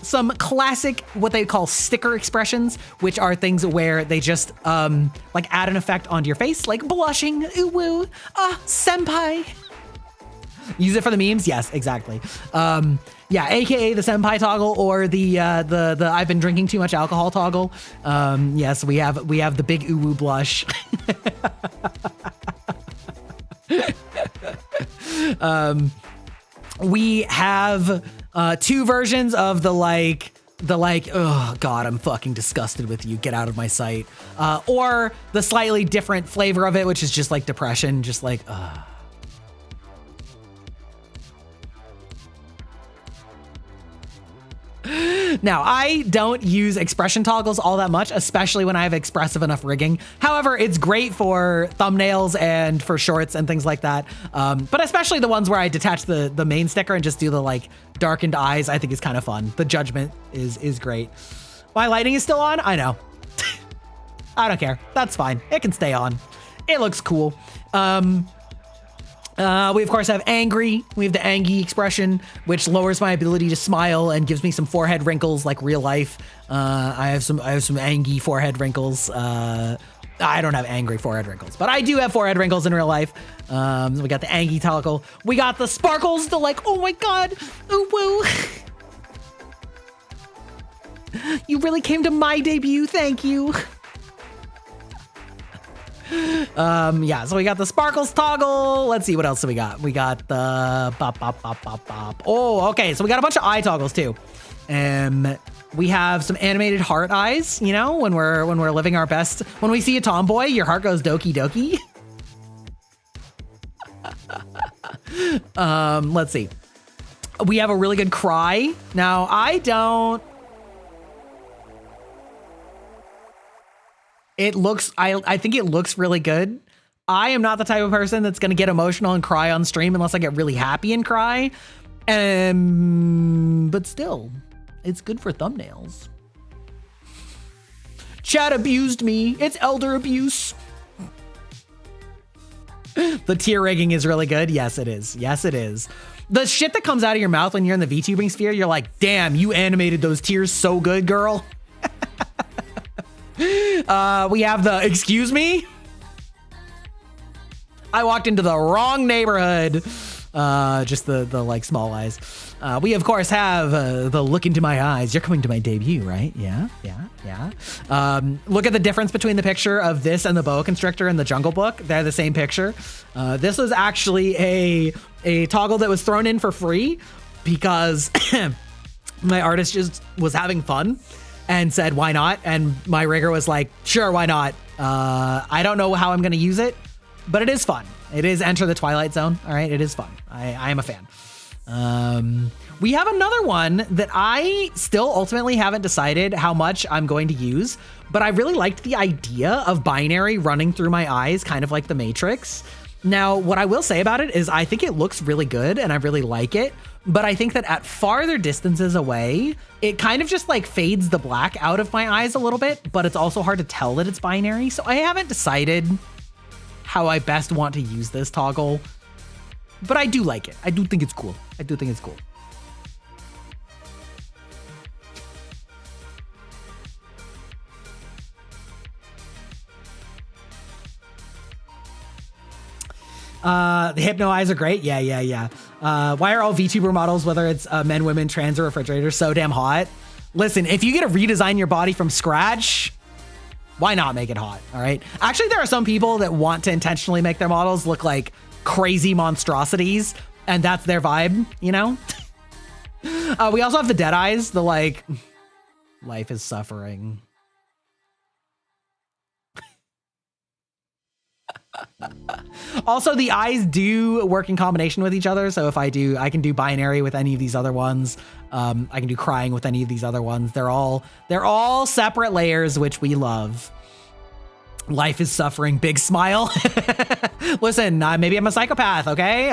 some classic, what they call sticker expressions, which are things where they just like add an effect onto your face, like blushing, ooh woo, senpai. Use it for the memes? Yes, exactly. Yeah, AKA the senpai toggle or the I've been drinking too much alcohol toggle. Yes, we have the big uwu blush. We have two versions of the like, oh God, I'm fucking disgusted with you. Get out of my sight. Or the slightly different flavor of it, which is just like depression, just like, Now, I don't use expression toggles all that much, especially when I have expressive enough rigging. However, it's great for thumbnails and for shorts and things like that. But especially the ones where I detach the main sticker and just do the like darkened eyes, I think is kind of fun. The judgment is great. My lighting is still on? I know. I don't care. That's fine. It can stay on. It looks cool. We of course have angry. We have the Angie expression, which lowers my ability to smile and gives me some forehead wrinkles like real life. I have some Angie forehead wrinkles. I don't have angry forehead wrinkles, but I do have forehead wrinkles in real life. So we got the Angie toggle. We got the sparkles, the like, oh my God, ooh woo. You really came to my debut, thank you. Yeah, so we got the sparkles toggle. Let's see, what else do we got? We got the bop. Oh, okay, so we got a bunch of eye toggles too. We have some animated heart eyes, you know, when we're living our best. When we see a tomboy, your heart goes doki doki. Let's see. We have a really good cry. Now, I think it looks really good. I am not the type of person that's going to get emotional and cry on stream unless I get really happy and cry. But still, it's good for thumbnails. Chat abused me. It's elder abuse. The tear rigging is really good. Yes, it is. Yes, it is. The shit that comes out of your mouth when you're in the VTubing sphere, you're like, damn, you animated those tears so good, girl. We have the, excuse me? I walked into the wrong neighborhood. Just the like small eyes. We of course have the look into my eyes. You're coming to my debut, right? Yeah. Look at the difference between the picture of this and the boa constrictor in the Jungle Book. They're the same picture. This was actually a toggle that was thrown in for free because my artist just was having fun and said, why not? And my rigger was like, sure, why not? I don't know how I'm going to use it, but it is fun. It is Enter the Twilight Zone. All right, it is fun. I am a fan. We have another one that I still ultimately haven't decided how much I'm going to use, but I really liked the idea of binary running through my eyes, kind of like the Matrix. Now, what I will say about it is I think it looks really good and I really like it, but I think that at farther distances away, it kind of just like fades the black out of my eyes a little bit, but it's also hard to tell that it's binary. So I haven't decided how I best want to use this toggle, but I do like it. I do think it's cool. I do think it's cool. The hypno eyes are great. Yeah. Why are all VTuber models, whether it's men, women, trans, or refrigerators, so damn hot? Listen, if you get to redesign your body from scratch, why not make it hot? All right. Actually, there are some people that want to intentionally make their models look like crazy monstrosities, and that's their vibe, you know? We also have the dead eyes, the like, Life is suffering. Also, the eyes do work in combination with each other. So if I can do binary with any of these other ones. I can do crying with any of these other ones. They're all separate layers, which we love. Life is suffering. Big smile. Listen, maybe I'm a psychopath. Okay.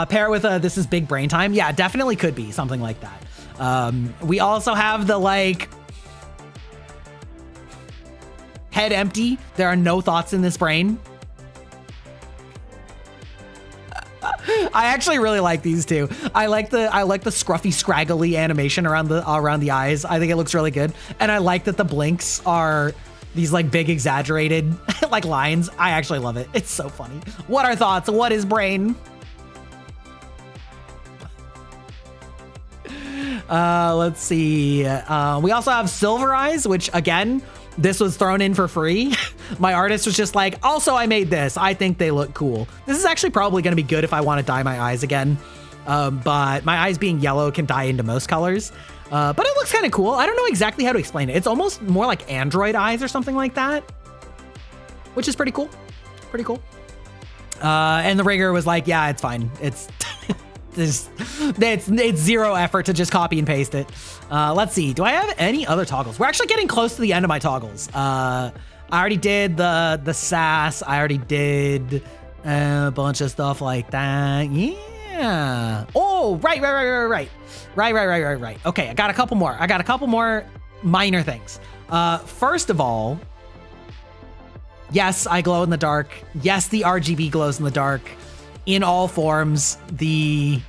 Pair it with this is big brain time. Yeah, definitely could be something like that. We also have the like head empty. There are no thoughts in this brain. I actually really like these two. I like the scruffy, scraggly animation around the eyes. I think it looks really good, and I like that the blinks are these like big exaggerated like lines. I actually love it. It's so funny. What are thoughts? What is brain? Let's see. We also have silver eyes, which again, this was thrown in for free. My artist was just like, also I made this. I think they look cool. This is actually probably going to be good if I want to dye my eyes again. But my eyes being yellow can dye into most colors. But it looks kind of cool. I don't know exactly how to explain it. It's almost more like Android eyes or something like that, which is pretty cool. Pretty cool. And the rigger was like, yeah, it's fine. It's it's zero effort to just copy and paste it. Let's see. Do I have any other toggles? We're actually getting close to the end of my toggles. I already did the sass. I already did a bunch of stuff like that. Yeah. Oh, right. Right. Okay, I got a couple more. Minor things. First of all, yes, I glow in the dark. Yes, the RGB glows in the dark. In all forms, listen,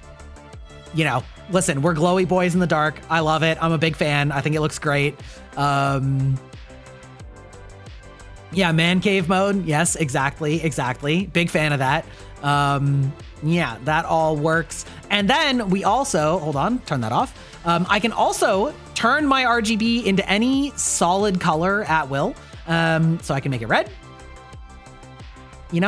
we're glowy boys in the dark. I love it. I'm a big fan. I think it looks great. Yeah, man cave mode. Yes, exactly. Big fan of that. Yeah, that all works. And then we also, hold on, turn that off. I can also turn my RGB into any solid color at will. So I can make it red.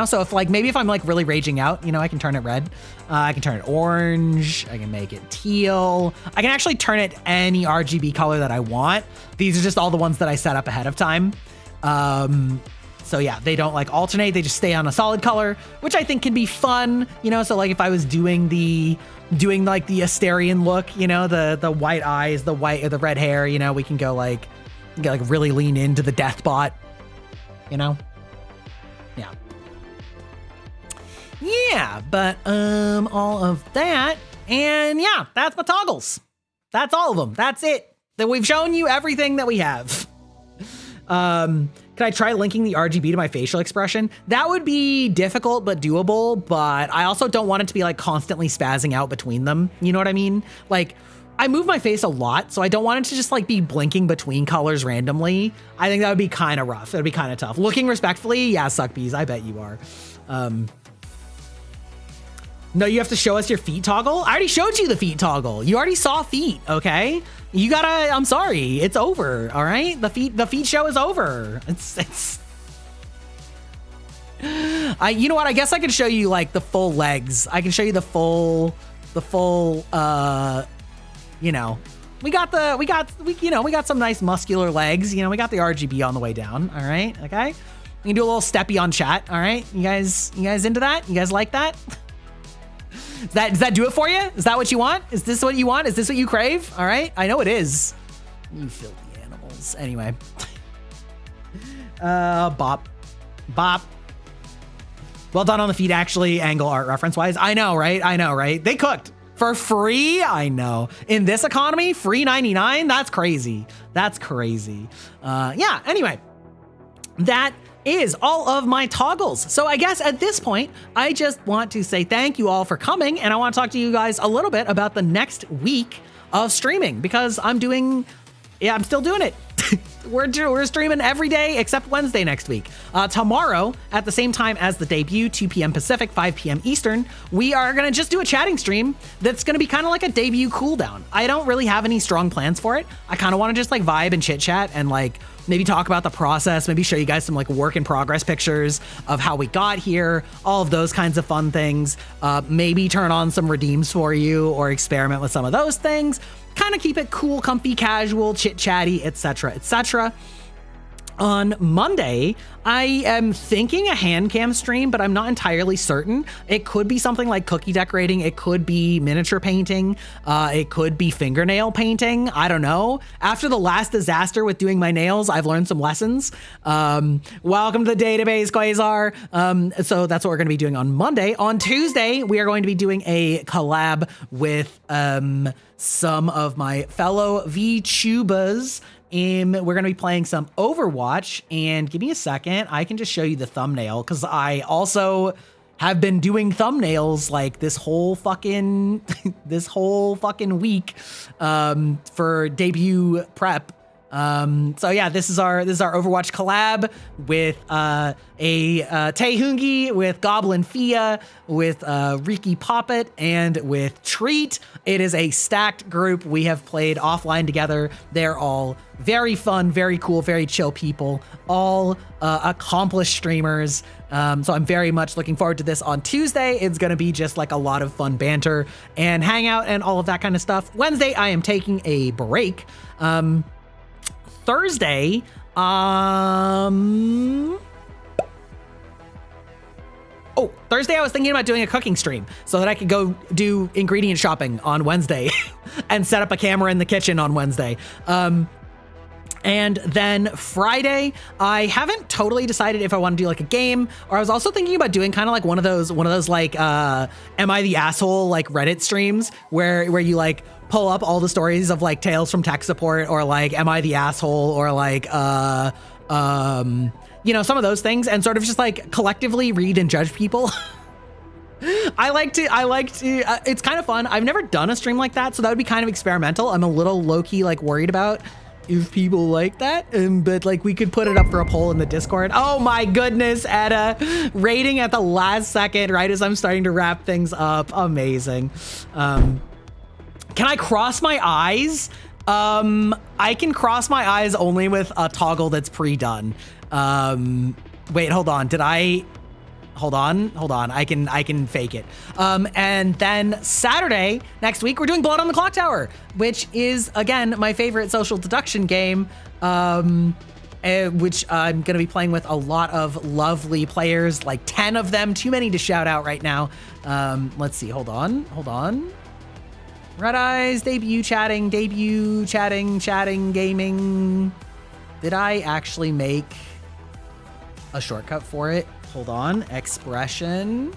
So if I'm like really raging out, I can turn it red. I can turn it orange. I can make it teal. I can actually turn it any RGB color that I want. These are just all the ones that I set up ahead of time. So yeah, they don't like alternate. They just stay on a solid color, which I think can be fun. So like if I was doing like the Asterian look, the white eyes, the white or the red hair, we can go like really lean into the death bot, Yeah. Yeah, but all of that, and yeah, that's my toggles. That's all of them. That's it. That we've shown you everything that we have. Can I try linking the RGB to my facial expression? That would be difficult but doable, but I also don't want it to be like constantly spazzing out between them. You know what I mean? Like, I move my face a lot, so I don't want it to just like be blinking between colors randomly. I think that would be kind of rough. That'd be kind of tough. Looking respectfully, yeah, suck bees. I bet you are. No, you have to show us your feet toggle. I already showed you the feet toggle. You already saw feet, okay? You gotta, I'm sorry, it's over, all right? The feet show is over. You know what? I guess I can show you like the full legs. I can show you the full, we got some nice muscular legs. We got the RGB on the way down, all right? Okay? We can do a little steppy on chat, all right? You guys into that? You guys like that? Does that do it for you? Is that what you want? Is this what you want? Is this what you crave? All right. I know it is. You filthy animals. Anyway. Bop. Well done on the feet, actually, angle art reference wise. I know, right? They cooked for free. I know. In this economy, free 99. That's crazy. Yeah. Anyway, that is all of my toggles. So I guess at this point, I just want to say thank you all for coming, and I want to talk to you guys a little bit about the next week of streaming, because I'm still doing it. We're streaming every day except Wednesday next week. Tomorrow, at the same time as the debut, 2 p.m. Pacific, 5 p.m. Eastern, we are going to just do a chatting stream that's going to be kind of like a debut cooldown. I don't really have any strong plans for it. I kind of want to just like vibe and chit chat and like maybe talk about the process, maybe show you guys some like work in progress pictures of how we got here, all of those kinds of fun things. Maybe turn on some redeems for you or experiment with some of those things. Kind of keep it cool, comfy, casual, chit-chatty, etc., etc. On Monday, I am thinking a hand cam stream, but I'm not entirely certain. It could be something like cookie decorating. It could be miniature painting. It could be fingernail painting. I don't know. After the last disaster with doing my nails, I've learned some lessons. Welcome to the database, Quasar. So that's what we're going to be doing on Monday. On Tuesday, we are going to be doing a collab with some of my fellow VTubers. We're going to be playing some Overwatch, and give me a second. I can just show you the thumbnail because I also have been doing thumbnails like this whole fucking week for debut prep. So yeah, this is our Overwatch collab with a Taehungi, with Goblin Fia, with Riki Poppet, and with Treat. It is a stacked group. We have played offline together. They're all very fun, very cool, very chill people, all accomplished streamers. So I'm very much looking forward to this on Tuesday. It's going to be just like a lot of fun banter and hangout and all of that kind of stuff. Wednesday, I am taking a break. Thursday, Thursday I was thinking about doing a cooking stream so that I could go do ingredient shopping on Wednesday and set up a camera in the kitchen on Wednesday. And then Friday, I haven't totally decided if I want to do like a game, or I was also thinking about doing kind of like one of those like, am I the asshole, like Reddit streams where you like pull up all the stories of like Tales from Tech Support, or like, am I the asshole, or like, you know, some of those things, and sort of just like collectively read and judge people. I like to, it's kind of fun. I've never done a stream like that, so that would be kind of experimental. I'm a little low-key like worried about if people like that, but like we could put it up for a poll in the Discord. Oh my goodness, Etta, rating at the last second, right as I'm starting to wrap things up. Amazing. Can I cross my eyes? I can cross my eyes only with a toggle that's pre-done. Wait, hold on. Hold on. I can fake it. And then Saturday next week, we're doing Blood on the Clock Tower, which is again my favorite social deduction game. Which I'm going to be playing with a lot of lovely players, like 10 of them, too many to shout out right now. Let's see. Hold on. Red Eyes, debut chatting, gaming. Did I actually make a shortcut for it? Hold on, expression.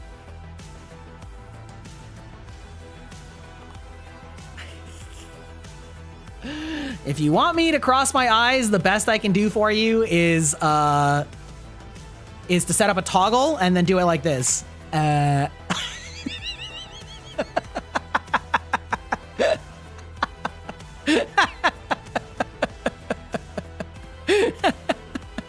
If you want me to cross my eyes, the best I can do for you is to set up a toggle and then do it like this.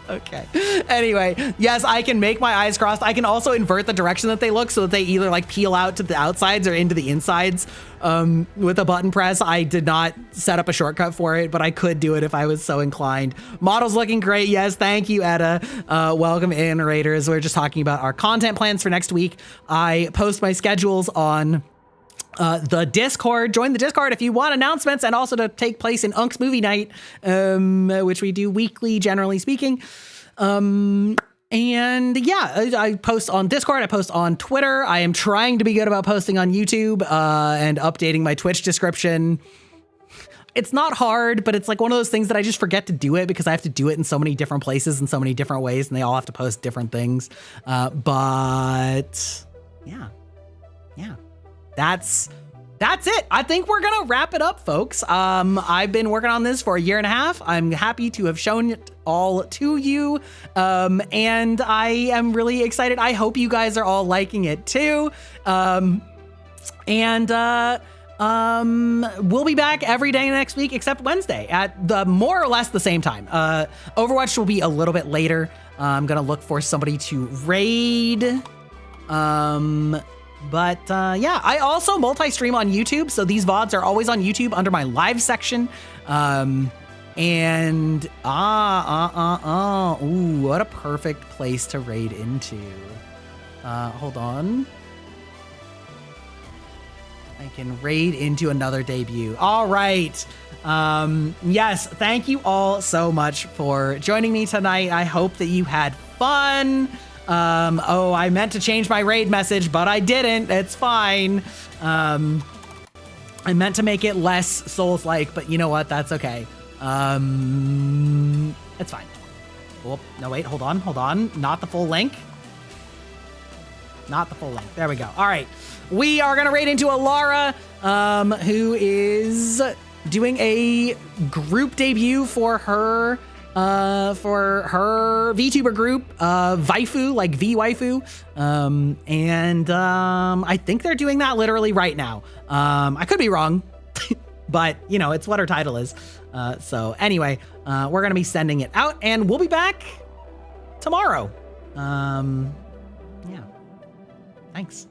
Okay. Anyway, yes, I can make my eyes crossed. I can also invert the direction that they look so that they either like peel out to the outsides or into the insides with a button press. I did not set up a shortcut for it, but I could do it if I was so inclined. Model's looking great. Yes, thank you, Etta. Welcome in, Raiders. We're just talking about our content plans for next week. I post my schedules on the Discord. Join the Discord if you want announcements, and also to take place in Unk's movie night, which we do weekly, generally speaking. And yeah, I post on Discord. I post on Twitter. I am trying to be good about posting on YouTube and updating my Twitch description. It's not hard, but it's like one of those things that I just forget to do it because I have to do it in so many different places in so many different ways, and they all have to post different things. But yeah. That's it. I think we're gonna wrap it up, folks. I've been working on this for a year and a half. I'm happy to have shown it all to you, and I am really excited. I hope you guys are all liking it too. We'll be back every day next week except Wednesday at the more or less the same time. Overwatch will be a little bit later. I'm gonna look for somebody to raid. But yeah, I also multi-stream on YouTube, so these VODs are always on YouTube under my live section. And ooh, what a perfect place to raid into. Hold on. I can raid into another debut. All right. Yes, thank you all so much for joining me tonight. I hope that you had fun. Oh, I meant to change my raid message, but I didn't. It's fine. I meant to make it less Souls-like, but you know what? That's okay. It's fine. Oh, no, wait, hold on. Not the full link. Not the full link. There we go. All right. We are going to raid into Alara, who is doing a group debut for her VTuber group, Waifu, like V-Waifu. I think they're doing that literally right now. I could be wrong, but you know, it's what her title is. So anyway, we're going to be sending it out and we'll be back tomorrow. Yeah. Thanks.